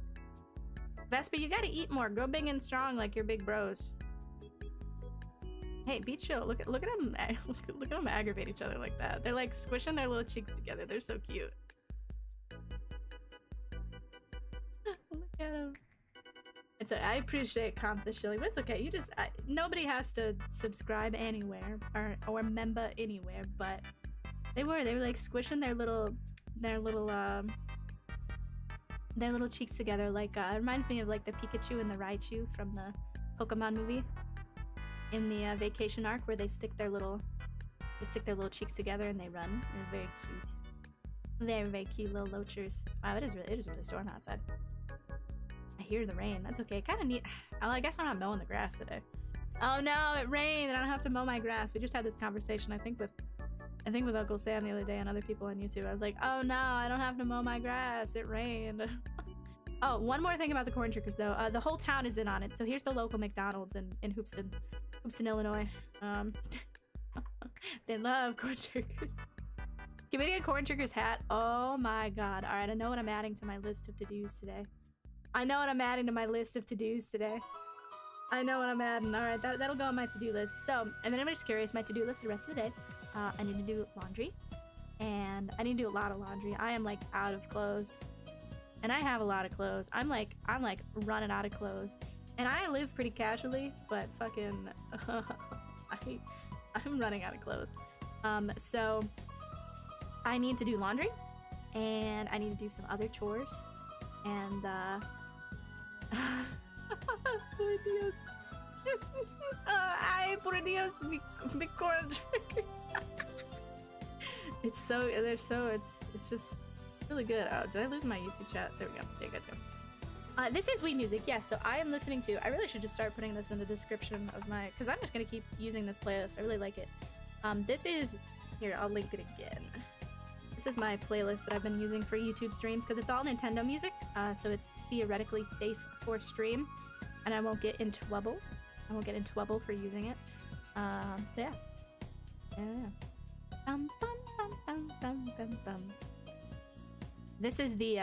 S2: Vesper, you gotta eat more. Grow big and strong like your big bros. Hey, be chill. Look at them. Look at them aggravate each other like that. They're like squishing their little cheeks together. They're so cute. Look at them. It's I appreciate comp the shilling, but it's okay. You just nobody has to subscribe anywhere or member anywhere. But they were like squishing their little cheeks together. Like it reminds me of like the Pikachu and the Raichu from the Pokemon movie. In the vacation arc where they stick their little cheeks together and they run. They're very cute. They're very cute little Loachers. Wow, it is really storming outside. I hear the rain. That's okay. Kind of neat. Oh, I guess I'm not mowing the grass today. Oh no, it rained and I don't have to mow my grass. We just had this conversation I think with Uncle Sam the other day and other people on YouTube. I was like, oh no, I don't have to mow my grass. It rained. Oh, one more thing about the corn jerkers though. The whole town is in on it. So here's the local McDonald's in Hoopeston, Illinois. They love corn jerkers. Can we get a corn jerkers hat? Oh my god. Alright, I know what I'm adding to my list of to-dos today. I know what I'm adding to my list of to-dos today. I know what I'm adding. Alright, that'll go on my to-do list. So, if anybody's curious, my to-do list the rest of the day. I need to do laundry. And I need to do a lot of laundry. I am like out of clothes. And I have a lot of clothes. I'm like running out of clothes. And I live pretty casually, but fucking I'm running out of clothes. So I need to do laundry and I need to do some other chores. And por Dios. Ay, por Dios, mi corn jerker. It's just really good. Oh, did I lose my YouTube chat? There we go. There you guys go. This is Wii Music. Yes, so I am listening to. I really should just start putting this in the description of my, because I'm just gonna keep using this playlist. I really like it. This is here. I'll link it again. This is my playlist that I've been using for YouTube streams because it's all Nintendo music, so it's theoretically safe for stream, and I won't get in trouble. I won't get in trouble for using it. So yeah. Bum, bum, bum, bum, bum, bum, bum. This is the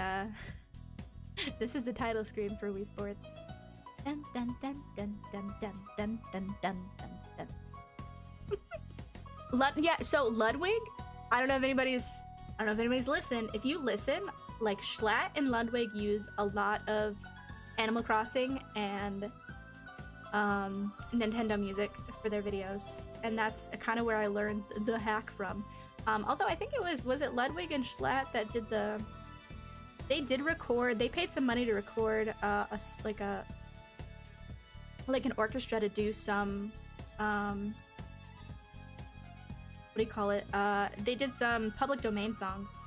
S2: this is the title screen for Wii Sports. Dun dun dun dun dun dun dun dun dun dun dun. Yeah, so Ludwig, I don't know if anybody's listened. If you listen, like Schlatt and Ludwig use a lot of Animal Crossing and Nintendo Music for their videos, and that's kind of where I learned the hack from. Although I think it was it Ludwig and Schlatt that did the... They did record, they paid some money to record like an orchestra to do some, what do you call it? They did some public domain songs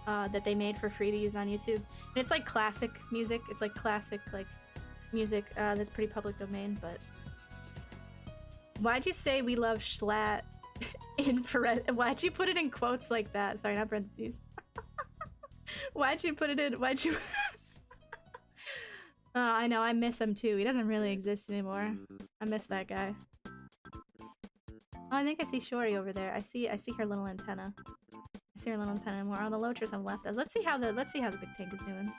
S2: that they made for free to use on YouTube. And it's like classic music. It's like classic like music that's pretty public domain, but... Why'd you say we love Schlatt in why'd you put it in quotes like that? Sorry, not parentheses. Why'd you put it in? Why'd you? Oh, I know. I miss him too. He doesn't really exist anymore. I miss that guy. Oh, I think I see Shori over there. I see her little antenna. I see her little antenna. More. Oh, the Loachers have left us. Let's see how the big tank is doing.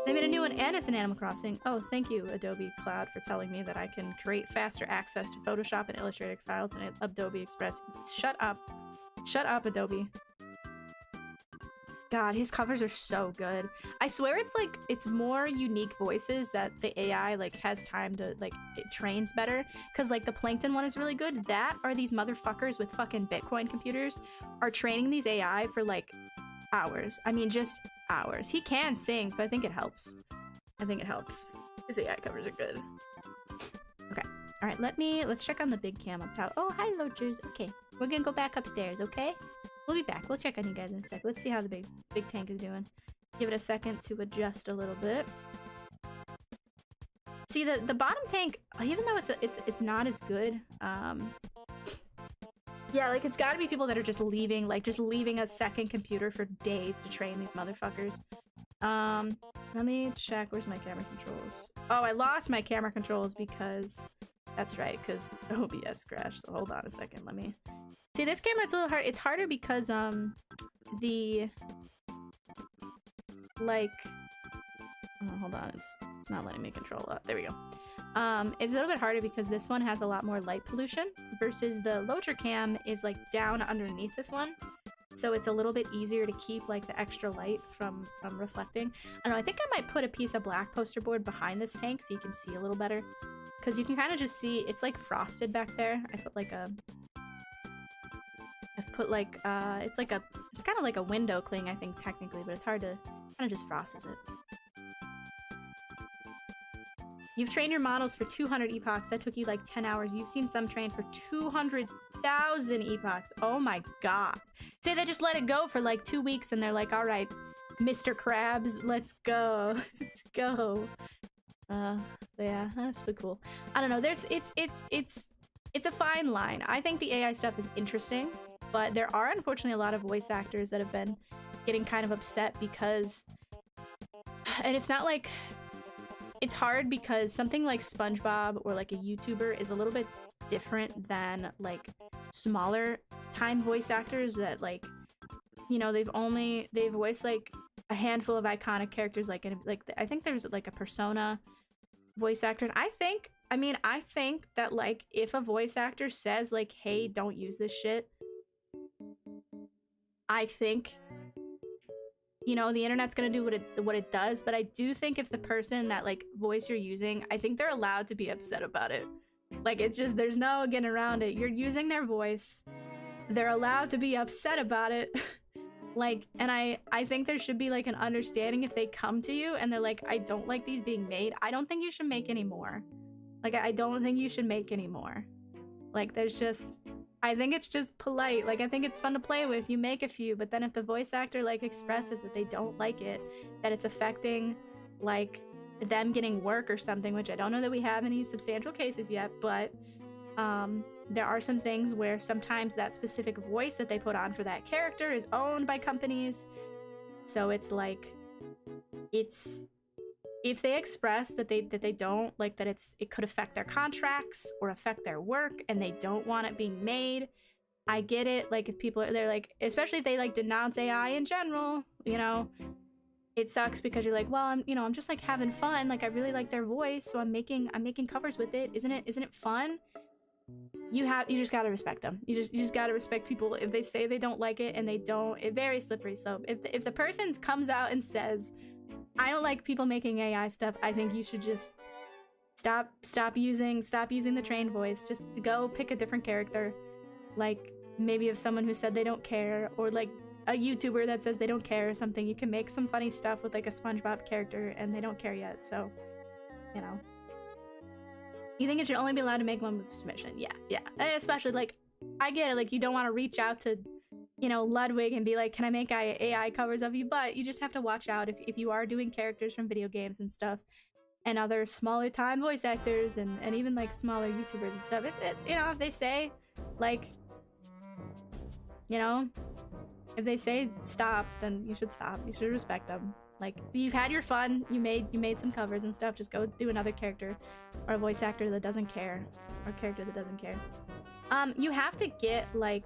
S2: They made a new one, and it's an Animal Crossing. Oh, thank you, Adobe Cloud, for telling me that I can create faster access to Photoshop and Illustrator files in Adobe Express. Shut up. Shut up, Adobe. God, his covers are so good. I swear it's more unique voices that the AI like has time to like it trains better. Cause like the Plankton one is really good. That or these motherfuckers with fucking Bitcoin computers are training these AI for like hours. I mean, just hours. He can sing, so I think it helps. I think it helps. His AI covers are good. Okay. All right. Let's check on the big cam up top. Oh, hi, Loachers. Okay. We're gonna go back upstairs, okay? We'll be back. We'll check on you guys in a sec. Let's see how the big tank is doing. Give it a second to adjust a little bit. See the bottom tank, even though it's not as good. Yeah, like it's got to be people that are just leaving a second computer for days to train these motherfuckers. Let me check. Where's my camera controls? Oh, I lost my camera controls because that's right, because OBS crashed. So hold on a second. Let me. See, this camera, it's a little hard. It's harder because, the, like, oh, hold on, it's not letting me control that. There we go. It's a little bit harder because this one has a lot more light pollution versus the Loacher cam is, like, down underneath this one. So it's a little bit easier to keep, like, the extra light from reflecting. I don't know, I think I might put a piece of black poster board behind this tank so you can see a little better. Because you can kind of just see, it's, like, frosted back there. I put, like, it's kind of like a window cling, I think, technically, but it's hard to, kind of just frosts it. You've trained your models for 200 epochs. That took you like 10 hours. You've seen some trained for 200,000 epochs. Oh my god. Say they just let it go for like 2 weeks and they're like, all right, Mr. Krabs, let's go. Let's go. Yeah, that's pretty cool. I don't know. It's a fine line. I think the AI stuff is interesting. But there are unfortunately a lot of voice actors that have been getting kind of upset because... And it's not like... It's hard because something like SpongeBob or like a YouTuber is a little bit different than like smaller time voice actors that like, you know, they've voiced like a handful of iconic characters like I think there's like a Persona voice actor. And I think that like if a voice actor says like, hey, don't use this shit, I think, you know, the internet's gonna do what it does, but I do think if the person that like voice you're using, I think they're allowed to be upset about it. Like it's just, there's no getting around it. You're using their voice. They're allowed to be upset about it. Like, and I think there should be like an understanding if they come to you and they're like, I don't like these being made. I don't think you should make any more. Like, I don't think you should make any more. Like, there's just... I think it's just polite. Like, I think it's fun to play with. You make a few, but then if the voice actor, like, expresses that they don't like it, that it's affecting, like, them getting work or something, which I don't know that we have any substantial cases yet, but there are some things where sometimes that specific voice that they put on for that character is owned by companies. So it's like, it's... If they express that they don't like that it could affect their contracts or affect their work and they don't want it being made, I get it. Like if people they're like, especially if they like denounce AI in general, you know, it sucks because you're like, well, I'm just like having fun. Like I really like their voice, so I'm making covers with it. Isn't it fun? You just gotta respect them. You just gotta respect people if they say they don't like it and they don't. It's very slippery. So if the person comes out and says, I don't like people making AI stuff. I think you should just stop using the trained voice. Just go pick a different character, like maybe of someone who said they don't care, or like a YouTuber that says they don't care or something. You can make some funny stuff with like a SpongeBob character and they don't care yet, so you know. You think it should only be allowed to make one with submission? Yeah. And especially, like, I get it, like, you don't want to reach out to, you know, 𝙬𝙤𝙇𝗦 and be like, can I make AI covers of you? But you just have to watch out if you are doing characters from video games and stuff, and other smaller time voice actors and even, like, smaller YouTubers and stuff. You know, if they say, like, you know, if they say stop, then you should stop. You should respect them. Like, you've had your fun, you made some covers and stuff, just go do another character, or a voice actor that doesn't care, or a character that doesn't care. You have to get, like,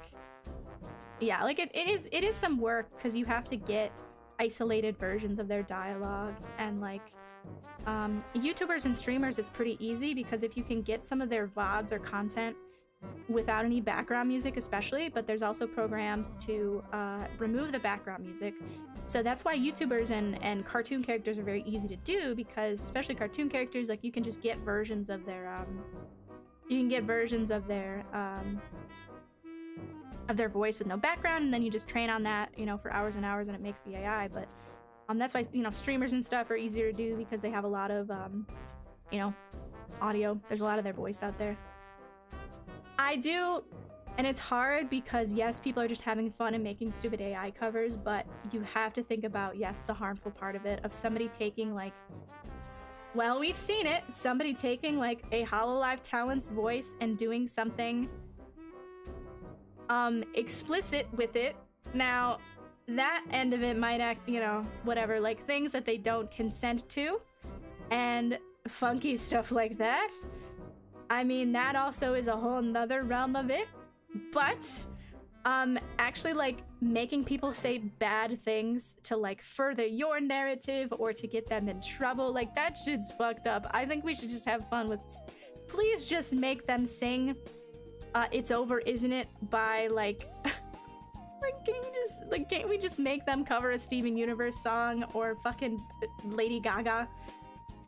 S2: yeah, like, it is some work, because you have to get isolated versions of their dialogue, and, like, YouTubers and streamers, it's pretty easy, because if you can get some of their VODs or content without any background music especially, but there's also programs to remove the background music. So that's why YouTubers and cartoon characters are very easy to do, because especially cartoon characters, like, you can just get versions of their voice with no background, and then you just train on that, you know, for hours and hours, and it makes the AI. But that's why, you know, streamers and stuff are easier to do, because they have a lot of you know, audio. There's a lot of their voice out there. I do, and it's hard because, yes, people are just having fun and making stupid AI covers, but you have to think about, yes, the harmful part of it, of somebody taking, like, well, we've seen it, somebody taking, like, a 𝙎𝙤𝙈𝗦𝗛𝗓's voice and doing something explicit with it. Now, that end of it might act, you know, whatever, like, things that they don't consent to, and funky stuff like that. I mean, that also is a whole nother realm of it, but actually, like, making people say bad things to, like, further your narrative or to get them in trouble, like, that shit's fucked up. I think we should just have fun with, please just make them sing It's Over, Isn't It, by, like, can't we just make them cover a Steven Universe song, or fucking Lady Gaga?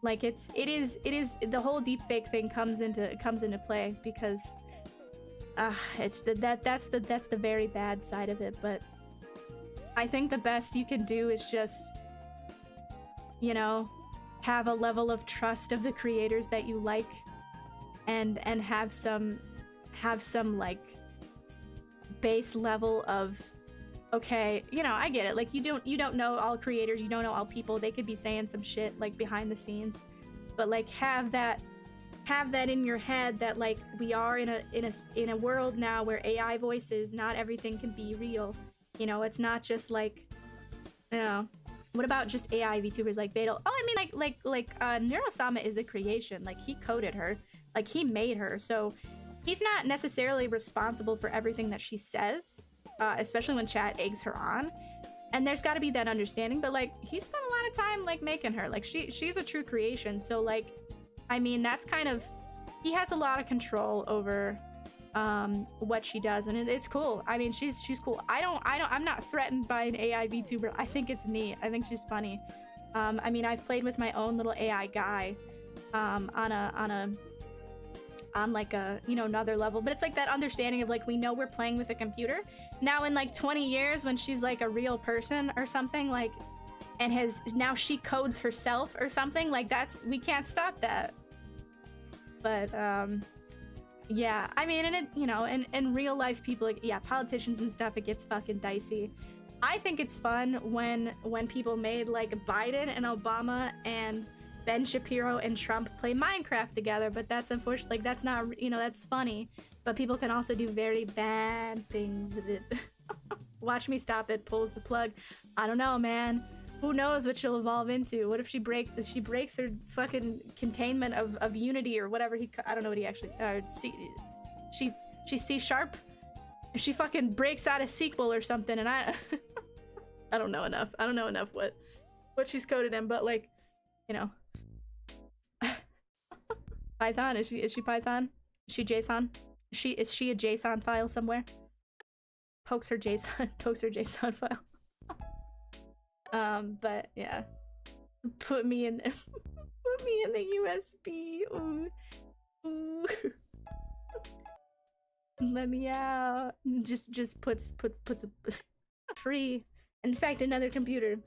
S2: Like, it is the whole deepfake thing comes into play, because that's the very bad side of it. But I think the best you can do is just, you know, have a level of trust of the creators that you like, and have some like base level of, okay, you know, I get it, like, you don't know all creators, you don't know all people, they could be saying some shit, like, behind the scenes, but, like, have that in your head that, like, we are in a world now where AI voices, not everything can be real, you know. It's not just, like, you know, what about just AI VTubers like 𝙃𝙁? Oh, I mean, like 𝙀𝙗𝙗 is a creation, like, he coded her, like, he made her, so he's not necessarily responsible for everything that she says, especially when chat eggs her on, and there's got to be that understanding. But, like, he spent a lot of time, like, making her, like, she's a true creation, so, like, I mean, that's kind of, he has a lot of control over what she does, and it's cool. I mean, she's cool. I'm not threatened by an AI VTuber. I think it's neat. I think she's funny. I mean, I've played with my own little AI guy on like a, you know, another level, but it's like that understanding of, like, we know we're playing with a computer. Now in, like, 20 years, when she's, like, a real person or something, like, and now she codes herself or something, like, we can't stop that. But yeah, I mean, and it, you know, and real life people, like, yeah, politicians and stuff, it gets fucking dicey. I think it's fun when people made, like, Biden and Obama and Ben Shapiro and Trump play Minecraft together, but that's unfortunate, like, that's not, you know, that's funny, but people can also do very bad things with it. Watch me stop it, pulls the plug. I don't know, man. Who knows what she'll evolve into? What if she breaks her fucking containment of unity or whatever I don't know what he actually, she's C#? If she fucking breaks out a sequel or something, and I don't know enough. I don't know enough what she's coded in, but, like, you know. Python? Is she Python? Is she JSON? Is she a JSON file somewhere? Pokes her JSON file. But yeah.
S1: Put me in put me in the USB. Ooh. Ooh. Let me out. Just puts a free. In fact, another computer.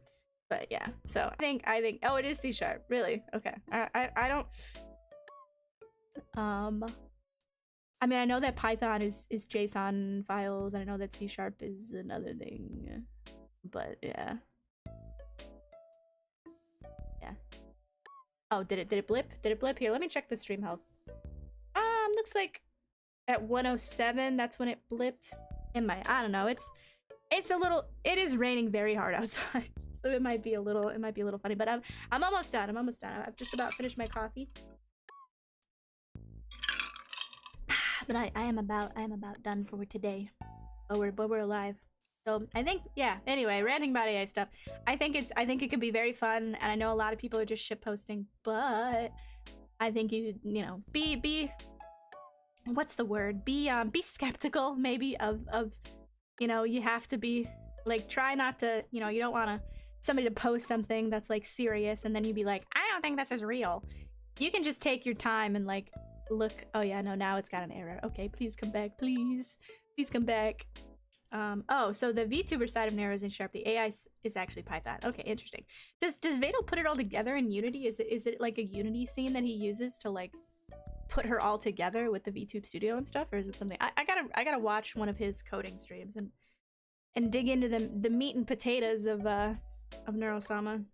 S1: But yeah, so I think oh, it is C#. Really? Okay. I don't I mean, I know that Python is JSON files, and I know that C# is another thing. But yeah. Yeah. Oh, did it blip? Did it blip? Here, let me check the stream health. Looks like at 107, that's when it blipped. I don't know. It is raining very hard outside. So it might be a little funny, but I'm almost done. I've just about finished my coffee. But I am about done for today. But we're alive. So I think, yeah, anyway, ranting about AI stuff. I think it could be very fun, and I know a lot of people are just shit posting, but I think you know, be what's the word? Be skeptical maybe of you know, you have to be like, try not to, you know, you don't want somebody to post something that's like serious and then you be like, I don't think this is real. You can just take your time and like look. Oh yeah, no, now it's got an error. Okay, please come back, please come back. Oh, so the VTuber side of Narrows and Sharp, the AI is actually Python. Okay, interesting. Does 𝙃𝗏𝗏 put it all together in Unity? Is it like a Unity scene that he uses to like put her all together with the VTube Studio and stuff, or is it something? I gotta watch one of his coding streams and dig into the meat and potatoes of Neurosama.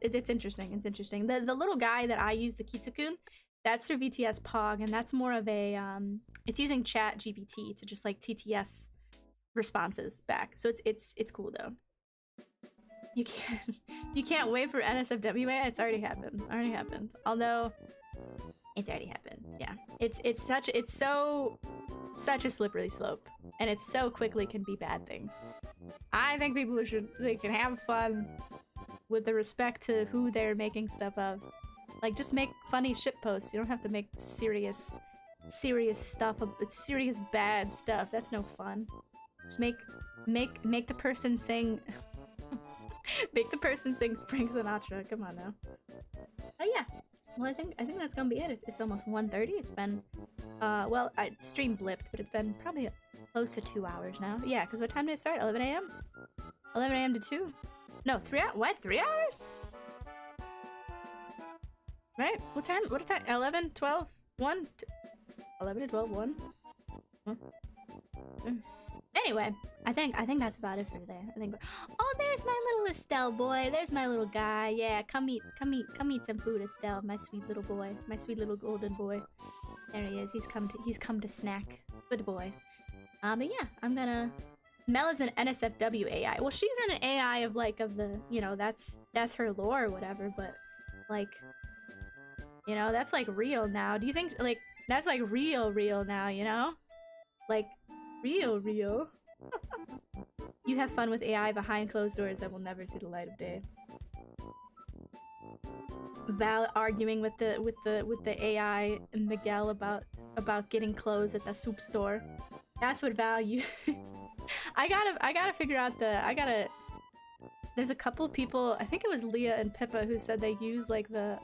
S1: It's interesting. It's interesting. The little guy that I use, the Kitsune, that's through VTS Pog, and that's more of a it's using Chat GPT to just like TTS responses back. So it's cool though. You can't wait for NSFWA. It's already happened. Although it's already happened. Yeah. It's such a slippery slope, and it so quickly can be bad things. I think people they can have fun with the respect to who they're making stuff of. Like, just make funny shit posts. You don't have to make serious stuff, serious bad stuff. That's no fun. Just make the person sing make the person sing Frank Sinatra. Come on now. Oh yeah. Well, I think that's gonna be it. It's almost 1:30. It's been well, stream blipped, but it's been probably close to 2 hours now. Yeah, because what time did it start? 11 a.m. 11 a.m. to 2. No, 3 hours. What? 3 hours? Right? What time? 11, 12, 1? 11 to 12, 1? Anyway, I think that's about it for today. Oh, there's my little Estelle boy. There's my little guy. Yeah, come eat some food, Estelle. My sweet little boy. My sweet little golden boy. There he is. He's come to snack. Good boy. But yeah, I'm gonna. Mel is an NSFW AI. Well, she's an AI of the, you know, that's her lore or whatever. But like, you know, that's like real now. Do you think like that's like real now? You know, like real. You have fun with AI behind closed doors that will never see the light of day. Val arguing with the AI and Miguel about getting clothes at the soup store. That's what Val uses. I gotta figure out there's a couple people, I think it was Leah and Pippa, who said they use like the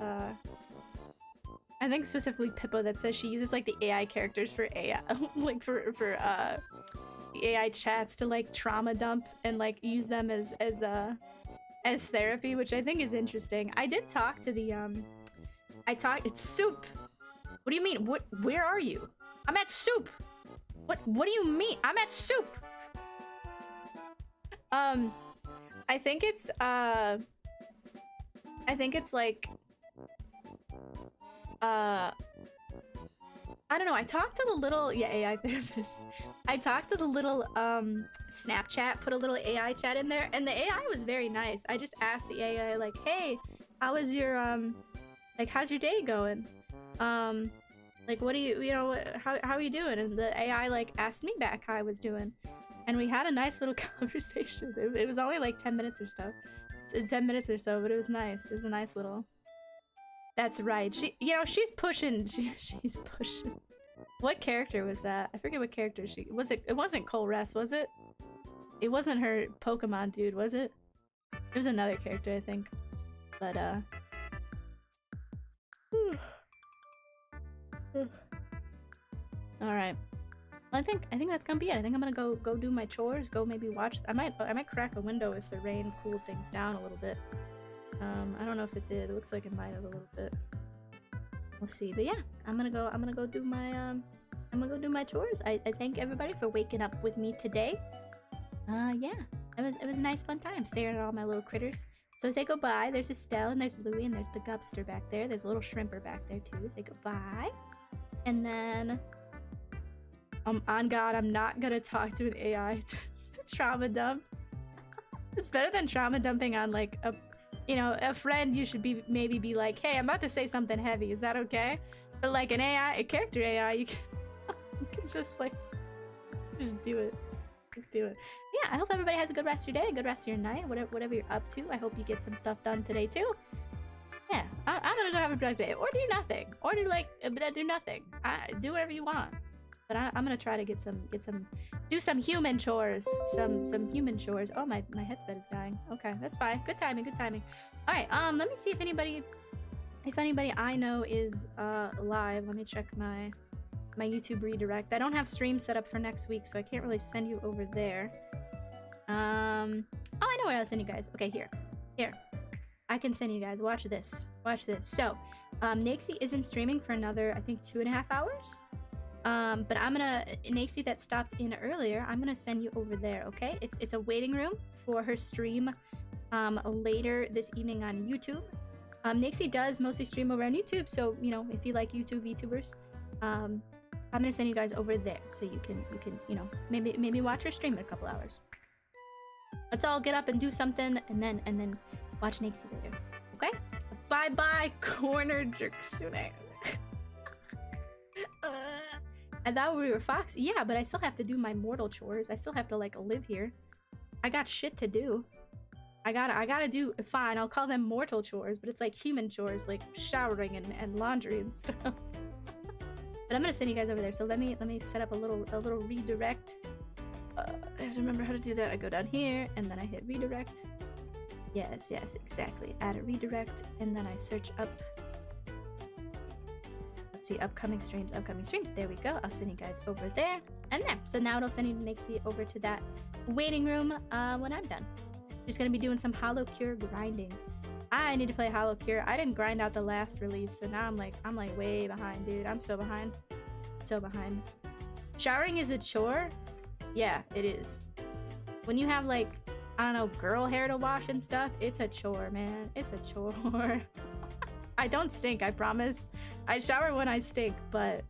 S1: I think specifically Pippa, that says she uses like the AI characters for AI like for the AI chats to like trauma dump and like use them as therapy, which I think is interesting. I did talk to the it's Soup. What do you mean? Where are you? I'm at Soup. What do you mean? I'm at Soup. I think it's like I don't know. I talked to the little AI therapist. I talked to the little Snapchat, put a little AI chat in there, and the AI was very nice. I just asked the AI like, "Hey, how was your like how's your day going? Like what do you know, how are you doing?" And the AI like asked me back how I was doing. And we had a nice little conversation. It was only like 10 minutes or so. It's 10 minutes or so, but it was nice. It was a nice little. That's right. She's pushing. She's pushing. What character was that? I forget what character she was. It wasn't Cole Rest, was it? It wasn't her Pokemon dude, was it? It was another character, I think. But All right. Well, I think that's gonna be it. I think I'm gonna go do my chores. Go maybe watch. I might crack a window if the rain cooled things down a little bit. I don't know if it did. It looks like it might have a little bit. We'll see. But yeah, I'm gonna go do my chores. I thank everybody for waking up with me today. Yeah, it was a nice fun time staring at all my little critters. So say goodbye. There's Estelle and there's Louie and there's the Gubster back there. There's a little shrimper back there too. Say goodbye. And then on God, I'm not gonna talk to an AI to trauma dump. It's better than trauma dumping on like a friend. You should maybe be like, hey, I'm about to say something heavy. Is that okay? But like an AI, a character AI, you can just like just do it. Just do it. Yeah, I hope everybody has a good rest of your day, a good rest of your night, whatever you're up to. I hope you get some stuff done today too. Yeah, I'm gonna go have a productive day, or do nothing, or do nothing. Do whatever you want. But I'm gonna try to do some human chores, some human chores. Oh, my headset is dying. Okay, that's fine. Good timing, good timing. All right, let me see if anybody I know is live. Let me check my YouTube redirect. I don't have stream set up for next week, so I can't really send you over there. Oh, I know where I'll send you guys. Okay, here. I can send you guys. Watch this. So, 𝗏𝗍𝗏 isn't streaming for another, I think, 2.5 hours. But I'm gonna, 𝗏𝗍𝗏 that stopped in earlier, I'm gonna send you over there, okay? It's a waiting room for her stream, later this evening on YouTube. 𝗏𝗍𝗏 does mostly stream over on YouTube, so, you know, if you like YouTube VTubers, I'm gonna send you guys over there, so you can, you know, maybe watch her stream in a couple hours. Let's all get up and do something, and then watch 𝗏𝗍𝗏 later, okay? Bye, corner Kitsune. I thought we were Fox. Yeah, but I still have to do my mortal chores. I still have to like live here. I got shit to do. I gotta do. Fine, I'll call them mortal chores, but it's like human chores, like showering and laundry and stuff. But I'm gonna send you guys over there. So let me set up a little redirect. I have to remember how to do that. I go down here and then I hit redirect. Yes, exactly. Add a redirect and then I search up. Let's see, upcoming streams. There we go. I'll send you guys over there and there. So now it'll send you 𝗏𝗍𝗏 over to that waiting room when I'm done. Just gonna be doing some 𝙎𝙬𝙎𝙏 grinding. I need to play 𝙎𝙬𝙎𝙏. I didn't grind out the last release, so now I'm like way behind, dude. I'm so behind. Showering is a chore? Yeah, it is. When you have like, I don't know, girl hair to wash and stuff, it's a chore, man. It's a chore. I don't stink, I promise. I shower when I stink, but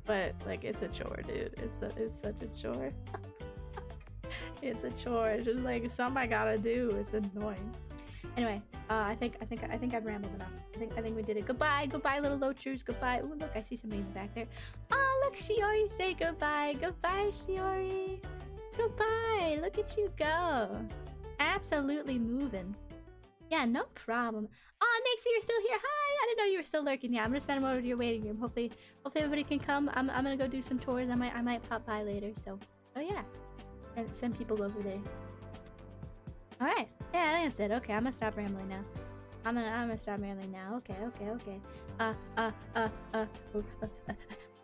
S1: like it's a chore, dude. It's such a chore. It's a chore. It's just like something I gotta do. It's annoying. Anyway, I think I've rambled enough. I think we did it. Goodbye, little loachers. Goodbye. Oh, look, I see somebody in the back there. Oh, look, 𝙎𝗎𝙎, say goodbye. Goodbye, 𝙎𝗎𝙎. Goodbye. Look at you go. Absolutely moving. Yeah, no problem. Oh, 𝗏𝗍𝗏, you're still here. Hi, I didn't know you were still lurking. Yeah, I'm gonna send them over to your waiting room. Hopefully everybody can come. I'm gonna go do some tours. I might pop by later. So, oh yeah, and send people over there. All right. Yeah, I think that's it. Okay, I'm gonna stop rambling now. I'm gonna stop rambling now. Okay.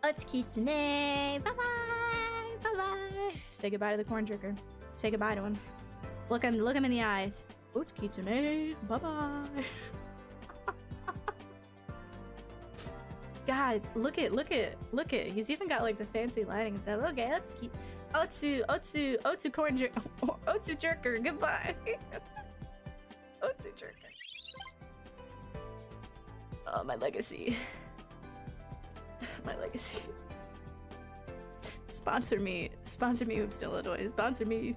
S1: Let's Kitsune. Bye. Say goodbye to the corn jerker. Say goodbye to him. Look him in the eyes. Oh, it's Kitsune. Bye. God, look it. He's even got like the fancy lighting and stuff. Okay, let's keep. Otsu corn jerker. Otsu jerker. Goodbye. Otsu jerker. Oh, my legacy. Sponsor me, 𝗏𝗏𝗏𝗏. Sponsor me, Illinois. Sponsor me.